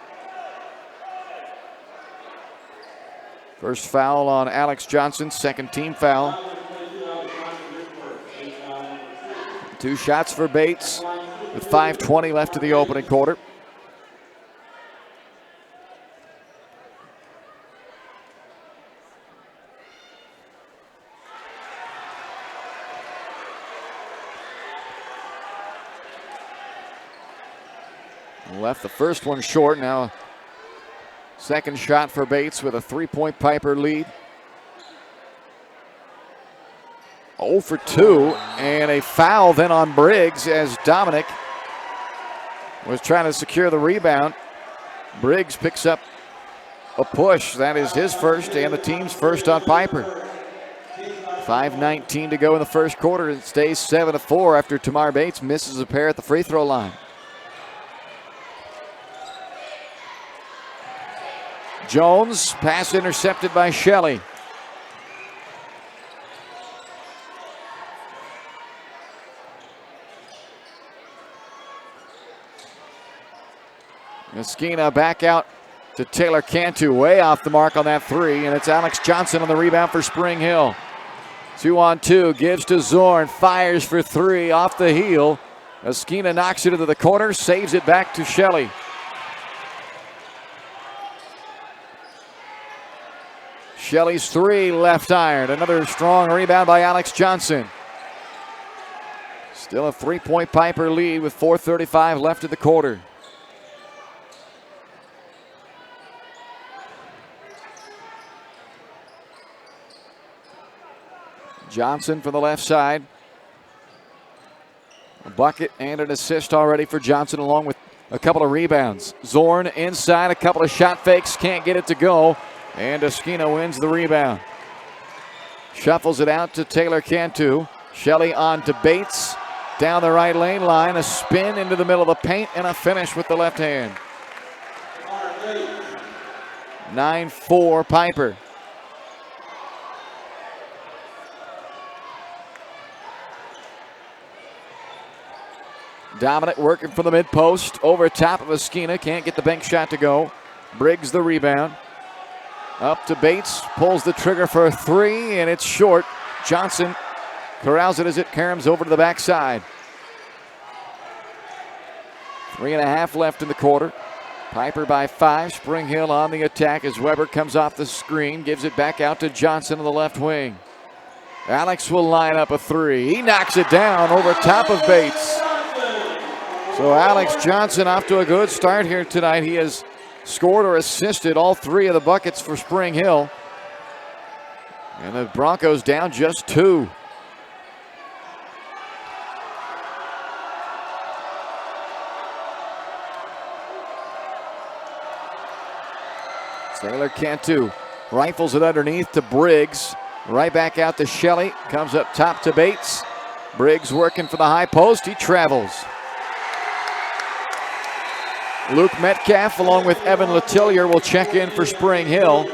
First foul on Alex Johnson, second team foul. 2 shots for Bates with 5:20 left to the opening quarter. Left the first one short. Now second shot for Bates with a 3-point Piper lead. 0 for 2, and a foul then on Briggs as Dominic was trying to secure the rebound. Briggs picks up a push. That is his first and the team's first on Piper. 5:19 to go in the first quarter. It stays 7-4 after Tamar Bates misses a pair at the free throw line. Jones, pass intercepted by Shelley. Messina back out to Taylor Cantu, way off the mark on that 3, and it's Alex Johnson on the rebound for Spring Hill. 2-on-2, gives to Zorn, fires for 3 off the heel. Messina knocks it into the corner, saves it back to Shelley. Shelley's 3 left iron. Another strong rebound by Alex Johnson. Still a 3-point Piper lead with 4:35 left in the quarter. Johnson from the left side. A bucket and an assist already for Johnson, along with a couple of rebounds. Zorn inside, a couple of shot fakes, can't get it to go. And Esquina wins the rebound. Shuffles it out to Taylor Cantu. Shelley on to Bates. Down the right lane line. A spin into the middle of the paint and a finish with the left hand. 9-4 Piper. Dominic working from the mid post. Over top of Esquina. Can't get the bank shot to go. Briggs the rebound. Up to Bates, pulls the trigger for a 3, and it's short. Johnson corrals it as it caroms over to the backside. 3.5 left in the quarter. Piper by 5. Spring Hill on the attack as Weber comes off the screen, gives it back out to Johnson on the left wing. Alex will line up a 3. He knocks it down over top of Bates. So Alex Johnson off to a good start here tonight. He has scored or assisted all 3 of the buckets for Spring Hill. And the Broncos down just 2. Taylor Cantu rifles it underneath to Briggs. Right back out to Shelley. Comes up top to Bates. Briggs working for the high post. He travels. Luke Metcalf along with Evan Letillier will check in for Spring Hill.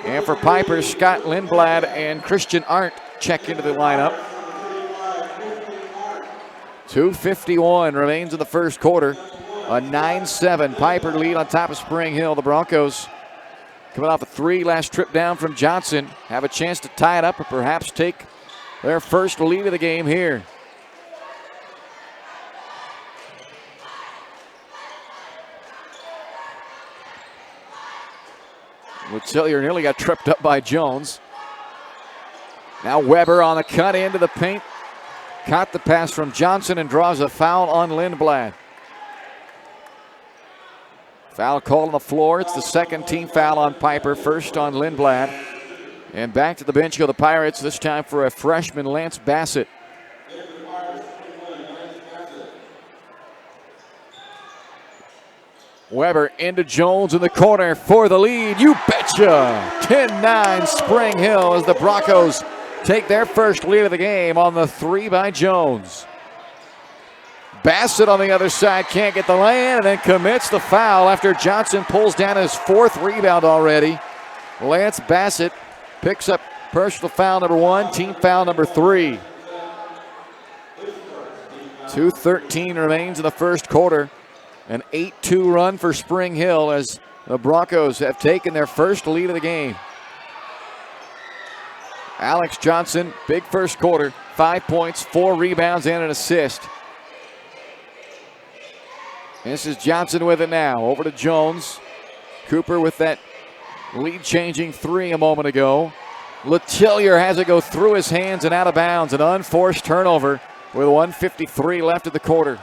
And for Piper, Scott Lindblad and Christian Arndt check into the lineup. 2:51 remains in the first quarter. A 9-7 Piper lead on top of Spring Hill. The Broncos, coming off a 3 last trip down from Johnson, have a chance to tie it up or perhaps take their first lead of the game here. Letillier nearly got tripped up by Jones. Now Weber on the cut into the paint. Caught the pass from Johnson and draws a foul on Lindblad. Foul called on the floor. It's the second team foul on Piper, first on Lindblad. And back to the bench go the Pirates, this time for a freshman, Lance Bassett. Weber into Jones in the corner for the lead. You betcha! 10-9 Spring Hill as the Broncos take their first lead of the game on the 3 by Jones. Bassett on the other side can't get the lay-in and then commits the foul after Johnson pulls down his 4th rebound already. Lance Bassett picks up personal foul number 1, team foul number 3. 2:13 remains in the first quarter. An 8-2 run for Spring Hill as the Broncos have taken their first lead of the game. Alex Johnson, big first quarter, 5 points, 4 rebounds, and an assist. This is Johnson with it now. Over to Jones. Cooper with that lead-changing 3 a moment ago. Letillier has it go through his hands and out of bounds. An unforced turnover with 1:53 left in the quarter.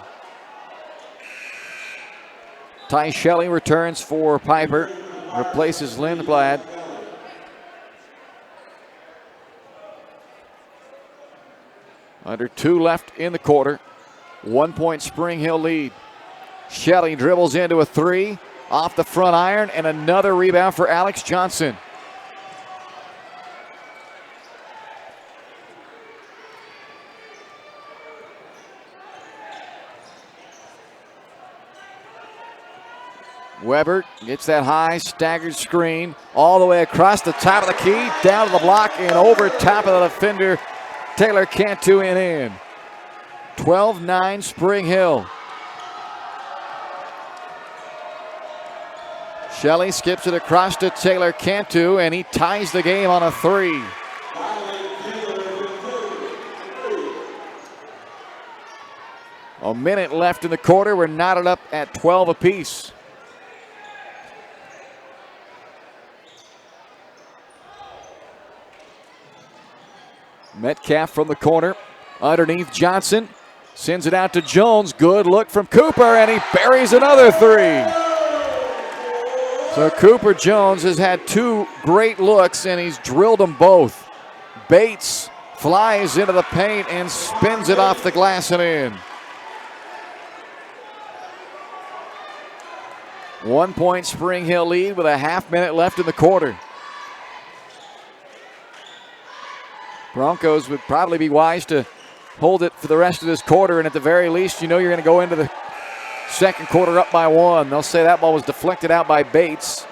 Ty Shelley returns for Piper. Replaces Lindblad. Under 2 left in the quarter. 1 point Spring Hill lead. Shelley dribbles into a 3. Off the front iron, and another rebound for Alex Johnson. Weber gets that high staggered screen all the way across the top of the key, down to the block, and over top of the defender, Taylor Cantu and in. 12-9 Spring Hill. Shelley skips it across to Taylor Cantu, and he ties the game on a 3. A minute left in the quarter. We're knotted up at 12 apiece. Metcalf from the corner. Underneath Johnson. Sends it out to Jones. Good look from Cooper, and he buries another 3. So Cooper Jones has had 2 great looks, and he's drilled them both. Bates flies into the paint and spins it off the glass and in. 1 point Spring Hill lead with a half-minute left in the quarter. Broncos would probably be wise to hold it for the rest of this quarter, and at the very least, you know you're going to go into the second quarter up by 1. They'll say that ball was deflected out by Bates.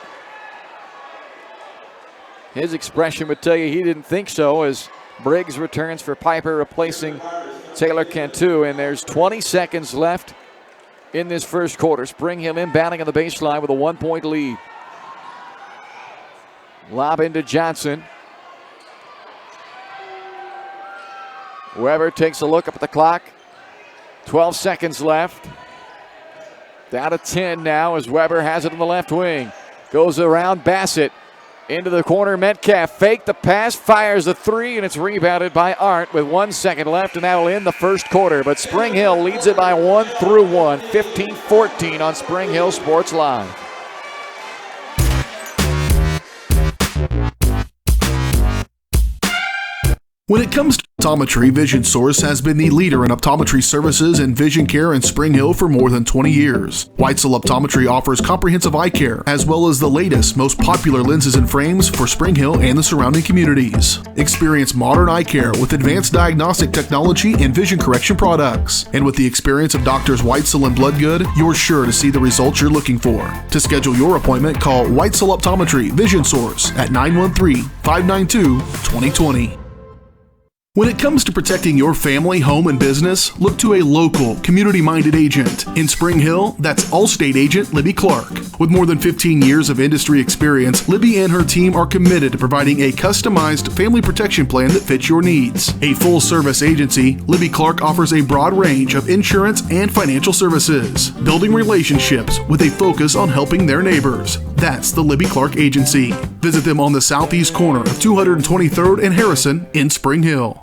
His expression would tell you he didn't think so as Briggs returns for Piper, replacing Taylor Cantu, and there's 20 seconds left in this first quarter. Spring Hill inbounding on the baseline with a 1 point lead. Lob into Johnson. Weber takes a look up at the clock. 12 seconds left. Down to 10 now as Weber has it on the left wing. Goes around Bassett. Into the corner, Metcalf faked the pass, fires the 3, and it's rebounded by Arndt with 1 second left, and that'll end the first quarter. But Spring Hill leads it by 1 through 1, 15-14 on Spring Hill Sports Live. When it comes to optometry, Vision Source has been the leader in optometry services and vision care in Spring Hill for more than 20 years. Weitzel Optometry offers comprehensive eye care, as well as the latest, most popular lenses and frames for Spring Hill and the surrounding communities. Experience modern eye care with advanced diagnostic technology and vision correction products. And with the experience of Doctors Weitzel and Bloodgood, you're sure to see the results you're looking for. To schedule your appointment, call Weitzel Optometry Vision Source at 913-592-2020. When it comes to protecting your family, home, and business, look to a local, community-minded agent. In Spring Hill, that's Allstate agent Libby Clark. With more than 15 years of industry experience, Libby and her team are committed to providing a customized family protection plan that fits your needs. A full-service agency, Libby Clark offers a broad range of insurance and financial services, building relationships with a focus on helping their neighbors. That's the Libby Clark Agency. Visit them on the southeast corner of 223rd and Harrison in Spring Hill.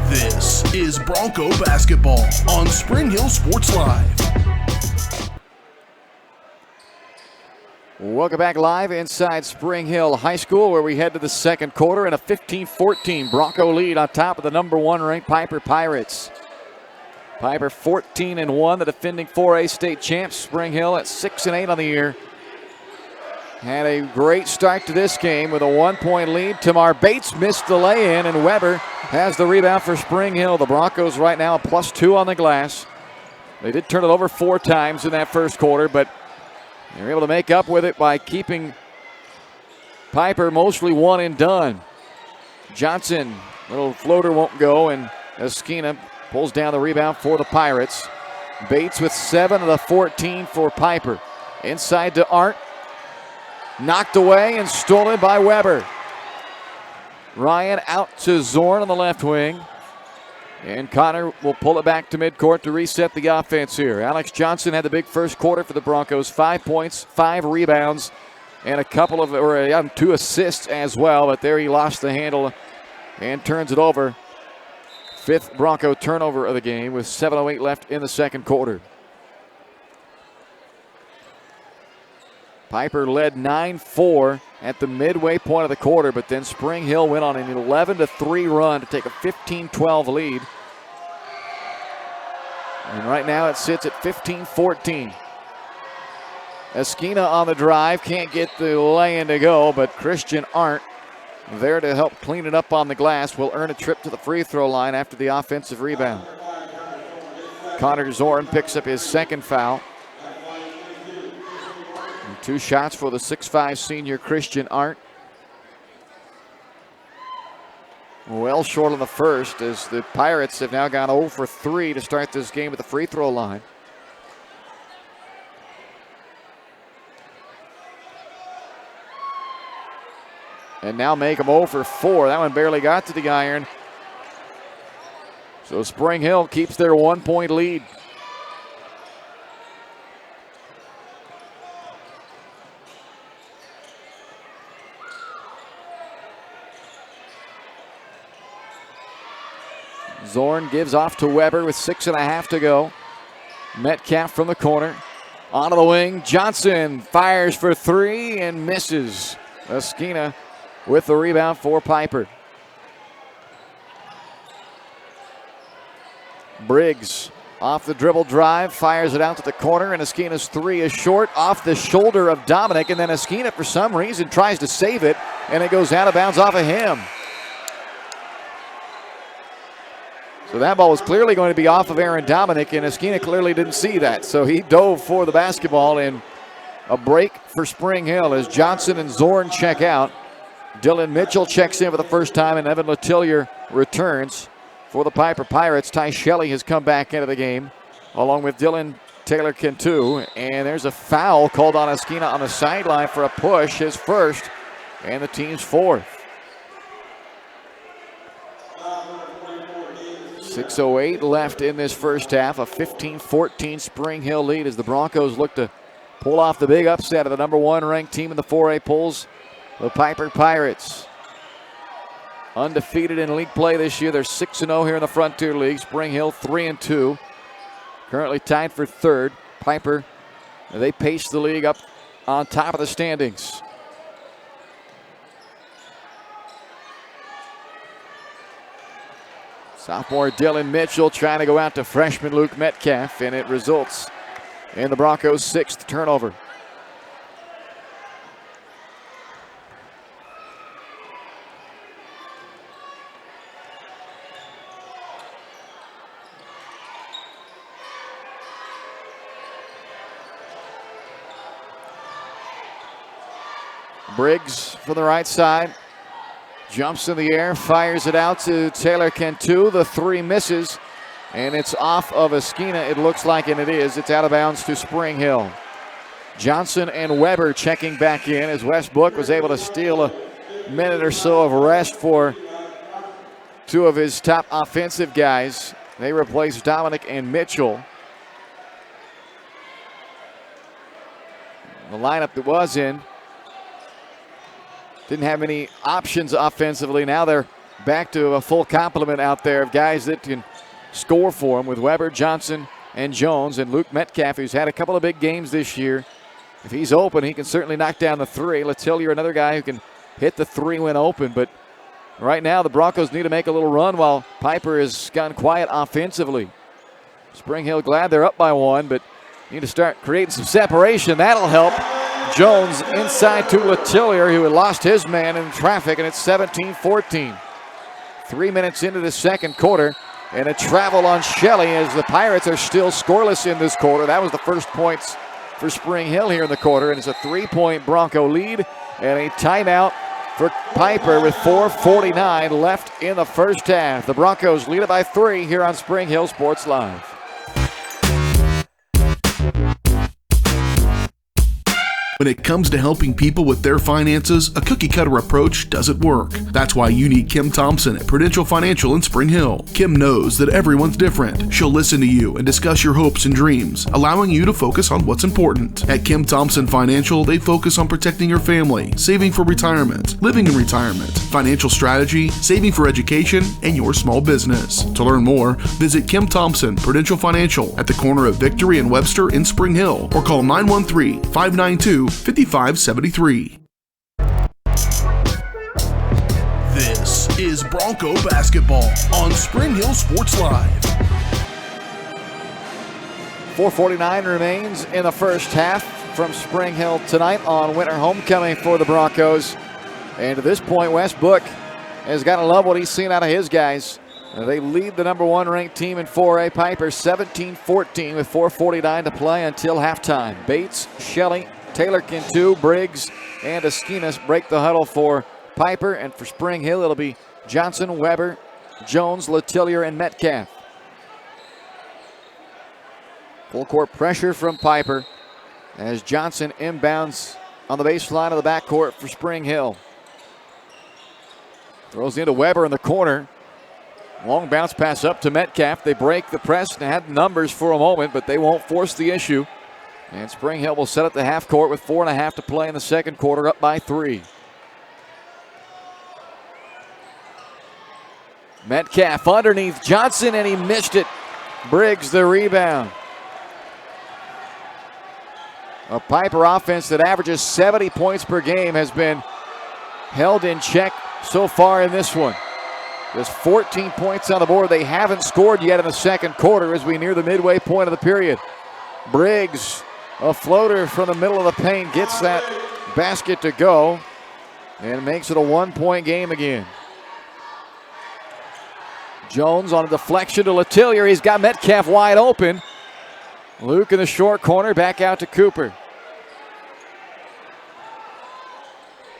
This is Bronco basketball on Spring Hill Sports Live. Welcome back live inside Spring Hill High School, where we head to the second quarter and a 15-14 Bronco lead on top of the number 1 ranked Piper Pirates. Piper 14-1, the defending 4A state champs. Spring Hill at 6-8 on the year. Had a great start to this game with a 1 point lead. Tamar Bates missed the lay-in, and Weber has the rebound for Spring Hill. The Broncos right now a +2 on the glass. They did turn it over 4 times in that first quarter, but They're able to make up with it by keeping Piper mostly one and done. Johnson, little floater won't go, and Esquina pulls down the rebound for the Pirates. Bates with 7 of the 14 for Piper. Inside to Arndt. Knocked away and stolen by Weber. Ryan out to Zorn on the left wing. And Connor will pull it back to midcourt to reset the offense here. Alex Johnson had the big first quarter for the Broncos. 5 points, 5 rebounds, and 2 assists as well. But there he lost the handle and turns it over. 5th Bronco turnover of the game with 7:08 left in the second quarter. Piper led 9-4 at the midway point of the quarter, but then Spring Hill went on an 11-3 run to take a 15-12 lead. And right now it sits at 15-14. Esquina on the drive, can't get the lay-in to go, but Christian Arndt there to help clean it up on the glass will earn a trip to the free throw line after the offensive rebound. Connor Zorn picks up his second foul. And 2 shots for the 6'5 senior Christian Arndt. Well short on the first, as the Pirates have now gone 0 for 3 to start this game at the free throw line. And now make them 0 for 4. That one barely got to the iron. So Spring Hill keeps their 1-point lead. Zorn gives off to Weber with 6.5 to go. Metcalf from the corner. Onto the wing. Johnson fires for 3 and misses. Esquina with the rebound for Piper. Briggs off the dribble drive, fires it out to the corner, and Esquina's 3 is short off the shoulder of Dominic, and then Esquina for some reason tries to save it, and it goes out of bounds off of him. So that ball was clearly going to be off of Aaron Dominic, and Esquina clearly didn't see that. So he dove for the basketball, and a break for Spring Hill as Johnson and Zorn check out. Dylan Mitchell checks in for the first time, and Evan Letillier returns for the Piper Pirates. Ty Shelley has come back into the game, along with Dylan Taylor Cantu. And there's a foul called on Esquina on the sideline for a push, his first, and the team's 4th. 6:08 left in this first half. A 15-14 Spring Hill lead as the Broncos look to pull off the big upset of the number 1 ranked team in the 4A polls, the Piper Pirates. Undefeated in league play this year. They're 6-0 here in the Frontier League. Spring Hill 3-2. Currently tied for 3rd. Piper, they pace the league up on top of the standings. Sophomore Dylan Mitchell trying to go out to freshman Luke Metcalf, and it results in the Broncos' 6th turnover. Briggs from the right side. Jumps in the air, fires it out to Taylor Cantu. The 3 misses, and it's off of Esquina, it looks like, and it is. It's out of bounds to Spring Hill. Johnson and Weber checking back in as Westbrook was able to steal a minute or so of rest for 2 of his top offensive guys. They replace Dominic and Mitchell. The lineup that was in didn't have any options offensively. Now they're back to a full complement out there of guys that can score for them with Weber, Johnson, and Jones. And Luke Metcalf, who's had a couple of big games this year. If he's open, he can certainly knock down the 3. Letillier, another guy who can hit the 3 when open. But right now the Broncos need to make a little run while Piper has gone quiet offensively. Spring Hill glad they're up by 1, but need to start creating some separation. That'll help. Jones inside to Letillier, who had lost his man in traffic, and it's 17-14. 3 minutes into the second quarter, and a travel on Shelley as the Pirates are still scoreless in this quarter. That was the first points for Spring Hill here in the quarter, and it's a 3-point Bronco lead and a timeout for Piper with 4:49 left in the first half. The Broncos lead it by 3 here on Spring Hill Sports Live. When it comes to helping people with their finances, a cookie-cutter approach doesn't work. That's why you need Kim Thompson at Prudential Financial in Spring Hill. Kim knows that everyone's different. She'll listen to you and discuss your hopes and dreams, allowing you to focus on what's important. At Kim Thompson Financial, they focus on protecting your family, saving for retirement, living in retirement, financial strategy, saving for education, and your small business. To learn more, visit Kim Thompson Prudential Financial at the corner of Victory and Webster in Spring Hill, or call 913-592-5573. This is Bronco basketball on Spring Hill Sports Live. 4:49 remains in the first half from Spring Hill tonight on winter homecoming for the Broncos. And to this point, Wes Book has got to love what he's seen out of his guys. They lead the number 1 ranked team in 4A, Piper 17-14 with 4:49 to play until halftime. Bates, Shelley, Taylor Cantu, Briggs, and Esquinas break the huddle for Piper, and for Spring Hill it'll be Johnson, Weber, Jones, Letillier, and Metcalf. Full court pressure from Piper as Johnson inbounds on the baseline of the backcourt for Spring Hill. Throws into Weber in the corner. Long bounce pass up to Metcalf. They break the press and had numbers for a moment, but they won't force the issue. And Spring Hill will set up the half court with 4.5 to play in the second quarter, up by 3. Metcalf underneath Johnson, and he missed it. Briggs the rebound. A Piper offense that averages 70 points per game has been held in check so far in this one. There's 14 points on the board. They haven't scored yet in the second quarter as we near the midway point of the period. Briggs, a floater from the middle of the paint, gets that basket to go and makes it a 1-point game again. Jones on a deflection to Letillier. He's got Metcalf wide open. Luke in the short corner, back out to Cooper.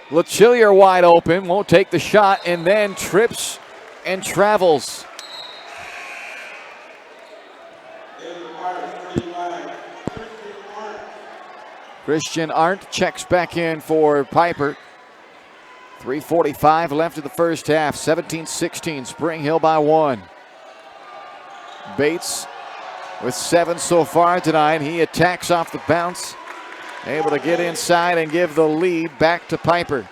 Letillier wide open, won't take the shot, and then trips and travels. Christian Arndt checks back in for Piper. 3:45 left in the first half. 17-16, Spring Hill by 1. Bates with 7 so far tonight. He attacks off the bounce, able to get inside and give the lead back to Piper.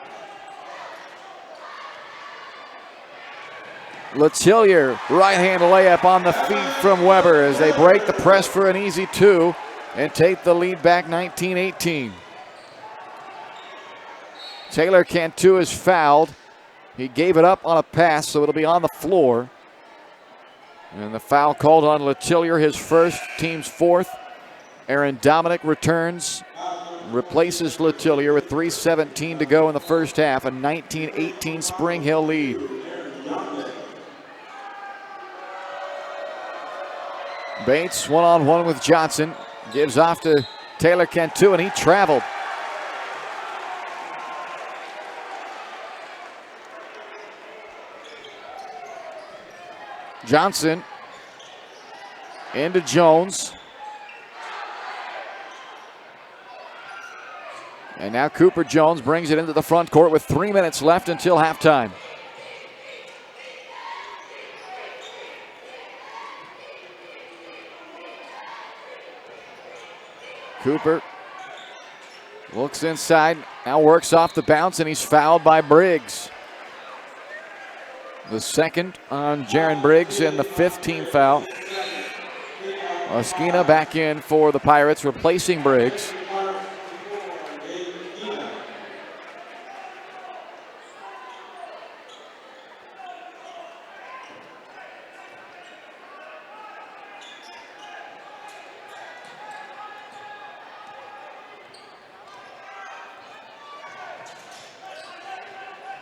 Letillier, right-hand layup on the feet from Weber as they break the press for an easy 2 and take the lead back 19-18. Taylor Cantu is fouled. He gave it up on a pass, so it'll be on the floor. And the foul called on Letillier, his first, team's 4th. Aaron Dominic returns, replaces Letillier with 3:17 to go in the first half, a 19-18 Spring Hill lead. Bates one-on-one with Johnson. Gives off to Taylor Cantu, and he traveled. Johnson into Jones. And now Cooper Jones brings it into the front court with 3 minutes left until halftime. Cooper looks inside, now works off the bounce, and he's fouled by Briggs. The second on Jaron Briggs and the 5th team foul. Esquina back in for the Pirates, replacing Briggs.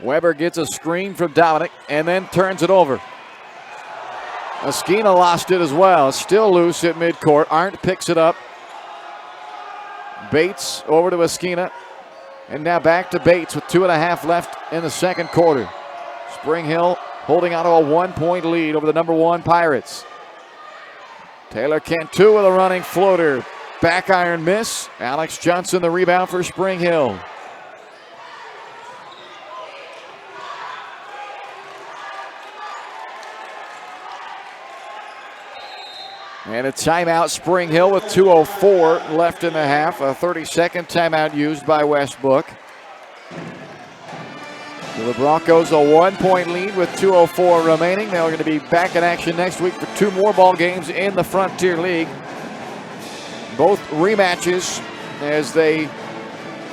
Weber gets a screen from Dominic and then turns it over. Esquina lost it as well. Still loose at midcourt. Arndt picks it up. Bates over to Esquina. And now back to Bates with 2.5 left in the second quarter. Spring Hill holding on to a 1-point lead over the number 1 Pirates. Taylor Cantu with a running floater. Back iron miss. Alex Johnson the rebound for Spring Hill. And a timeout, Spring Hill, with 2:04 left in the half. A 30-second timeout used by Westbrook. So the Broncos a 1-point lead with 2:04 remaining. They're going to be back in action next week for 2 more ball games in the Frontier League. Both rematches as they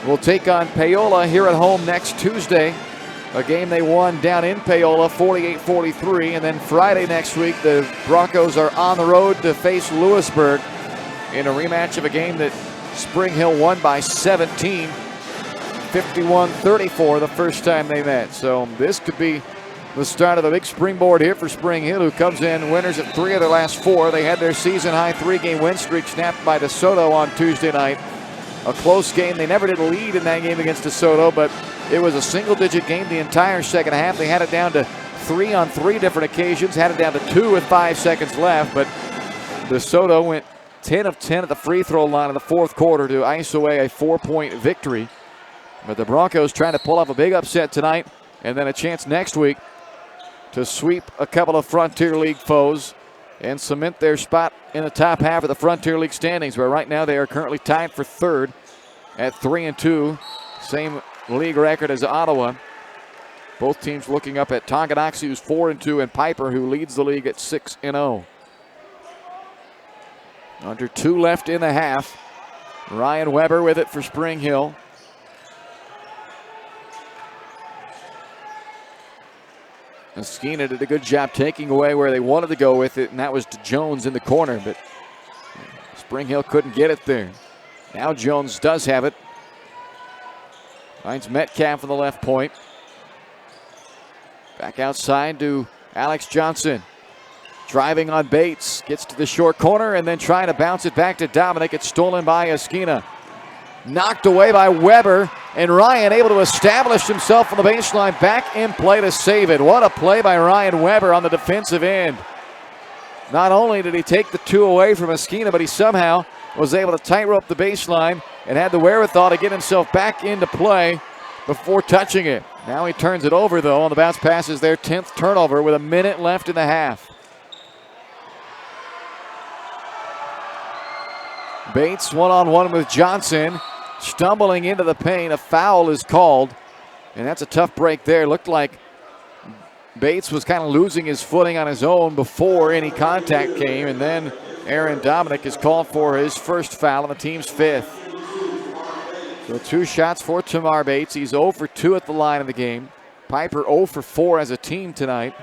will take on Paola here at home next Tuesday. A game they won down in Paola, 48-43. And then Friday next week, the Broncos are on the road to face Lewisburg in a rematch of a game that Spring Hill won by 17, 51-34 the first time they met. So this could be the start of the big springboard here for Spring Hill, who comes in winners at 3 of their last 4. They had their season-high 3-game win streak snapped by DeSoto on Tuesday night. A close game. They never did lead in that game against DeSoto, but it was a single-digit game the entire second half. They had it down to 3 on 3 different occasions, had it down to 2 with 5 seconds left, but DeSoto went 10 of 10 at the free throw line in the fourth quarter to ice away a 4-point victory. But the Broncos trying to pull off a big upset tonight, and then a chance next week to sweep a couple of Frontier League foes and cement their spot in the top half of the Frontier League standings, where right now they are currently tied for 3rd at 3-2. Same league record as Ottawa. Both teams looking up at Tonganoxie, who's 4-2, and Piper, who leads the league at 6-0. Under 2 left in the half. Ryan Weber with it for Spring Hill. Esquina did a good job taking away where they wanted to go with it, and that was to Jones in the corner, but Spring Hill couldn't get it there. Now Jones does have it. Finds Metcalf on the left point. Back outside to Alex Johnson. Driving on Bates. Gets to the short corner and then trying to bounce it back to Dominic. It's stolen by Esquina. Knocked away by Weber, and Ryan able to establish himself on the baseline, back in play to save it. What a play by Ryan Weber on the defensive end. Not only did he take the 2 away from Esquina, but he somehow was able to tightrope the baseline and had the wherewithal to get himself back into play before touching it. Now he turns it over, though, on the bounce pass is their 10th turnover with a minute left in the half. Bates one-on-one with Johnson, stumbling into the paint. A foul is called, and that's a tough break there. Looked like Bates was kind of losing his footing on his own before any contact came, and then Aaron Dominic is called for his first foul on the team's 5th. So 2 shots for Tamar Bates. He's 0 for 2 at the line of the game. Piper 0 for 4 as a team tonight.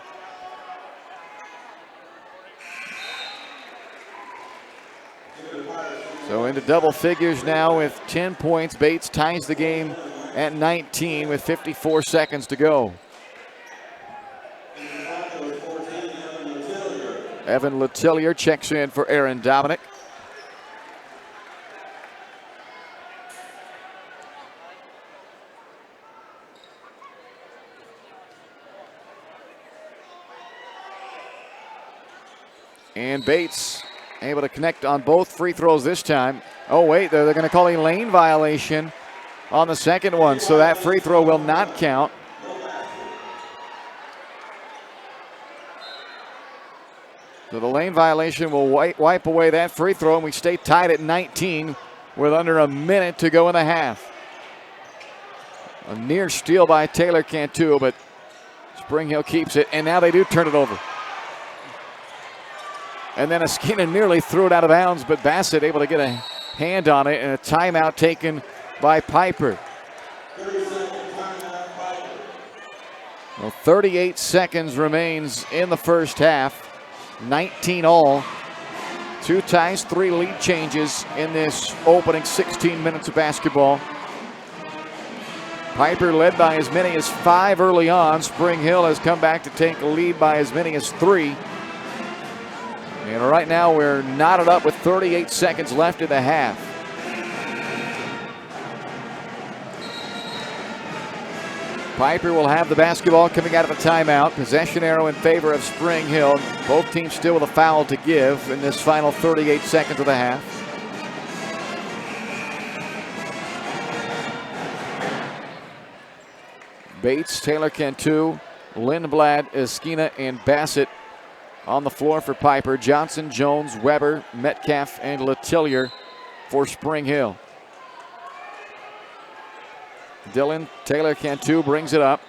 So into double figures now with 10 points. Bates ties the game at 19 with 54 seconds to go. Evan Letellier checks in for Aaron Dominic. And Bates able to connect on both free throws this time. Oh, wait, they're going to call a lane violation on the second one, so that free throw will not count. So the lane violation will wipe away that free throw, and we stay tied at 19 with under a minute to go in the half. A near steal by Taylor Cantu, but Spring Hill keeps it, and now they do turn it over. And then Esquina nearly threw it out of bounds, but Bassett able to get a hand on it, and a timeout taken by Piper. Well, 38 seconds remains in the first half. 19 all. 2 ties, 3 lead changes in this opening 16 minutes of basketball. Piper led by as many as 5 early on. Spring Hill has come back to take a lead by as many as 3. And right now we're knotted up with 38 seconds left in the half. Piper will have the basketball coming out of a timeout. Possession arrow in favor of Spring Hill. Both teams still with a foul to give in this final 38 seconds of the half. Bates, Taylor Cantu, Lindblad, Esquina, and Bassett on the floor for Piper. Johnson, Jones, Weber, Metcalf, and Letillier for Spring Hill. Dylan Taylor Cantu brings it up.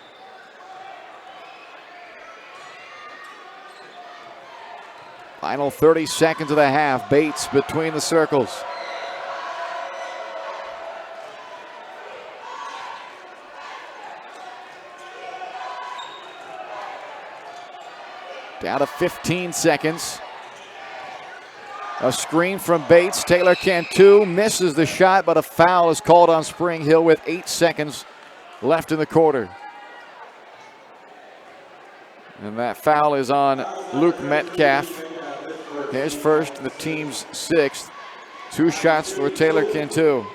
Final 30 seconds of the half. Bates between the circles. Down to 15 seconds. A screen from Bates. Taylor Cantu misses the shot, but a foul is called on Spring Hill with 8 seconds left in the quarter. And that foul is on Luke Metcalf. His first and the team's 6th. 2 shots for Taylor Cantu.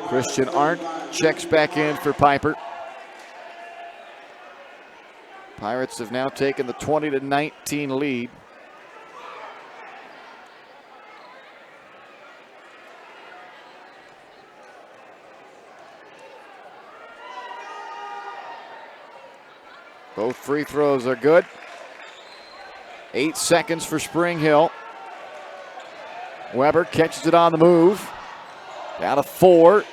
Christian Arndt checks back in for Piper. Pirates have now taken the 20-19 lead. Both free throws are good. 8 seconds for Spring Hill. Weber catches it on the move. Down to 4.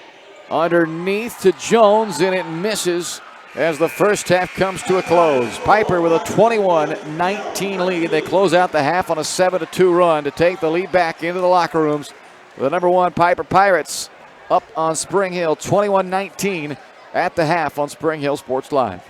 Underneath to Jones, and it misses as the first half comes to a close. Piper with a 21-19 lead. They close out the half on a 7-2 run to take the lead back into the locker rooms. The number 1 Piper Pirates up on Spring Hill 21-19 at the half on Spring Hill Sports Live.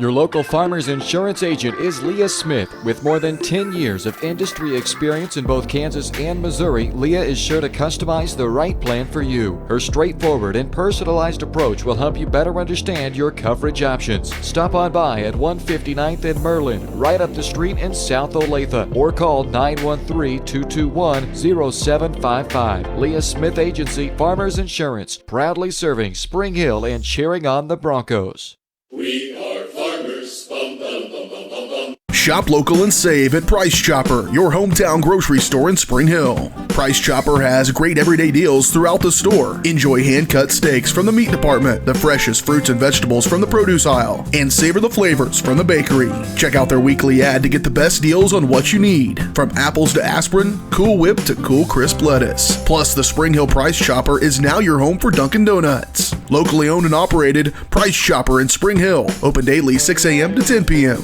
Your local Farmers Insurance agent is Leas Smith. With more than 10 years of industry experience in both Kansas and Missouri, Leah is sure to customize the right plan for you. Her straightforward and personalized approach will help you better understand your coverage options. Stop on by at 159th and Merlin, right up the street in South Olathe, or call 913-221-0755. Leah Smith Agency, Farmers Insurance, proudly serving Spring Hill and cheering on the Broncos. We are farmers. Bum, bum, bum, bum, bum, bum. Shop local and save at Price Chopper, your hometown grocery store in Spring Hill. Price Chopper has great everyday deals throughout the store. Enjoy hand-cut steaks from the meat department, the freshest fruits and vegetables from the produce aisle, and savor the flavors from the bakery. Check out their weekly ad to get the best deals on what you need, from apples to aspirin, Cool Whip to Cool Crisp lettuce. Plus, the Spring Hill Price Chopper is now your home for Dunkin' Donuts. Locally owned and operated, Price Chopper in Spring Hill. Open daily 6 a.m. to 10 p.m.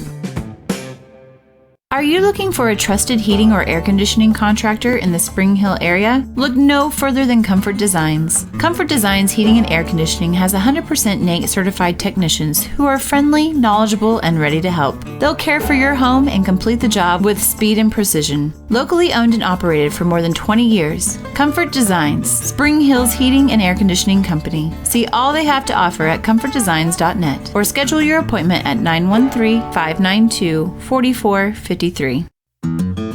Are you looking for a trusted heating or air conditioning contractor in the Spring Hill area? Look no further than Comfort Designs. Comfort Designs Heating and Air Conditioning has 100% NATE certified technicians who are friendly, knowledgeable, and ready to help. They'll care for your home and complete the job with speed and precision. Locally owned and operated for more than 20 years, Comfort Designs, Spring Hill's heating and air conditioning company. See all they have to offer at comfortdesigns.net or schedule your appointment at 913-592-4453.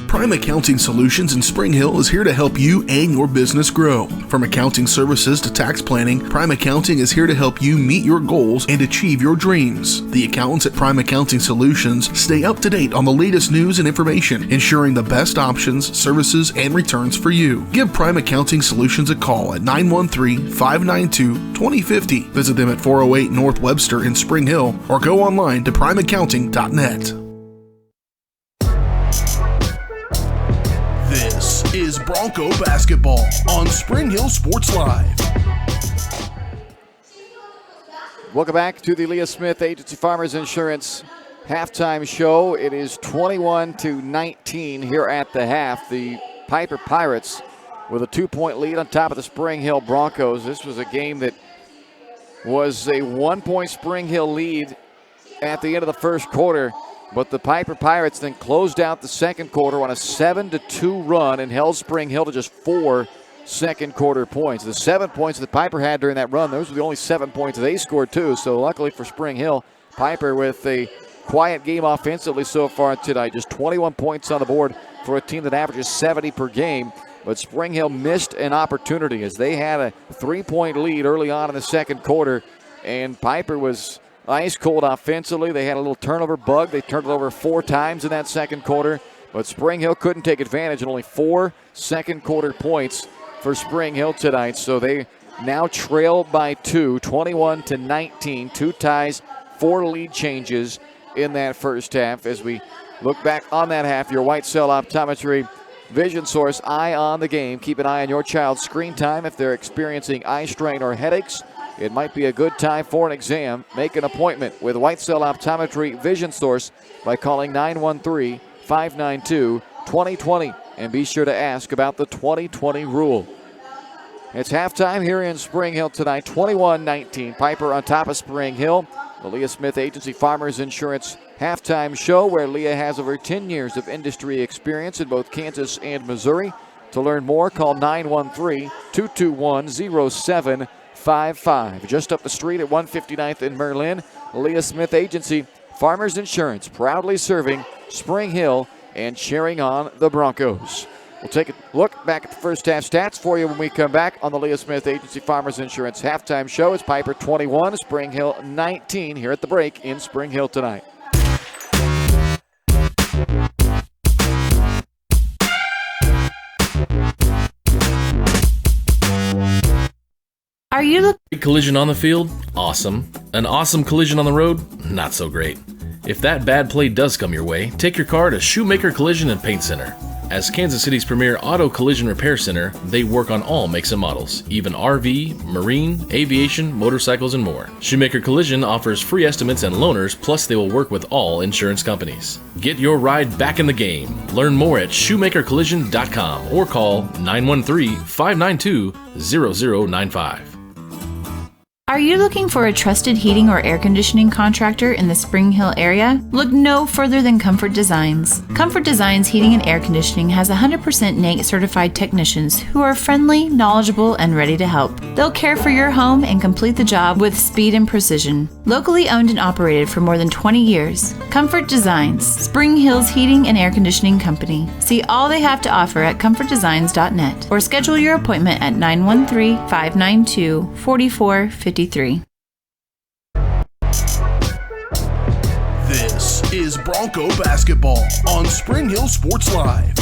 Prime Accounting Solutions in Spring Hill is here to help you and your business grow. From accounting services to tax planning, Prime Accounting is here to help you meet your goals and achieve your dreams. The accountants at Prime Accounting Solutions stay up to date on the latest news and information, ensuring the best options, services, and returns for you. Give Prime Accounting Solutions a call at 913-592-2050. Visit them at 408 North Webster in Spring Hill or go online to primeaccounting.net. This is Bronco basketball on Spring Hill Sports Live. Welcome back to the Leah Smith Agency Farmers Insurance halftime show. It is 21-19 here at the half. The Piper Pirates with a 2-point lead on top of the Spring Hill Broncos. This was a game that was a 1-point Spring Hill lead at the end of the first quarter. But the Piper Pirates then closed out the second quarter on a 7-2 run and held Spring Hill to just 4 second quarter points. The 7 points that Piper had during that run, those were the only 7 points they scored too. So luckily for Spring Hill, Piper with a quiet game offensively so far tonight. Just 21 points on the board for a team that averages 70 per game. But Spring Hill missed an opportunity as they had a 3-point lead early on in the second quarter. And Piper was ice cold offensively. They had a little turnover bug. They turned it over 4 times in that second quarter. But Spring Hill couldn't take advantage, and only 4 second quarter points for Spring Hill tonight. So they now trail by 2, 21-19. 2 ties, 4 lead changes in that first half. As we look back on that half, your White Cell Optometry Vision Source Eye on the Game. Keep an eye on your child's screen time. If they're experiencing eye strain or headaches, it might be a good time for an exam. Make an appointment with White Cell Optometry Vision Source by calling 913-592-2020. And be sure to ask about the 2020 rule. It's halftime here in Spring Hill tonight, 21-19. Piper on top of Spring Hill. The Leas Smith Agency Farmers Insurance halftime show, where Leah has over 10 years of industry experience in both Kansas and Missouri. To learn more, call 913-221-0755. Just up the street at 159th in Merlin, Leas Smith Agency Farmers Insurance, proudly serving Spring Hill and cheering on the Broncos. We'll take a look back at the first half stats for you when we come back on the Leas Smith Agency Farmers Insurance halftime show. It's Piper 21, Spring Hill 19 here at the break in Spring Hill tonight. Are you looking? Collision on the field? Awesome. An awesome collision on the road? Not so great. If that bad play does come your way, take your car to Shoemaker Collision and Paint Center. As Kansas City's premier auto collision repair center, they work on all makes and models, even RV, marine, aviation, motorcycles, and more. Shoemaker Collision offers free estimates and loaners, plus they will work with all insurance companies. Get your ride back in the game. Learn more at shoemakercollision.com or call 913-592-0095. Are you looking for a trusted heating or air conditioning contractor in the Spring Hill area? Look no further than Comfort Designs. Comfort Designs Heating and Air Conditioning has 100% NATE certified technicians who are friendly, knowledgeable, and ready to help. They'll care for your home and complete the job with speed and precision. Locally owned and operated for more than 20 years, Comfort Designs, Spring Hill's heating and air conditioning company. See all they have to offer at comfortdesigns.net or schedule your appointment at 913-592-4453. This is Bronco basketball on Spring Hill Sports Live.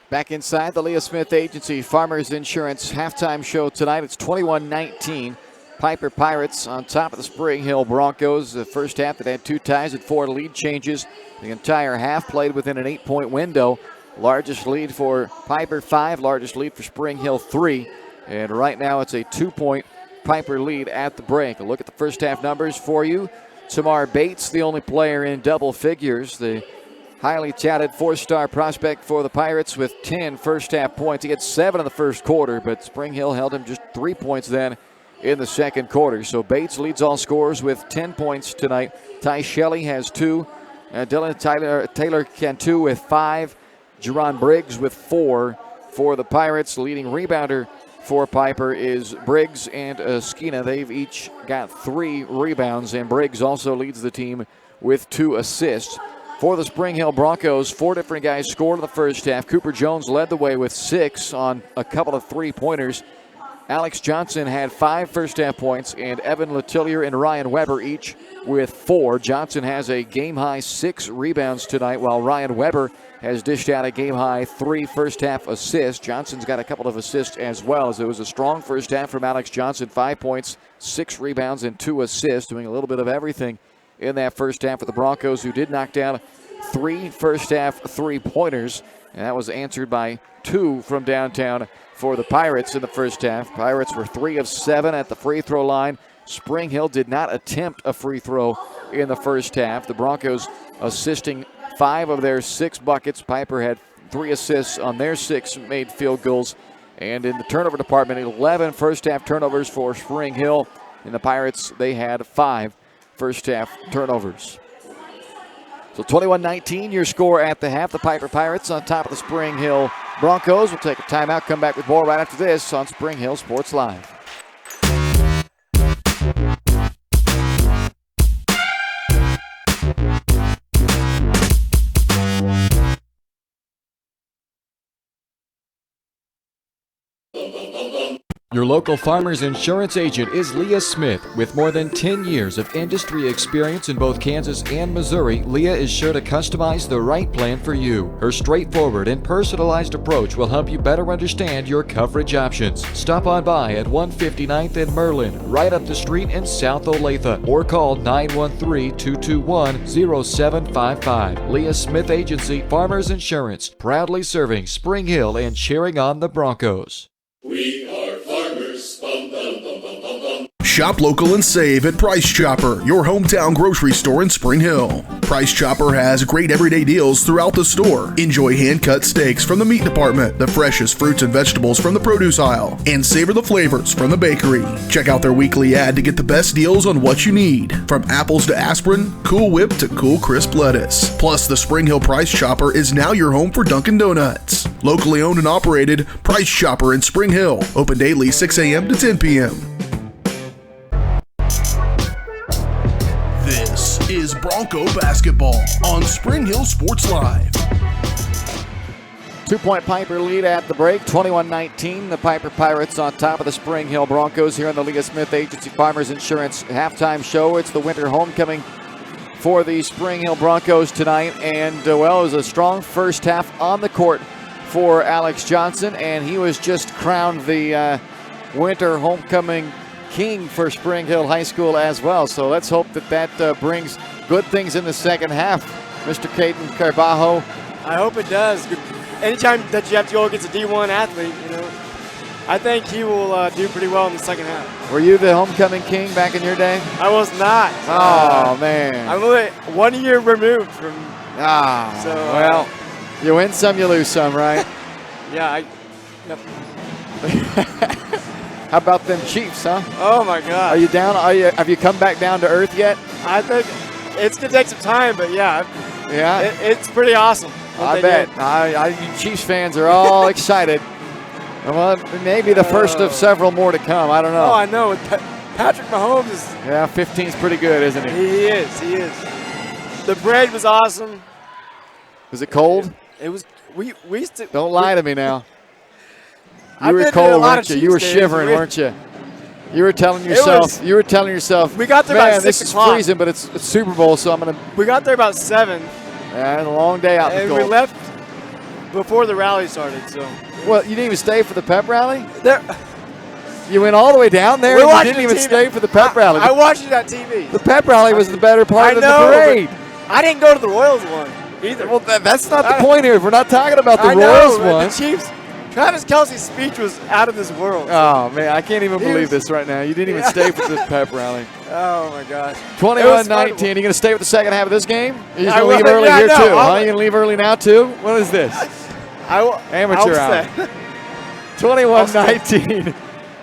Back inside the Leas Smith Agency Farmers Insurance halftime show tonight. It's 21-19. Piper Pirates on top of the Spring Hill Broncos. The first half that had 2 ties and 4 lead changes. The entire half played within an 8-point window. Largest lead for Piper, 5. Largest lead for Spring Hill, 3. And right now it's a 2-point Piper lead at the break. A look at the first half numbers for you. Tamar Bates, the only player in double figures. The highly touted 4-star prospect for the Pirates with 10 first half points. He had 7 in the first quarter, but Spring Hill held him just 3 points then in the second quarter. So Bates leads all scorers with 10 points tonight. Ty Shelley has 2. Dylan Taylor Cantu with 5. Jerron Briggs with 4 for the Pirates. Leading rebounder for Piper is Briggs and Skina. They've each got 3 rebounds, and Briggs also leads the team with 2 assists. For the Spring Hill Broncos, 4 different guys scored in the first half. Cooper Jones led the way with 6 on a couple of 3-pointers. Alex Johnson had 5 first half points, and Evan Letillier and Ryan Weber each with 4. Johnson has a game-high 6 rebounds tonight, while Ryan Weber has dished out a game-high 3 first half assists. Johnson's got a couple of assists as well, as it was a strong first half from Alex Johnson. 5 points, 6 rebounds, and 2 assists, doing a little bit of everything in that first half for the Broncos, who did knock down 3 first half 3-pointers, and that was answered by 2 from downtown for the Pirates in the first half. Pirates were 3 of 7 at the free throw line. Spring Hill did not attempt a free throw in the first half. The Broncos assisting 5 of their 6 buckets. Piper had 3 assists on their 6 made field goals. And in the turnover department, 11 first half turnovers for Spring Hill. And the Pirates, they had 5 first half turnovers. So 21-19, your score at the half. The Piper Pirates on top of the Spring Hill Broncos will take a timeout, come back with more right after this on Spring Hill Sports Live. Your local farmer's insurance agent is Leas Smith. With more than 10 years of industry experience in both Kansas and Missouri, Leah is sure to customize the right plan for you. Her straightforward and personalized approach will help you better understand your coverage options. Stop on by at 159th and Merlin, right up the street in South Olathe, or call 913-221-0755. Leah Smith Agency, Farmers Insurance, proudly serving Spring Hill and cheering on the Broncos. We are farmers. Bum, bum, bum, bum, bum, bum. Shop local and save at Price Chopper, your hometown grocery store in Spring Hill. Price Chopper has great everyday deals throughout the store. Enjoy hand-cut steaks from the meat department, the freshest fruits and vegetables from the produce aisle, and savor the flavors from the bakery. Check out their weekly ad to get the best deals on what you need, from apples to aspirin, Cool Whip to cool crisp lettuce. Plus, the Spring Hill Price Chopper is now your home for Dunkin' Donuts. Locally owned and operated, Price Chopper in Spring Hill. Open daily 6 a.m. to 10 p.m. This is Bronco basketball on Spring Hill Sports Live. 2-point Piper lead at the break, 21-19. The Piper Pirates on top of the Spring Hill Broncos here on the Leas Smith Agency Farmers Insurance halftime show. It's the winter homecoming for the Spring Hill Broncos tonight. And, well, it was a strong first half on the court for Alex Johnson, and he was just crowned the winter homecoming king for Spring Hill High School as well. So let's hope that brings good things in the second half. Mr. Caden Carbajo. I hope it does. Anytime that you have to go against a D1 athlete, I think he will do pretty well in the second half. Were you the homecoming king back in your day? I was not. Oh, man. I'm only 1 year removed from. Well, you win some, you lose some, right? Yeah. Yep. How about them Chiefs, huh? Oh my God. Are you down? Have you come back down to earth yet? I think it's gonna take some time, but yeah. Yeah. It's pretty awesome. I bet. You Chiefs fans are all excited. Well, maybe the first of several more to come. I don't know. Oh, I know. Patrick Mahomes is. Yeah, 15's pretty good, isn't he? He is. The bread was awesome. Was it cold? It was. We used to. Don't lie to me now. You I've were been to a cold, lot weren't of you? You were Chiefs games. shivering, weren't you? You were telling yourself. We got there man, about 6 this is o'clock. freezing, but it's Super Bowl, so I'm gonna. We got there about 7. Yeah, it's a long day out in the And cold. we left before the rally started. So. Well, you didn't even stay for the pep rally. There. You went all the way down there. We're And you watching didn't even TV. stay for the pep rally. I watched it on TV. The pep rally was the better part of the parade. I didn't go to the Royals one either. Well, that's not the point here. We're not talking about the I Royals know, one. The Chiefs. Travis Kelce's speech was out of this world. Oh, man, I can't even believe was- this right now. You didn't even stay for the pep rally. Oh, my gosh. 21-19. You going to stay with the second half of this game? You're I going to leave will. early Yeah, here, no, too. I'll- Huh? You going to leave early now, too? What is this? Amateur hour. 21-19.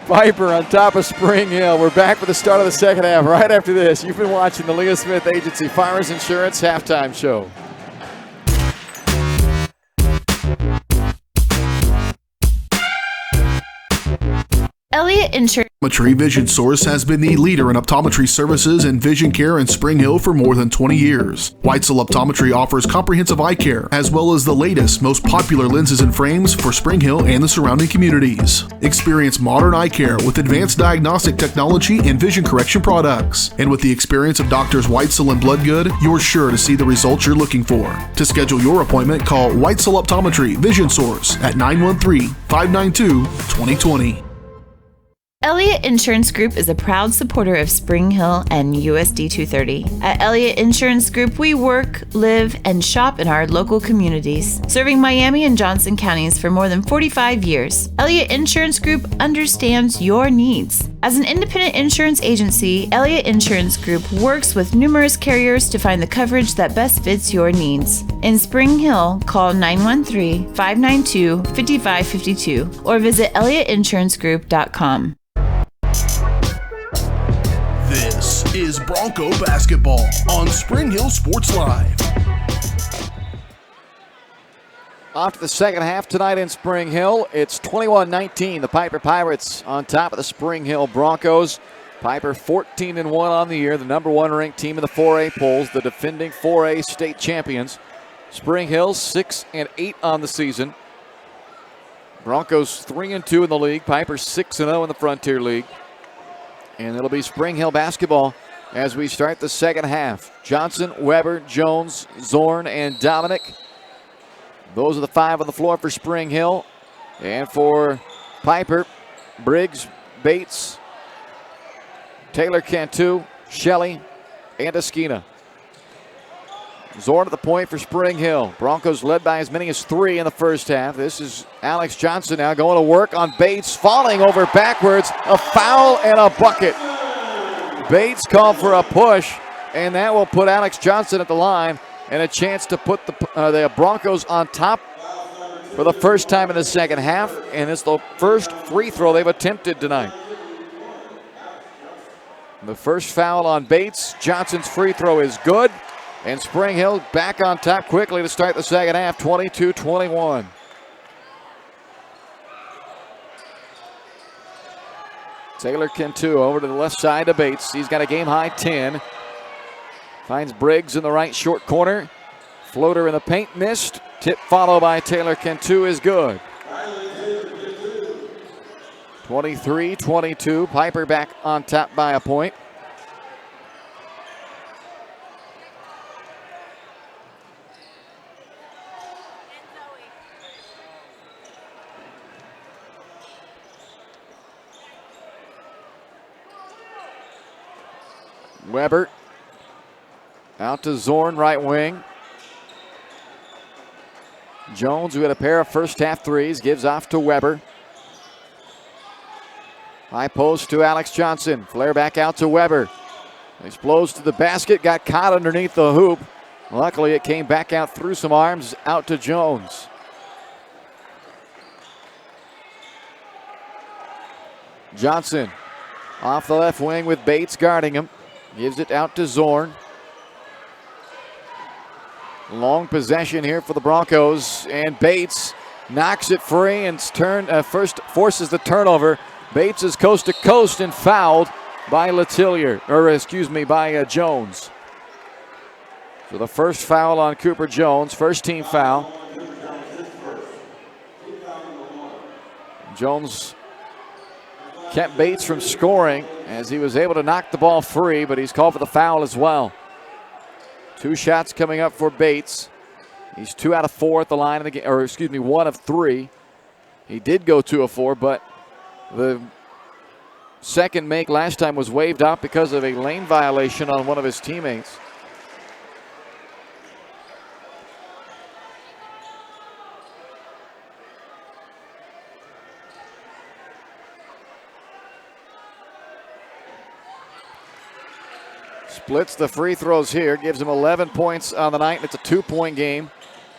Piper on top of Spring Hill. We're back for the start of the second half right after this. You've been watching the Leas Smith Agency Farmers Insurance halftime show. Elliott Insurance. Optometry Vision Source has been the leader in optometry services and vision care in Spring Hill for more than 20 years. Weitzel Optometry offers comprehensive eye care, as well as the latest, most popular lenses and frames for Spring Hill and the surrounding communities. Experience modern eye care with advanced diagnostic technology and vision correction products. And with the experience of Doctors Weitzel and Bloodgood, you're sure to see the results you're looking for. To schedule your appointment, call Weitzel Optometry Vision Source at 913-592-2020. Elliott Insurance Group is a proud supporter of Spring Hill and USD 230. At Elliott Insurance Group, we work, live, and shop in our local communities, serving Miami and Johnson counties for more than 45 years. Elliott Insurance Group understands your needs. As an independent insurance agency, Elliott Insurance Group works with numerous carriers to find the coverage that best fits your needs. In Spring Hill, call 913-592-5552 or visit ElliottInsuranceGroup.com. This is Bronco basketball on Spring Hill Sports Live. Off to the second half tonight in Spring Hill. It's 21-19. The Piper Pirates on top of the Spring Hill Broncos. Piper 14-1 on the year, the number 1 ranked team in the 4A polls, the defending 4A state champions. Spring Hill 6-8 on the season. Broncos 3-2 in the league. Piper 6-0 in the Frontier League. And it'll be Spring Hill basketball as we start the second half. Johnson, Weber, Jones, Zorn, and Dominic. Those are the 5 on the floor for Spring Hill. And for Piper, Briggs, Bates, Taylor Cantu, Shelley, and Esquina. Zorn at the point for Spring Hill. Broncos led by as many as 3 in the first half. This is Alex Johnson now going to work on Bates, falling over backwards. A foul and a bucket. Bates called for a push, and that will put Alex Johnson at the line and a chance to put the Broncos on top for the first time in the second half, and it's the first free throw they've attempted tonight. The first foul on Bates. Johnson's free throw is good. And Spring Hill back on top quickly to start the second half, 22-21. Taylor Cantu over to the left side to Bates. He's got a game-high 10. Finds Briggs in the right short corner. Floater in the paint, missed. Tip followed by Taylor Cantu is good. 23-22. Piper back on top by a point. Weber out to Zorn, right wing. Jones, who had a pair of first half threes, gives off to Weber. High post to Alex Johnson. Flare back out to Weber. Explodes to the basket, got caught underneath the hoop. Luckily, it came back out through some arms, out to Jones. Johnson off the left wing with Bates guarding him. Gives it out to Zorn. Long possession here for the Broncos, and Bates knocks it free and first forces the turnover. Bates is coast to coast and fouled by by Jones. So the first foul on Cooper Jones, first team foul. Jones kept Bates from scoring as he was able to knock the ball free, but he's called for the foul as well. 2 shots coming up for Bates. He's 2 out of 4 at the line of the game, or 1 of 3. He did go 2 of 4, but the second make last time was waved off because of a lane violation on one of his teammates. Splits the free throws here, gives him 11 points on the night. It's a 2-point game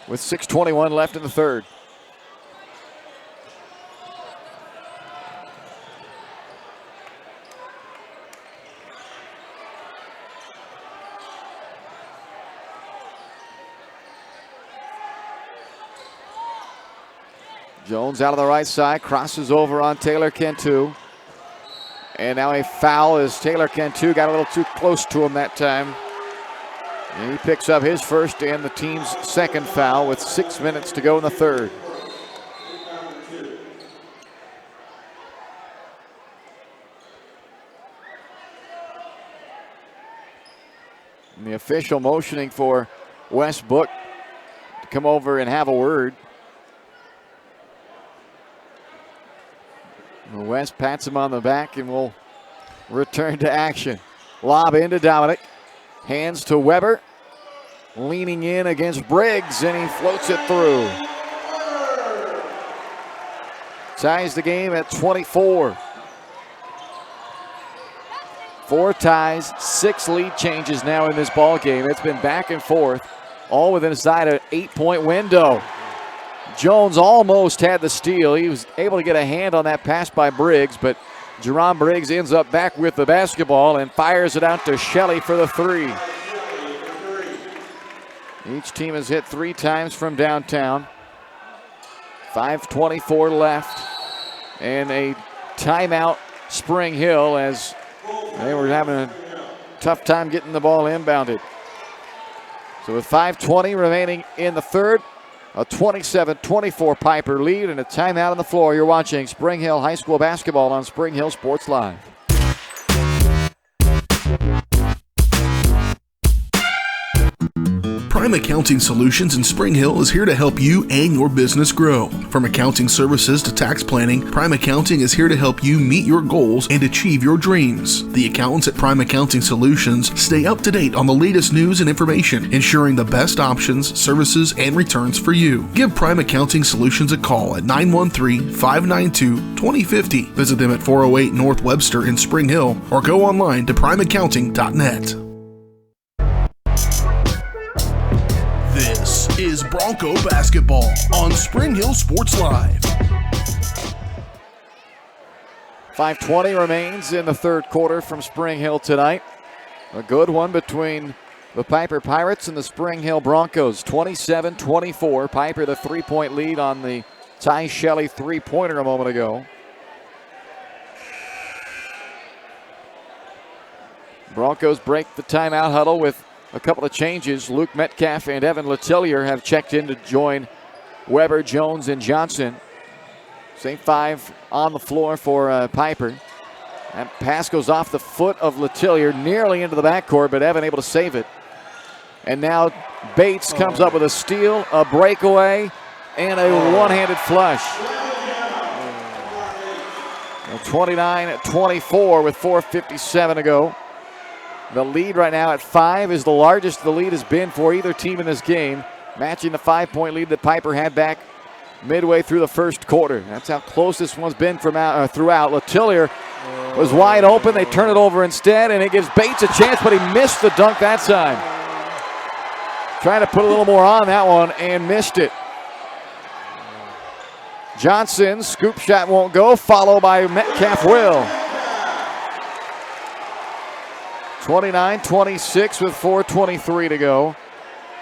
with 6:21 left in the third. Jones out of the right side, crosses over on Taylor Cantu. And now a foul as Taylor Cantu got a little too close to him that time. And he picks up his first and the team's second foul with 6 minutes to go in the third. And the official motioning for Wes Book to come over and have a word. West pats him on the back and will return to action. Lob into Dominic. Hands to Weber. Leaning in against Briggs, and he floats it through. Ties the game at 24. 4 ties, 6 lead changes now in this ball game. It's been back and forth, all within inside an 8-point window. Jones almost had the steal. He was able to get a hand on that pass by Briggs, but Jerron Briggs ends up back with the basketball and fires it out to Shelley for the 3. Each team has hit 3 times from downtown. 5:24 left. And a timeout, Spring Hill, as they were having a tough time getting the ball inbounded. So with 5:20 remaining in the third, a 27-24 Piper lead and a timeout on the floor. You're watching Spring Hill High School basketball on Spring Hill Sports Live. Prime Accounting Solutions in Spring Hill is here to help you and your business grow. From accounting services to tax planning, Prime Accounting is here to help you meet your goals and achieve your dreams. The accountants at Prime Accounting Solutions stay up to date on the latest news and information, ensuring the best options, services, and returns for you. Give Prime Accounting Solutions a call at 913-592-2050. Visit them at 408 North Webster in Spring Hill or go online to primeaccounting.net. This is Bronco basketball on Spring Hill Sports Live. 5:20 remains in the third quarter from Spring Hill tonight. A good one between the Piper Pirates and the Spring Hill Broncos. 27-24. Piper the three-point lead on the Ty Shelley three-pointer a moment ago. Broncos break the timeout huddle with a couple of changes. Luke Metcalf and Evan Letellier have checked in to join Weber, Jones, and Johnson. Same five on the floor for Piper. That pass goes off the foot of Letellier, nearly into the backcourt, but Evan able to save it. And now Bates comes up with a steal, a breakaway, and a one-handed flush. 29-24 with 4:57 to go. The lead right now at 5 is the largest the lead has been for either team in this game, matching the 5-point lead that Piper had back midway through the first quarter. That's how close this one's been throughout. Letellier was wide open. They turn it over instead, and it gives Bates a chance, but he missed the dunk that time. Trying to put a little more on that one and missed it. Johnson, scoop shot won't go, followed by Metcalf will. 29-26 with 4:23 to go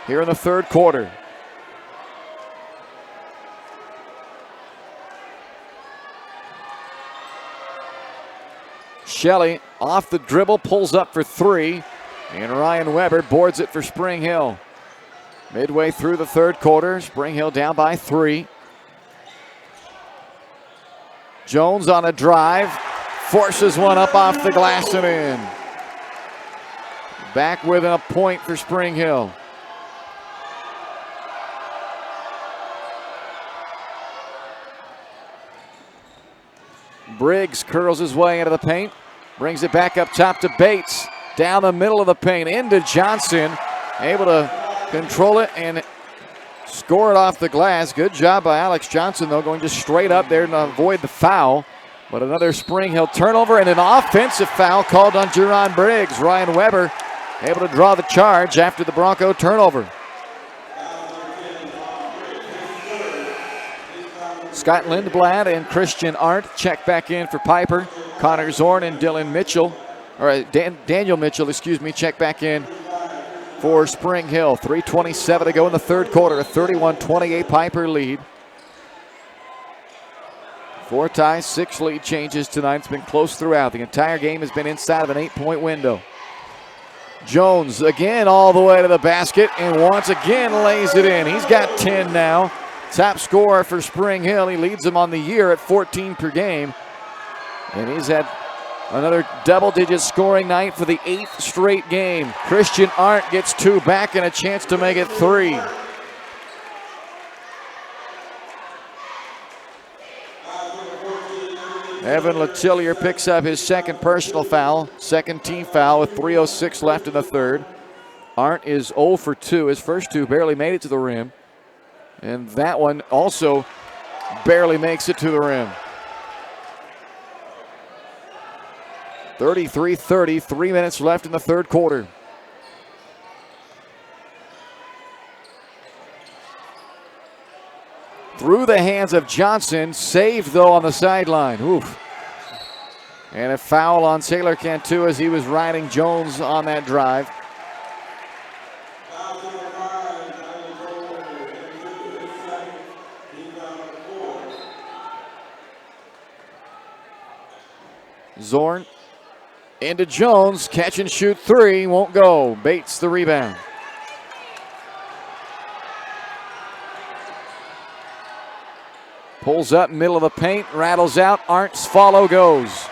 here in the third quarter. Shelley off the dribble, pulls up for three, and Ryan Weber boards it for Spring Hill. Midway through the third quarter, Spring Hill down by 3. Jones on a drive, forces one up off the glass and in. Back with a point for Spring Hill. Briggs curls his way into the paint, brings it back up top to Bates. Down the middle of the paint, into Johnson. Able to control it and score it off the glass. Good job by Alex Johnson, though, going just straight up there to avoid the foul. But another Spring Hill turnover and an offensive foul called on Jerron Briggs. Ryan Weber able to draw the charge after the Bronco turnover. Scott Lindblad and Christian Arndt check back in for Piper. Connor Zorn and Daniel Mitchell, check back in for Spring Hill. 3:27 to go in the third quarter. A 31-28 Piper lead. 4 ties, 6 lead changes tonight. It's been close throughout. The entire game has been inside of an 8-point window. Jones again all the way to the basket and once again lays it in. He's got 10 now. Top scorer for Spring Hill. He leads them on the year at 14 per game. And he's had another double-digit scoring night for the 8th straight game. Christian Arndt gets 2 back and a chance to make it 3. Evan Letellier picks up his second personal foul, second team foul with 3:06 left in the third. Arndt is 0 for 2. His first 2 barely made it to the rim. And that one also barely makes it to the rim. 33-30, 3 minutes left in the third quarter. Through the hands of Johnson, saved though on the sideline. Oof. And a foul on Taylor Cantu as he was riding Jones on that drive. Zorn into Jones. Catch and shoot three. Won't go. Bates the rebound. Pulls up middle of the paint. Rattles out. Arndt's follow goes.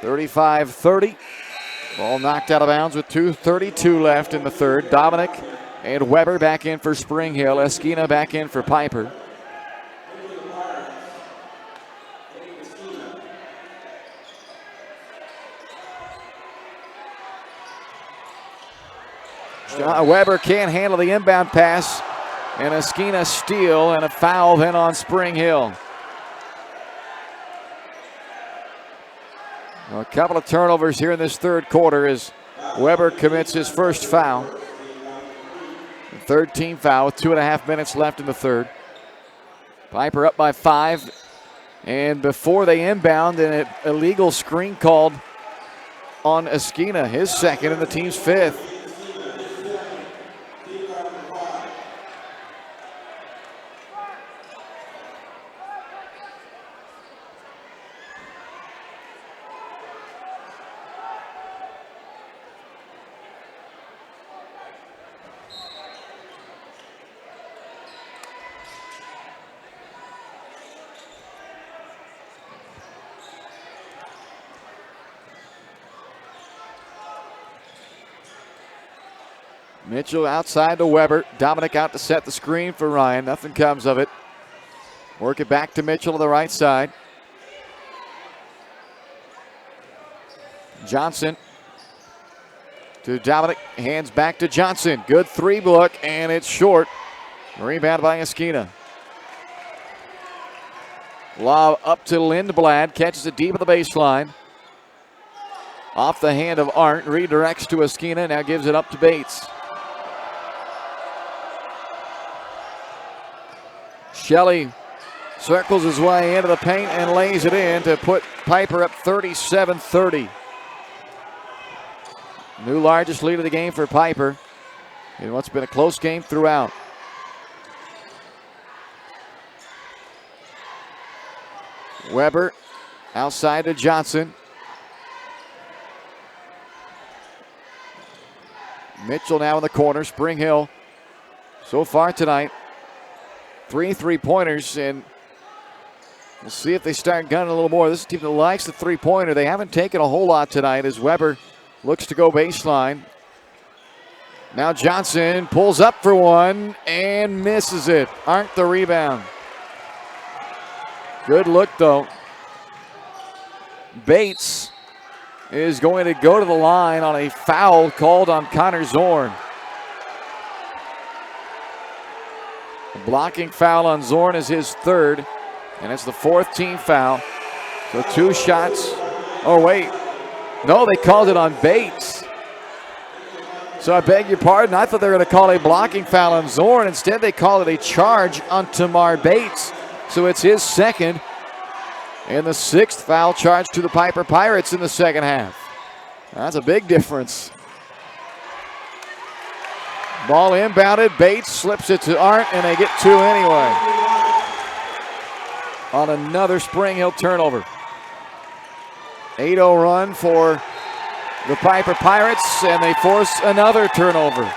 35-30. Ball knocked out of bounds with 2:32 left in the third. Dominic and Weber back in for Spring Hill. Esquina back in for Piper. Weber can't handle the inbound pass. And Esquina steal and a foul then on Spring Hill. A couple of turnovers here in this third quarter as Weber commits his first foul. The third team foul with 2.5 minutes left in the third. Piper up by 5. And before they inbound, an illegal screen called on Esquina, his second and the team's fifth. Mitchell outside to Weber. Dominic out to set the screen for Ryan. Nothing comes of it. Work it back to Mitchell to the right side. Johnson to Dominic. Hands back to Johnson. Good three look, and it's short. Rebound by Esquina. Lob up to Lindblad. Catches it deep at the baseline. Off the hand of Arndt. Redirects to Esquina. Now gives it up to Bates. Shelley circles his way into the paint and lays it in to put Piper up 37-30. New largest lead of the game for Piper in what's been a close game throughout. Weber outside to Johnson. Mitchell now in the corner. Spring Hill so far tonight. 3 3-pointers, and we'll see if they start gunning a little more. This is a team that likes the three-pointer. They haven't taken a whole lot tonight as Weber looks to go baseline. Now Johnson pulls up for one and misses it. Arndt the rebound. Good look, though. Bates is going to go to the line on a foul called on Connor Zorn. Blocking foul on Zorn is his third, and it's the fourth team foul. So 2 shots. Oh, wait. No, they called it on Bates. So I beg your pardon. I thought they were going to call a blocking foul on Zorn. Instead, they call it a charge on Tamar Bates. So it's his second, and the 6th foul charge to the Piper Pirates in the second half. That's a big difference. Ball inbounded. Bates slips it to Arndt, and they get 2 anyway. On another Spring Hill turnover. 8-0 run for the Piper Pirates, and they force another turnover.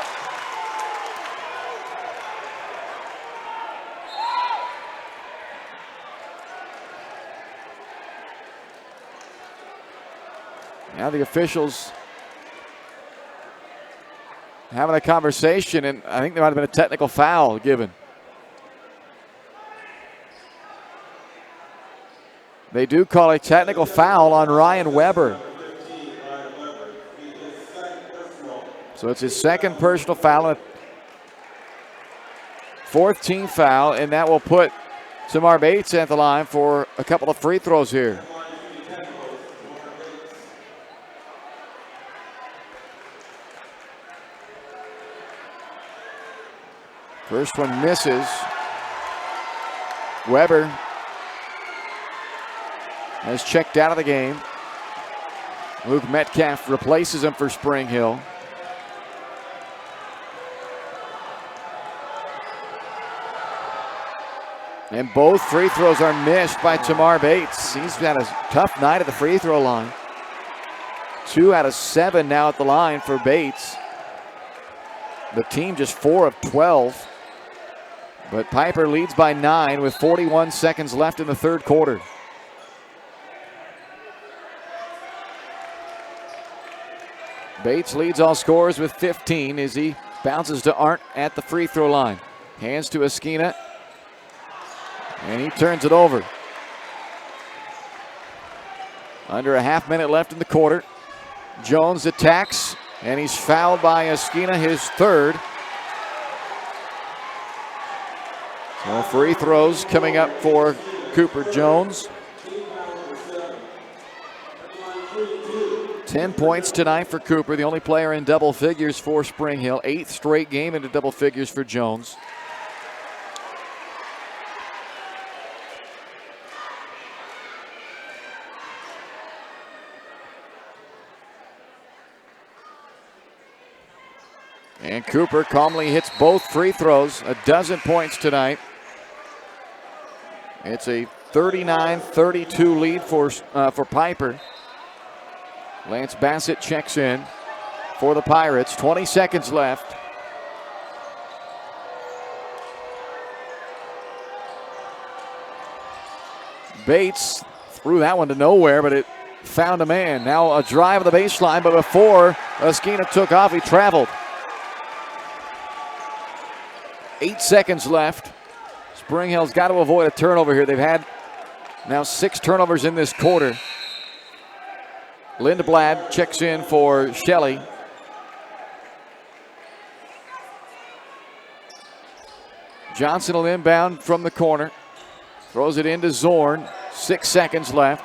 Now the officials having a conversation, and I think there might have been a technical foul given. They do call a technical foul on Ryan Weber. So it's his second personal foul, and a 4th team foul, and that will put Tamar Bates at the line for a couple of free throws here. First one misses. Weber has checked out of the game. Luke Metcalf replaces him for Spring Hill. And both free throws are missed by Tamar Bates. He's had a tough night at the free throw line. 2 out of 7 now at the line for Bates. The team just 4 of 12. But Piper leads by 9 with 41 seconds left in the third quarter. Bates leads all scorers with 15 as he bounces to Arndt at the free throw line. Hands to Esquina. And he turns it over. Under a half minute left in the quarter. Jones attacks, and he's fouled by Esquina, his third. So free throws coming up for Cooper Jones. 10 points tonight for Cooper, the only player in double figures for Spring Hill. 8th straight game into double figures for Jones. And Cooper calmly hits both free throws, a dozen points tonight. It's a 39-32 lead for Piper. Lance Bassett checks in for the Pirates. 20 seconds left. Bates threw that one to nowhere, but it found a man. Now a drive of the baseline, but before Esquina took off, he traveled. 8 seconds left. Spring Hill's got to avoid a turnover here. They've had now 6 turnovers in this quarter. Lindblad checks in for Shelley. Johnson will inbound from the corner. Throws it into Zorn. 6 seconds left.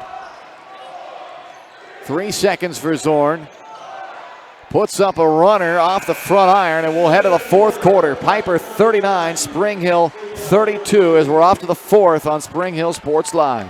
3 seconds for Zorn. Puts up a runner off the front iron, and we'll head to the fourth quarter. Piper 39, Spring Hill 32 as we're off to the fourth on Spring Hill Sports Live.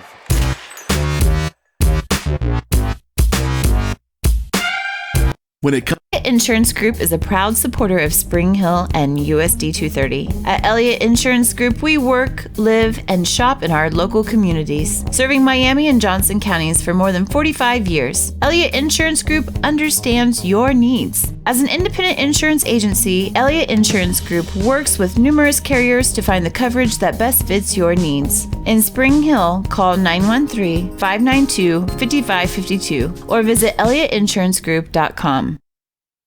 When it comes Elliott Insurance Group is a proud supporter of Spring Hill and USD 230. At Elliott Insurance Group, we work, live, and shop in our local communities, serving Miami and Johnson counties for more than 45 years. Elliott Insurance Group understands your needs. As an independent insurance agency, Elliott Insurance Group works with numerous carriers to find the coverage that best fits your needs. In Spring Hill, call 913-592-5552 or visit elliottInsuranceGroup.com.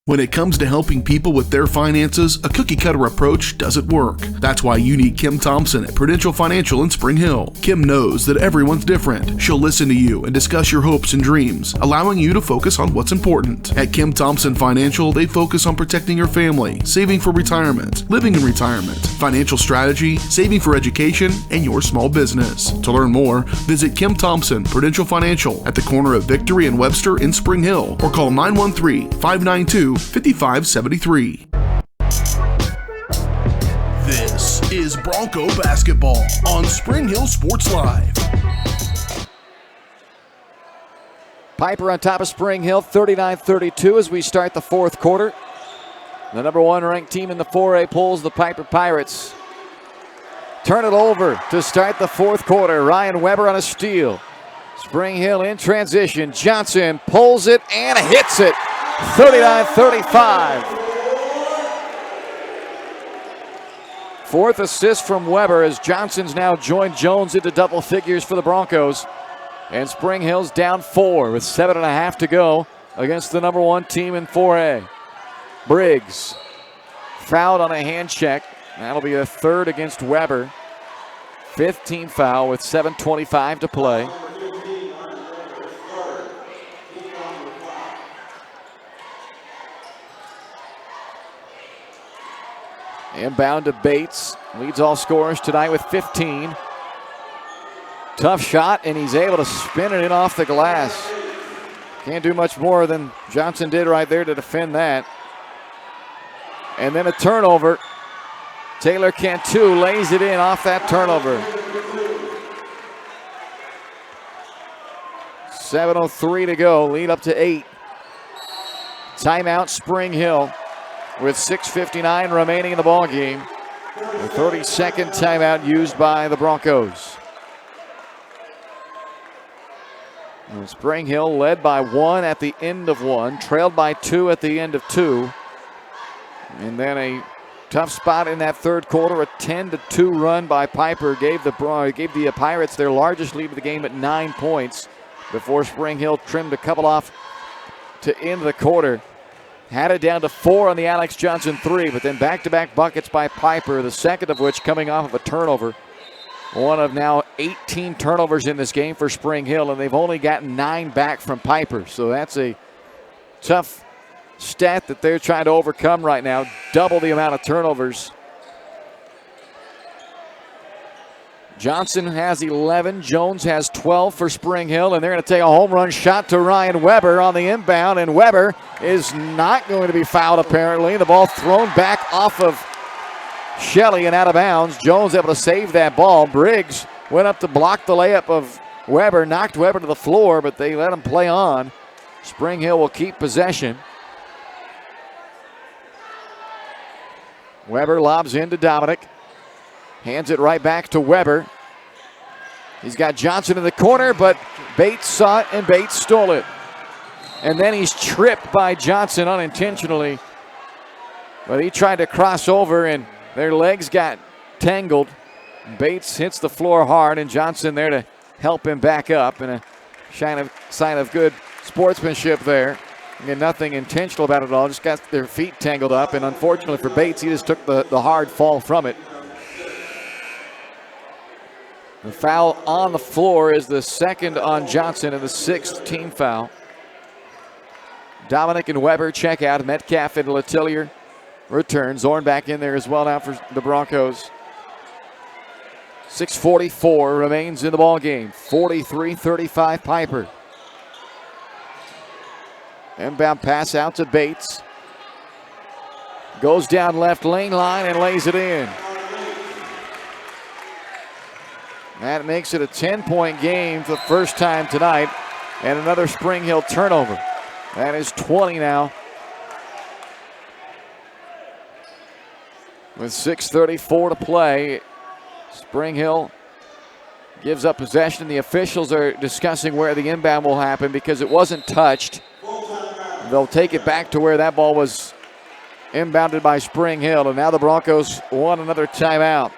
When it comes to helping people with their finances, a cookie-cutter approach doesn't work. That's why you need Kim Thompson at Prudential Financial in Spring Hill. Kim knows that everyone's different. She'll listen to you and discuss your hopes and dreams, allowing you to focus on what's important. At Kim Thompson Financial, they focus on protecting your family, saving for retirement, living in retirement, financial strategy, saving for education, and your small business. To learn more, visit Kim Thompson Prudential Financial at the corner of Victory and Webster in Spring Hill, or call 913-592-5573. This is Bronco basketball on Spring Hill Sports Live. Piper on top of Spring Hill, 39-32 as we start the fourth quarter. The number 1 ranked team in the 4A polls, the Piper Pirates. Turn it over to start the fourth quarter. Ryan Weber on a steal. Spring Hill in transition. Johnson pulls it and hits it. 39-35. Fourth assist from Weber as Johnson's now joined Jones into double figures for the Broncos. And Spring Hill's down 4 with 7.5 to go against the number 1 team in 4A. Briggs fouled on a hand check. That'll be a third against Weber. 5th team foul with 7:25 to play. Inbound to Bates. Leads all scorers tonight with 15. Tough shot, and he's able to spin it in off the glass. Can't do much more than Johnson did right there to defend that. And then a turnover. Taylor Cantu lays it in off that turnover. 7:03 to go, lead up to 8. Timeout Spring Hill with 6:59 remaining in the ball game. The 32nd timeout used by the Broncos. And Spring Hill led by 1 at the end of 1, trailed by 2 at the end of 2. And then a tough spot in that third quarter, a 10-2 run by Piper gave the Pirates their largest lead of the game at 9 points before Spring Hill trimmed a couple off to end the quarter. Had it down to 4 on the Alex Johnson 3, but then back-to-back buckets by Piper, the second of which coming off of a turnover. One of now 18 turnovers in this game for Spring Hill, and they've only gotten 9 back from Piper. So that's a tough stat that they're trying to overcome right now. Double the amount of turnovers. Johnson has 11. Jones has 12 for Spring Hill, and they're going to take a home run shot to Ryan Weber on the inbound, and Weber is not going to be fouled apparently. The ball thrown back off of Shelley and out of bounds. Jones able to save that ball. Briggs went up to block the layup of Weber, knocked Weber to the floor, but they let him play on. Spring Hill will keep possession. Weber lobs into Dominic. Hands it right back to Weber. He's got Johnson in the corner, but Bates saw it and Bates stole it. And then he's tripped by Johnson unintentionally. But he tried to cross over and their legs got tangled. Bates hits the floor hard and Johnson there to help him back up. And a sign of good sportsmanship there. Again, nothing intentional about it all. Just got their feet tangled up. And unfortunately for Bates, he just took the hard fall from it. The foul on the floor is the second on Johnson and the 6th team foul. Dominic and Weber check out. Metcalf and Letillier return. Zorn back in there as well now for the Broncos. 6:44 remains in the ball game. 43-35 Piper. Inbound pass out to Bates. Goes down left lane line and lays it in. That makes it a 10-point game for the first time tonight. And another Spring Hill turnover. That is 20 now. With 6:34 to play, Spring Hill gives up possession. The officials are discussing where the inbound will happen because it wasn't touched. They'll take it back to where that ball was inbounded by Spring Hill. And now the Broncos want another timeout.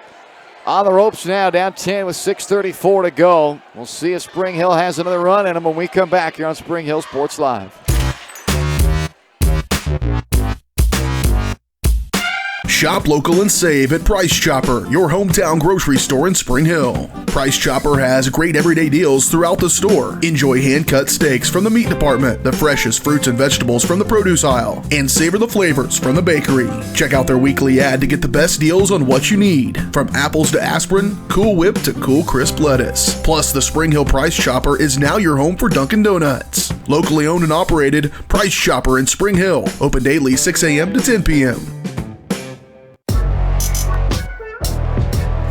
On the ropes now, down 10 with 6:34 to go. We'll see if Spring Hill has another run in them when we come back here on Spring Hill Sports Live. Shop local and save at Price Chopper, your hometown grocery store in Spring Hill. Price Chopper has great everyday deals throughout the store. Enjoy hand-cut steaks from the meat department, the freshest fruits and vegetables from the produce aisle, and savor the flavors from the bakery. Check out their weekly ad to get the best deals on what you need, from apples to aspirin, Cool Whip to cool crisp lettuce. Plus, the Spring Hill Price Chopper is now your home for Dunkin' Donuts. Locally owned and operated, Price Chopper in Spring Hill. Open daily 6 a.m. to 10 p.m.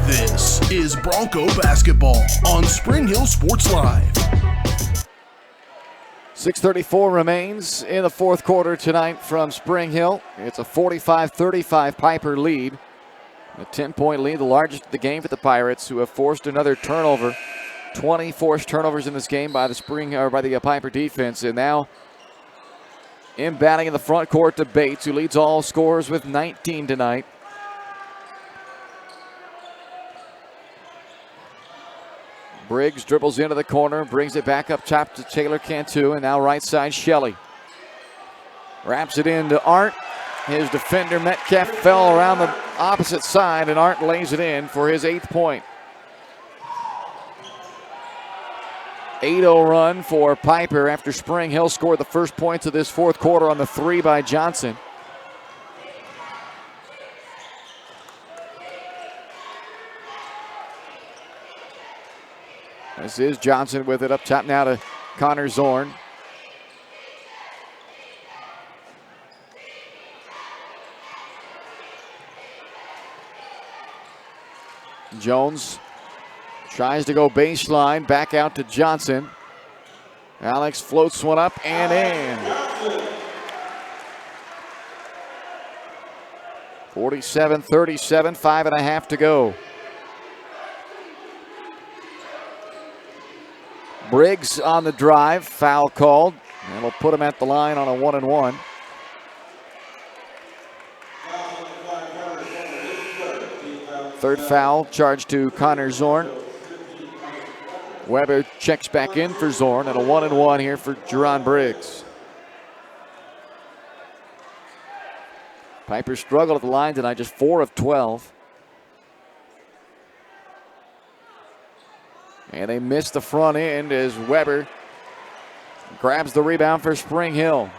This is Bronco basketball on Spring Hill Sports Live. 6:34 remains in the fourth quarter tonight from Spring Hill. It's a 45-35 Piper lead. A 10-point lead, the largest of the game for the Pirates, who have forced another turnover. 20 forced turnovers in this game by the Piper defense, and now inbounding in the front court to Bates, who leads all scorers with 19 tonight. Briggs dribbles into the corner, brings it back up top to Taylor Cantu, and now right side Shelley. Wraps it into Arndt. His defender Metcalf fell around the opposite side, and Arndt lays it in for his 8th point. 8-0 run for Piper after Spring Hill scored the first points of this fourth quarter on the 3 by Johnson. This is Johnson with it up top now to Connor Zorn. Jones tries to go baseline, back out to Johnson. Alex floats one up and in. 47-37, 5.5 to go. Briggs on the drive, foul called. That'll put him at the line on a 1-and-1. Third foul charged to Connor Zorn. Weber checks back in for Zorn, and a 1-and-1 here for Jerron Briggs. Piper struggled at the line tonight, just 4 of 12. And they missed the front end as Weber grabs the rebound for Spring Hill.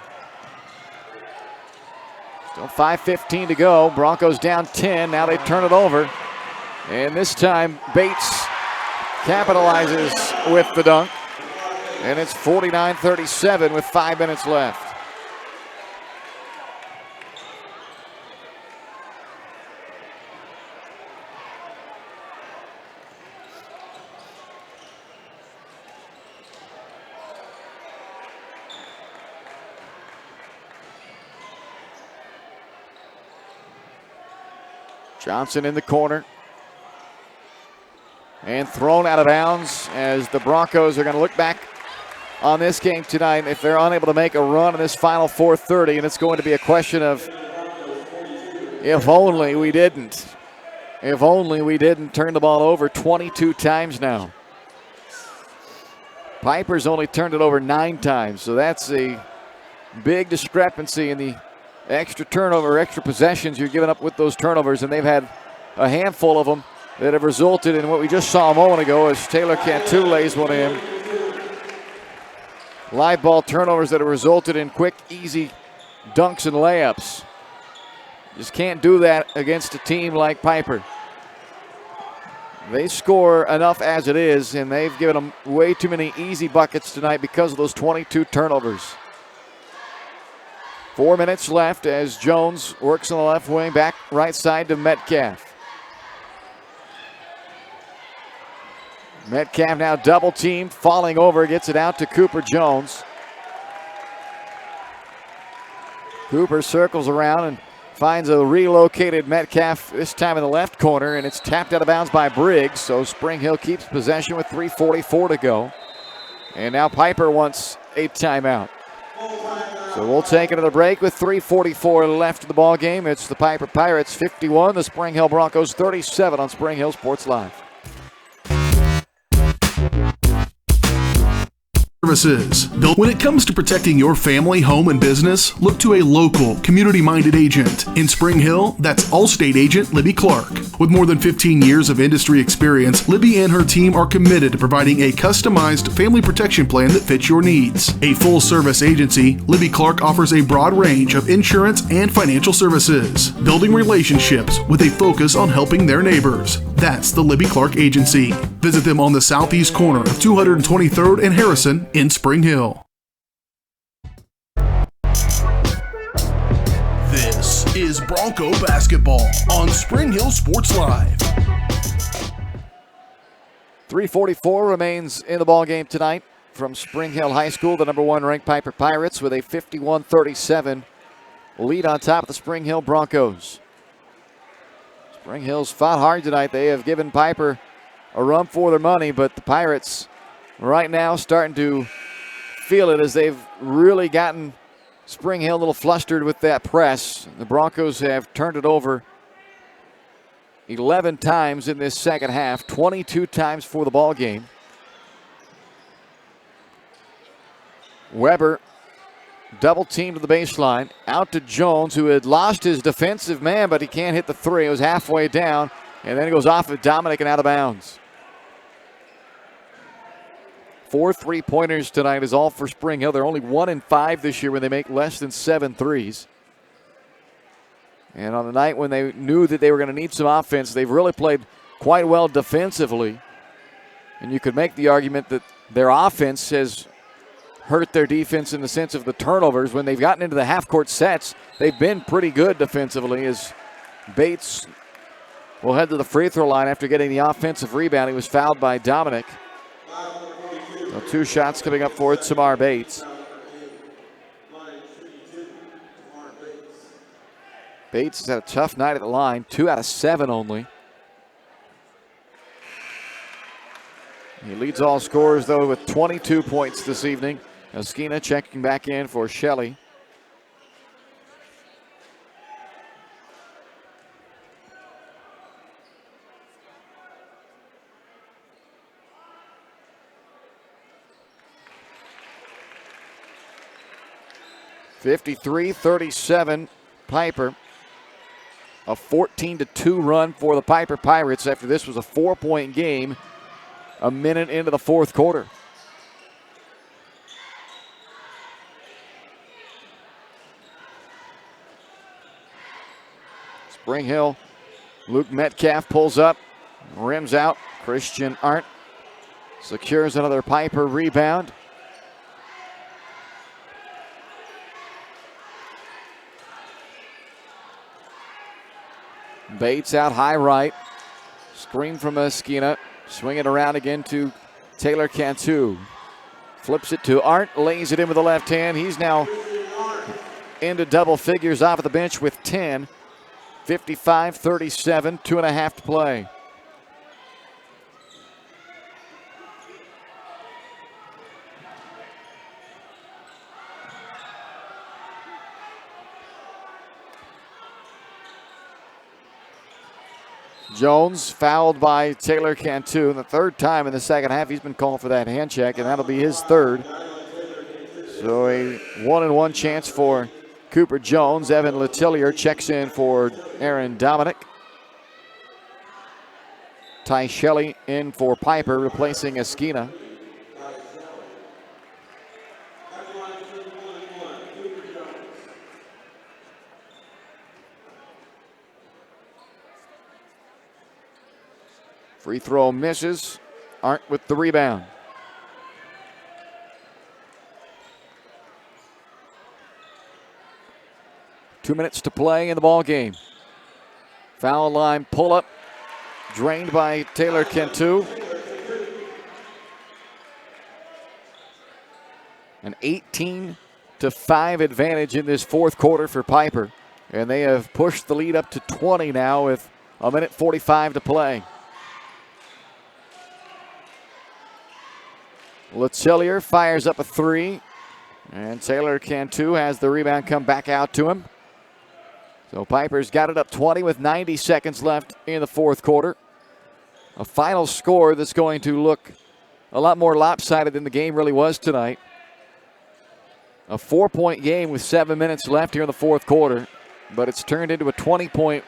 Still 5:15 to go. Broncos down 10. Now they turn it over. And this time Bates capitalizes with the dunk. And it's 49-37 with 5 minutes left. Johnson in the corner. And thrown out of bounds as the Broncos are going to look back on this game tonight if they're unable to make a run in this final 4:30. And it's going to be a question of if only we didn't. If only we didn't turn the ball over 22 times now. Piper's only turned it over 9 times. So that's a big discrepancy in the extra turnover, extra possessions you're giving up with those turnovers, and they've had a handful of them that have resulted in what we just saw a moment ago as Taylor Cantu lays one in. Live ball turnovers that have resulted in quick, easy dunks and layups. Just can't do that against a team like Piper. They score enough as it is, and they've given them way too many easy buckets tonight because of those 22 turnovers. 4 minutes left as Jones works on the left wing, back right side to Metcalf. Metcalf now double teamed, falling over, gets it out to Cooper Jones. Cooper circles around and finds a relocated Metcalf, this time in the left corner, and it's tapped out of bounds by Briggs, so Spring Hill keeps possession with 3:44 to go. And now Piper wants a timeout. So we'll take another break with 3:44 left in the ball game. It's the Piper Pirates 51, the Spring Hill Broncos 37 on Spring Hill Sports Live. Services. When it comes to protecting your family, home, and business, look to a local, community-minded agent. In Spring Hill, that's Allstate agent Libby Clark. With more than 15 years of industry experience, Libby and her team are committed to providing a customized family protection plan that fits your needs. A full-service agency, Libby Clark offers a broad range of insurance and financial services, building relationships with a focus on helping their neighbors. That's the Libby Clark Agency. Visit them on the southeast corner of 223rd and Harrison in Spring Hill. This is Bronco basketball on Spring Hill Sports Live. 3:44 remains in the ball game tonight from Spring Hill High School, the number 1 ranked Piper Pirates with a 51-37 lead on top of the Spring Hill Broncos. Spring Hill's fought hard tonight. They have given Piper a run for their money, but the Pirates right now starting to feel it as they've really gotten Spring Hill a little flustered with that press. The Broncos have turned it over 11 times in this second half, 22 times for the ball game. Weber double team to the baseline, out to Jones, who had lost his defensive man, but he can't hit the three. It was halfway down, and then it goes off of Dominic and out of bounds. 4 3-pointers tonight is all for Spring Hill. They're only 1 in 5 this year when they make less than 7 threes. And on the night when they knew that they were going to need some offense, they've really played quite well defensively. And you could make the argument that their offense has hurt their defense in the sense of the turnovers. When they've gotten into the half-court sets, they've been pretty good defensively, as Bates will head to the free throw line after getting the offensive rebound. He was fouled by Dominic. So 2 shots coming up for Tamar Bates. Bates has had a tough night at the line, 2 out of 7 only. He leads all scorers, though, with 22 points this evening. Oskina checking back in for Shelley. (53-37) Piper. A 14-2 run for the Piper Pirates after this was a 4-point game a minute into the fourth quarter. Spring Hill, Luke Metcalf pulls up, rims out. Christian Arndt secures another Piper rebound. Bates out high right. Screen from Oskina. Swing it around again to Taylor Cantu. Flips it to Arndt. Lays it in with the left hand. He's now into double figures off of the bench with 10. 55-37. 2.5 to play. Jones fouled by Taylor Cantu. The third time in the second half he's been called for that hand check, and that'll be his third. So a 1-and-1 chance for Cooper Jones. Evan Letillier checks in for Aaron Dominic. Ty Shelley in for Piper, replacing Oskina. Free throw misses. Arndt with the rebound. Two minutes to play in the ball game. Foul line pull up. Drained by Taylor Cantu. An 18-5 advantage in this fourth quarter for Piper. And they have pushed the lead up to 20 now with a minute 45 to play. Letillier fires up a three, and Taylor Cantu has the rebound come back out to him. So Piper's got it up 20 with 90 seconds left in the fourth quarter. A final score that's going to look a lot more lopsided than the game really was tonight. A 4-point game with 7 minutes left here in the fourth quarter, but it's turned into a 20-point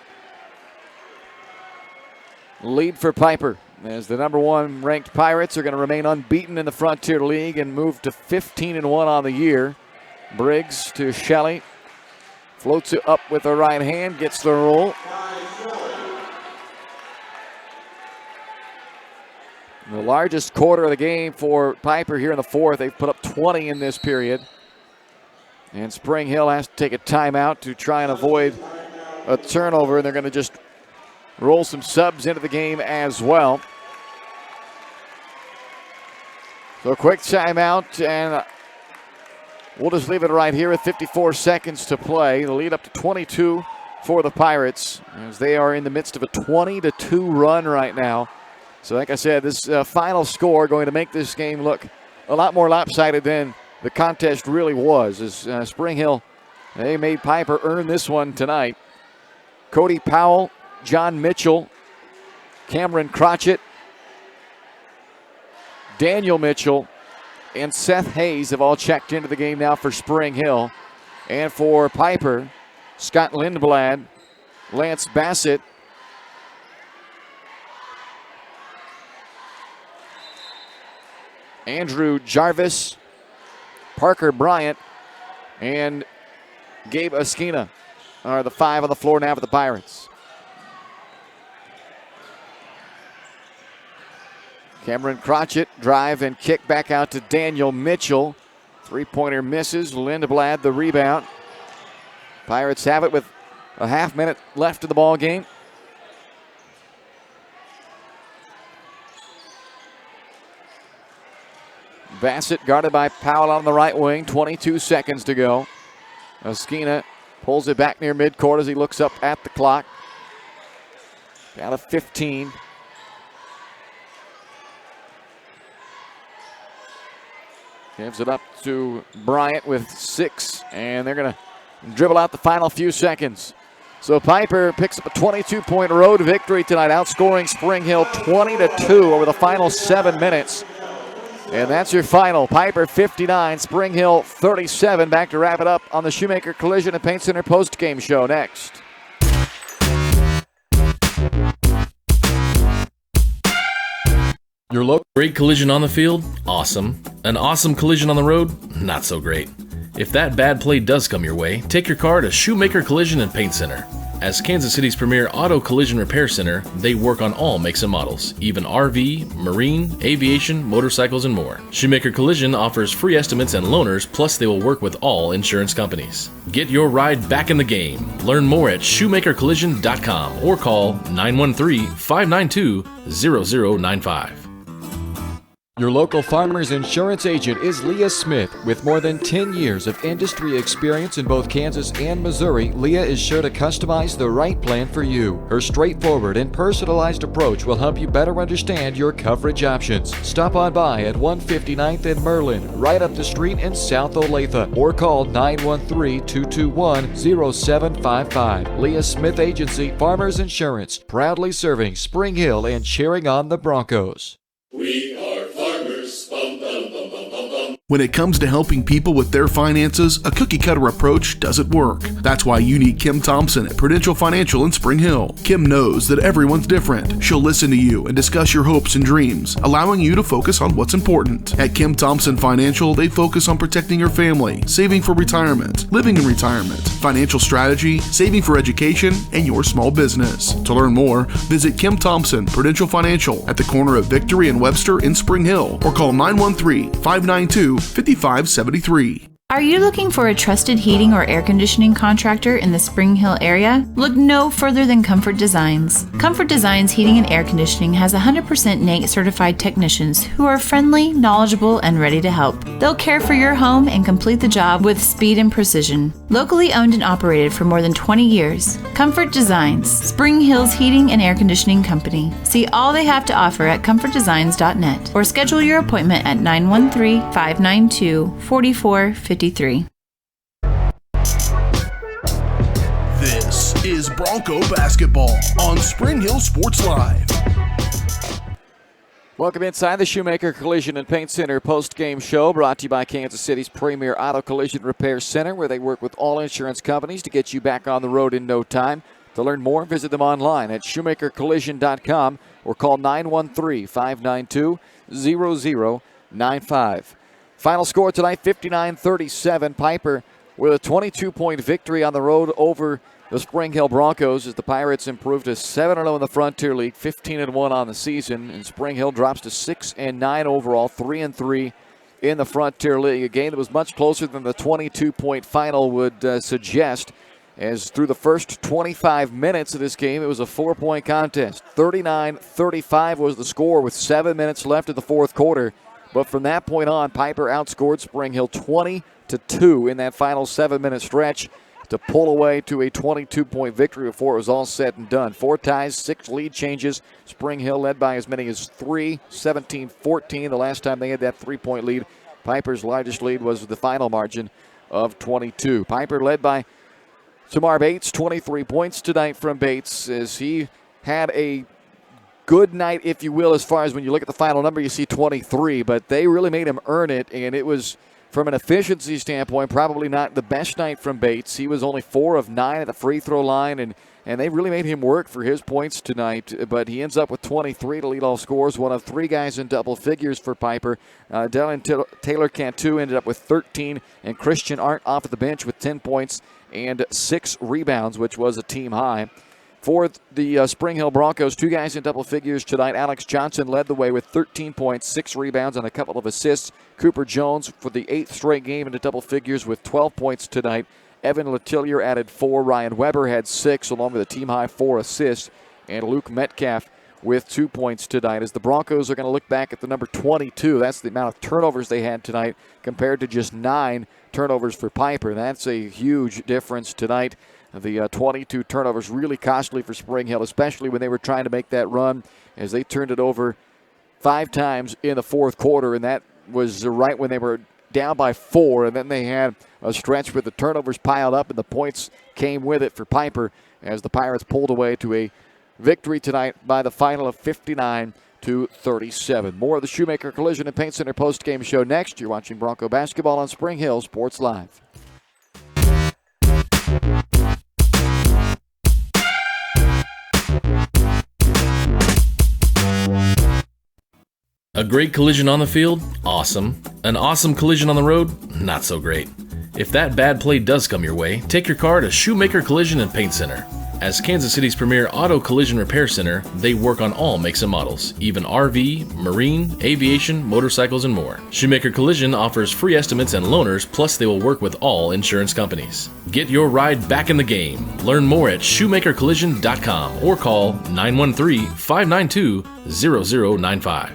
lead for Piper, as the number 1 ranked Pirates are going to remain unbeaten in the Frontier League and move to 15-1 on the year. Briggs to Shelley. Floats it up with the right hand, gets the roll. The largest quarter of the game for Piper here in the fourth. They've put up 20 in this period. And Spring Hill has to take a timeout to try and avoid a turnover, and they're going to just roll some subs into the game as well. So a quick timeout, and we'll just leave it right here with 54 seconds to play. The lead up to 22 for the Pirates, as they are in the midst of a 20-2 run right now. So like I said, this final score going to make this game look a lot more lopsided than the contest really was, as Spring Hill, they made Piper earn this one tonight. Cody Powell, John Mitchell, Cameron Crotchett, Daniel Mitchell, and Seth Hayes have all checked into the game now for Spring Hill. And for Piper, Scott Lindblad, Lance Bassett, Andrew Jarvis, Parker Bryant, and Gabe Oskina are the 5 on the floor now for the Pirates. Cameron Crotchett, drive and kick back out to Daniel Mitchell. Three-pointer misses. Lindblad the rebound. Pirates have it with a half minute left of the ball game. Bassett guarded by Powell on the right wing. 22 seconds to go. Oskina Pulls it back near midcourt as he looks up at the clock. Down to 15. Gives it up to Bryant with 6, and they're going to dribble out the final few seconds. So Piper picks up a 22-point road victory tonight, outscoring Spring Hill 20-2 over the final 7 minutes. And that's your final. Piper 59, Spring Hill 37. Back to wrap it up on the Shoemaker Collision and Paint Center postgame show next. Your local great collision on the field? Awesome. An awesome collision on the road? Not so great. If that bad play does come your way, take your car to Shoemaker Collision and Paint Center. As Kansas City's premier auto collision repair center, they work on all makes and models, even RV, marine, aviation, motorcycles, and more. Shoemaker Collision offers free estimates and loaners, plus they will work with all insurance companies. Get your ride back in the game. Learn more at shoemakercollision.com or call 913-592-0095. Your local Farmers Insurance agent is Leas Smith. With more than 10 years of industry experience in both Kansas and Missouri, Leah is sure to customize the right plan for you. Her straightforward and personalized approach will help you better understand your coverage options. Stop on by at 159th and Merlin, right up the street in South Olathe, or call 913-221-0755. Leah Smith Agency, Farmers Insurance, proudly serving Spring Hill and cheering on the Broncos. We are farmers. Bum, bum, bum, bum, bum, bum. When it comes to helping people with their finances, a cookie-cutter approach doesn't work. That's why you need Kim Thompson at Prudential Financial in Spring Hill. Kim knows that everyone's different. She'll listen to you and discuss your hopes and dreams, allowing you to focus on what's important. At Kim Thompson Financial, they focus on protecting your family, saving for retirement, living in retirement, financial strategy, saving for education, and your small business. To learn more, visit Kim Thompson Prudential Financial at the corner of Victory and Webster in Spring Hill, or call 913-592-5573. Are you looking for a trusted heating or air conditioning contractor in the Spring Hill area? Look no further than Comfort Designs. Comfort Designs Heating and Air Conditioning has 100% NATE certified technicians who are friendly, knowledgeable, and ready to help. They'll care for your home and complete the job with speed and precision. Locally owned and operated for more than 20 years, Comfort Designs, Spring Hill's heating and air conditioning company. See all they have to offer at comfortdesigns.net or schedule your appointment at 913-592-4453. This is Bronco basketball on Spring Hill Sports Live. Welcome inside the Shoemaker Collision and Paint Center post-game show, brought to you by Kansas City's premier auto collision repair center, where they work with all insurance companies to get you back on the road in no time. To learn more, visit them online at shoemakercollision.com or call 913-592-0095. Final score tonight, 59-37. Piper with a 22-point victory on the road over the Spring Hill Broncos as the Pirates improved to 7-0 in the Frontier League, 15-1 on the season, and Spring Hill drops to 6-9 overall, 3-3 in the Frontier League. A game that was much closer than the 22-point final would suggest, as through the first 25 minutes of this game, it was a 4-point contest. 39-35 was the score with 7 minutes left in the fourth quarter. But from that point on, Piper outscored Spring Hill 20-2 in that final 7-minute stretch to pull away to a 22-point victory before it was all said and done. 4 ties, 6 lead changes. Spring Hill led by as many as 3, 17-14 the last time they had that 3-point lead. Piper's largest lead was the final margin of 22. Piper led by Tamar Bates, 23 points tonight from Bates, as he had a good night, if you will, as far as when you look at the final number, you see 23, but they really made him earn it, and it was, from an efficiency standpoint, probably not the best night from Bates. He was only 4 of 9 at the free throw line, and they really made him work for his points tonight, but he ends up with 23 to lead all scores, one of 3 guys in double figures for Piper. Dylan Taylor Cantu ended up with 13, and Christian Arndt off of the bench with 10 points and 6 rebounds, which was a team high. For the Spring Hill Broncos, 2 guys in double figures tonight. Alex Johnson led the way with 13 points, 6 rebounds, and a couple of assists. Cooper Jones for the 8th straight game into double figures with 12 points tonight. Evan Letillier added 4. Ryan Weber had 6, along with a team-high 4 assists. And Luke Metcalf with 2 points tonight, as the Broncos are going to look back at the number 22. That's the amount of turnovers they had tonight compared to just 9 turnovers for Piper. That's a huge difference tonight. The 22 turnovers really costly for Spring Hill, especially when they were trying to make that run, as they turned it over 5 times in the fourth quarter, and that was right when they were down by 4, and then they had a stretch where the turnovers piled up and the points came with it for Piper, as the Pirates pulled away to a victory tonight by the final of 59-37. More of the Shoemaker Collision and Paint Center post-game show next. You're watching Bronco basketball on Spring Hill Sports Live. A great collision on the field? Awesome. An awesome collision on the road? Not so great. If that bad play does come your way, take your car to Shoemaker Collision and Paint Center. As Kansas City's premier auto collision repair center, they work on all makes and models, even RV, marine, aviation, motorcycles, and more. Shoemaker Collision offers free estimates and loaners, plus they will work with all insurance companies. Get your ride back in the game. Learn more at shoemakercollision.com or call 913-592-0095.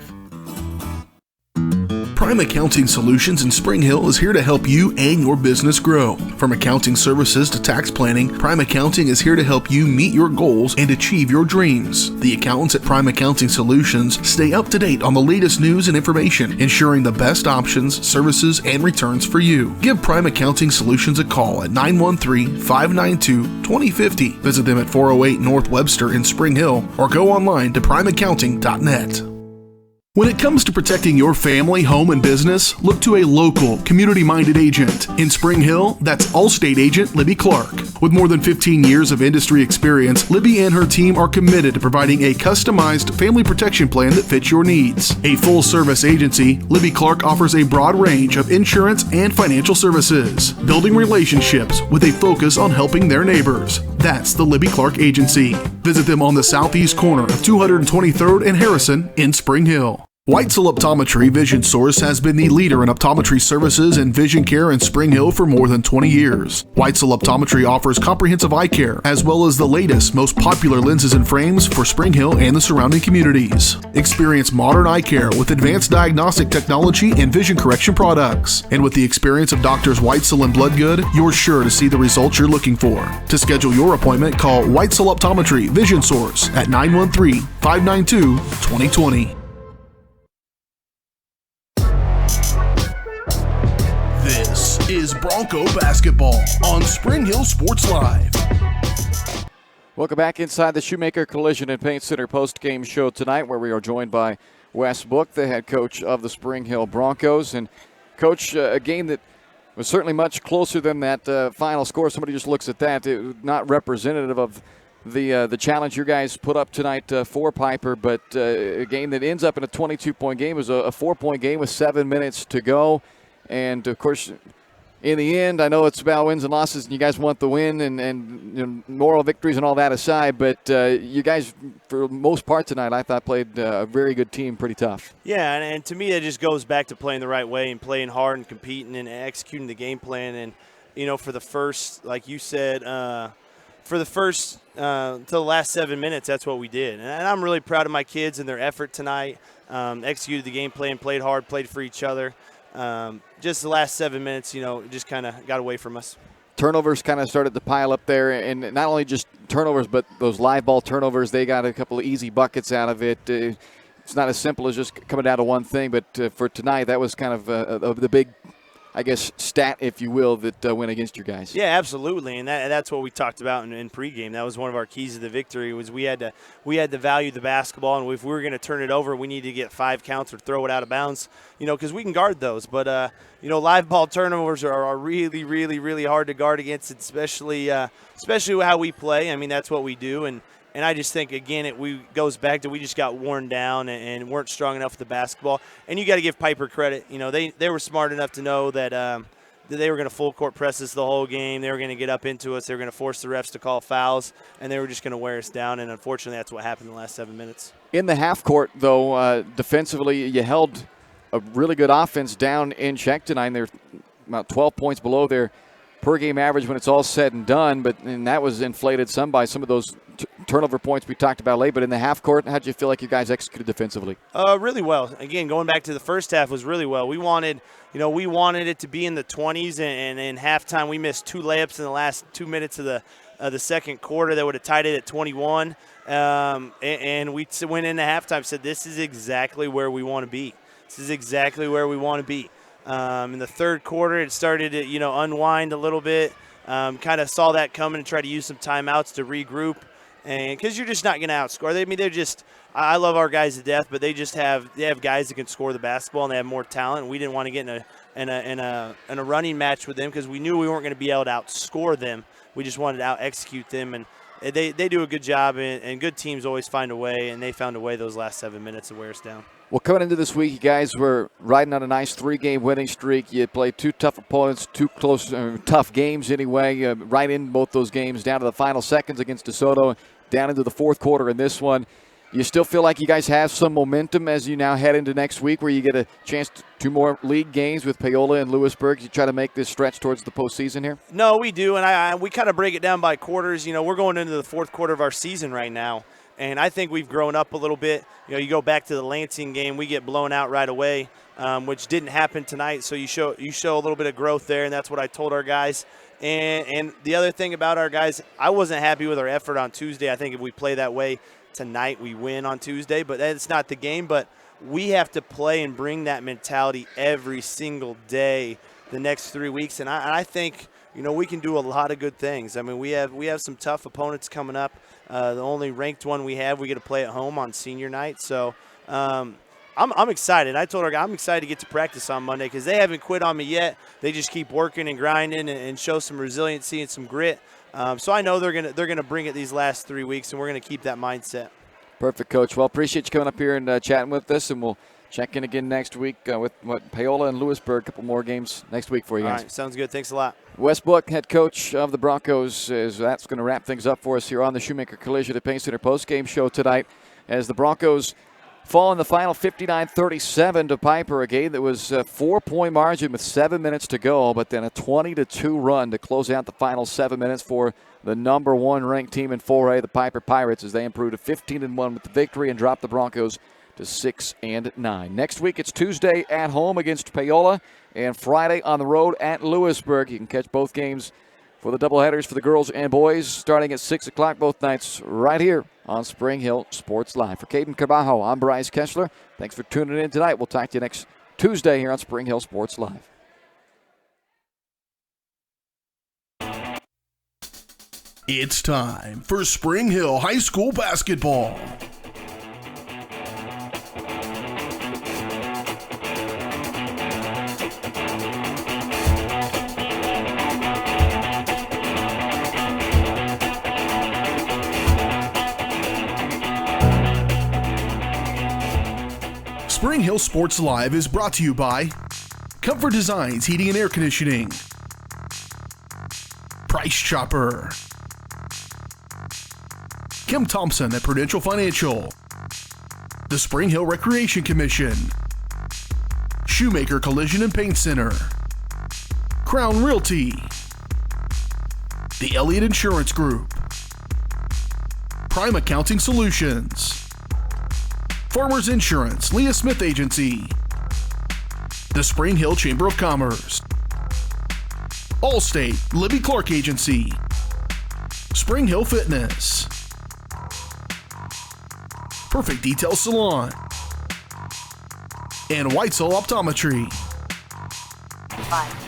Prime Accounting Solutions in Spring Hill is here to help you and your business grow. From accounting services to tax planning, Prime Accounting is here to help you meet your goals and achieve your dreams. The accountants at Prime Accounting Solutions stay up to date on the latest news and information, ensuring the best options, services, and returns for you. Give Prime Accounting Solutions a call at 913-592-2050. Visit them at 408 North Webster in Spring Hill or go online to primeaccounting.net. When it comes to protecting your family, home, and business, look to a local, community-minded agent. In Spring Hill, that's Allstate agent Libby Clark. With more than 15 years of industry experience, Libby and her team are committed to providing a customized family protection plan that fits your needs. A full-service agency, Libby Clark offers a broad range of insurance and financial services, building relationships with a focus on helping their neighbors. That's the Libby Clark Agency. Visit them on the southeast corner of 223rd and Harrison in Spring Hill. Weitzel Optometry Vision Source has been the leader in optometry services and vision care in Spring Hill for more than 20 years. Weitzel Optometry offers comprehensive eye care, as well as the latest, most popular lenses and frames for Spring Hill and the surrounding communities. Experience modern eye care with advanced diagnostic technology and vision correction products. And with the experience of Doctors Weitzel and Bloodgood, you're sure to see the results you're looking for. To schedule your appointment, call Weitzel Optometry Vision Source at 913-592-2020. This is Bronco basketball on Spring Hill Sports Live. Welcome back inside the Shoemaker Collision and Paint Center post-game show tonight, where we are joined by Wes Book, the head coach of the Spring Hill Broncos. And, Coach, a game that was certainly much closer than that final score. Somebody just looks at that. It was not representative of the challenge you guys put up tonight for Piper, but a game that ends up in a 22-point game. It was a 4-point game with 7 minutes to go. And, of course, in the end, I know it's about wins and losses, and you guys want the win and you know, moral victories and all that aside, but you guys, for the most part tonight, I thought played a very good team, pretty tough. Yeah, and to me, it just goes back to playing the right way and playing hard and competing and executing the game plan. And, you know, for the first, like you said, until the last 7 minutes, that's what we did. And I'm really proud of my kids and their effort tonight. Executed the game plan, played hard, played for each other. Just the last 7 minutes, you know, just kind of got away from us. Turnovers kind of started to pile up there, and not only just turnovers, but those live ball turnovers. They got a couple of easy buckets out of it. It's not as simple as just coming down to one thing, but for tonight, that was kind of the big, I guess, stat, if you will, that went against your guys. Yeah, absolutely, and that's what we talked about in pregame. That was one of our keys to the victory. Was we had to value the basketball, and if we were going to turn it over, we needed to get 5 counts or throw it out of bounds. You know, because we can guard those, but you know, live ball turnovers are really, really, really hard to guard against, especially how we play. I mean, that's what we do, and I just think, again, it goes back to we just got worn down and weren't strong enough with the basketball. And you got to give Piper credit. You know, they were smart enough to know that they were going to full court press us the whole game. They were going to get up into us. They were going to force the refs to call fouls, and they were just going to wear us down. And unfortunately, that's what happened in the last 7 minutes. In the half court, though, defensively, you held a really good offense down in check tonight. They're about 12 points below their per-game average when it's all said and done, and that was inflated some by some of those turnover points we talked about late, but in the half court, how did you feel like you guys executed defensively? Really well. Again, going back to the first half was really well. We wanted it to be in the 20s, and in halftime we missed 2 layups in the last 2 minutes of the second quarter that would have tied it at 21. And we went into halftime, said this is exactly where we want to be. This is exactly where we want to be. In the third quarter, it started to unwind a little bit. Kind of saw that coming and tried to use some timeouts to regroup, and because you're just not going to outscore. They're just. I love our guys to death, but they have guys that can score the basketball and they have more talent. We didn't want to get in a running match with them because we knew we weren't going to be able to outscore them. We just wanted to out execute them, and they do a good job. And good teams always find a way, and they found a way those last 7 minutes to wear us down. Well, coming into this week, you guys were riding on a nice 3-game winning streak. You played 2 tough opponents, 2 close, tough games anyway, right in both those games, down to the final seconds against DeSoto, down into the fourth quarter in this one. You still feel like you guys have some momentum as you now head into next week where you get a chance to 2 more league games with Paola and Lewisburg. You try to make this stretch towards the postseason here? No, we do, and we kind of break it down by quarters. We're going into the fourth quarter of our season right now. And I think we've grown up a little bit. You go back to the Lansing game, we get blown out right away, which didn't happen tonight. So you show a little bit of growth there, and that's what I told our guys. And the other thing about our guys, I wasn't happy with our effort on Tuesday. I think if we play that way tonight, we win on Tuesday. But that's not the game. But we have to play and bring that mentality every single day the next 3 weeks. And I think we can do a lot of good things. I mean, we have some tough opponents coming up. The only ranked one we have, we get to play at home on senior night. So I'm excited. I told her I'm excited to get to practice on Monday because they haven't quit on me yet. They just keep working and grinding and show some resiliency and some grit. So I know they're gonna bring it these last 3 weeks, and we're gonna keep that mindset. Perfect, Coach. Well, appreciate you coming up here and chatting with us, and we'll check in again next week with Paola and Lewisburg. A couple more games next week for you guys. All right, sounds good. Thanks a lot. Wes Book, head coach of the Broncos, that's going to wrap things up for us here on the Shoemaker Collision at Paint Center postgame show tonight as the Broncos fall in the final 59-37 to Piper, a game that was a 4-point margin with 7 minutes to go, but then a 20-2 run to close out the final 7 minutes for the number 1 ranked team in 4A, the Piper Pirates, as they improved to 15-1 with the victory and dropped the Broncos to 6-9. Next week, it's Tuesday at home against Paola and Friday on the road at Lewisburg. You can catch both games for the doubleheaders for the girls and boys starting at 6 o'clock both nights right here on Spring Hill Sports Live. For Caden Carbajo, I'm Bryce Kessler. Thanks for tuning in tonight. We'll talk to you next Tuesday here on Spring Hill Sports Live. It's time for Spring Hill High School basketball. Spring Hill Sports Live is brought to you by Comfort Designs Heating and Air Conditioning, Price Chopper, Kim Thompson at Prudential Financial, the Spring Hill Recreation Commission, Shoemaker Collision and Paint Center, Crown Realty, the Elliott Insurance Group, Prime Accounting Solutions, Farmers Insurance, Leas Smith Agency, the Spring Hill Chamber of Commerce, Allstate, Libby Clark Agency, Spring Hill Fitness, Perfect Detail Salon, and Whitesell Optometry. 5.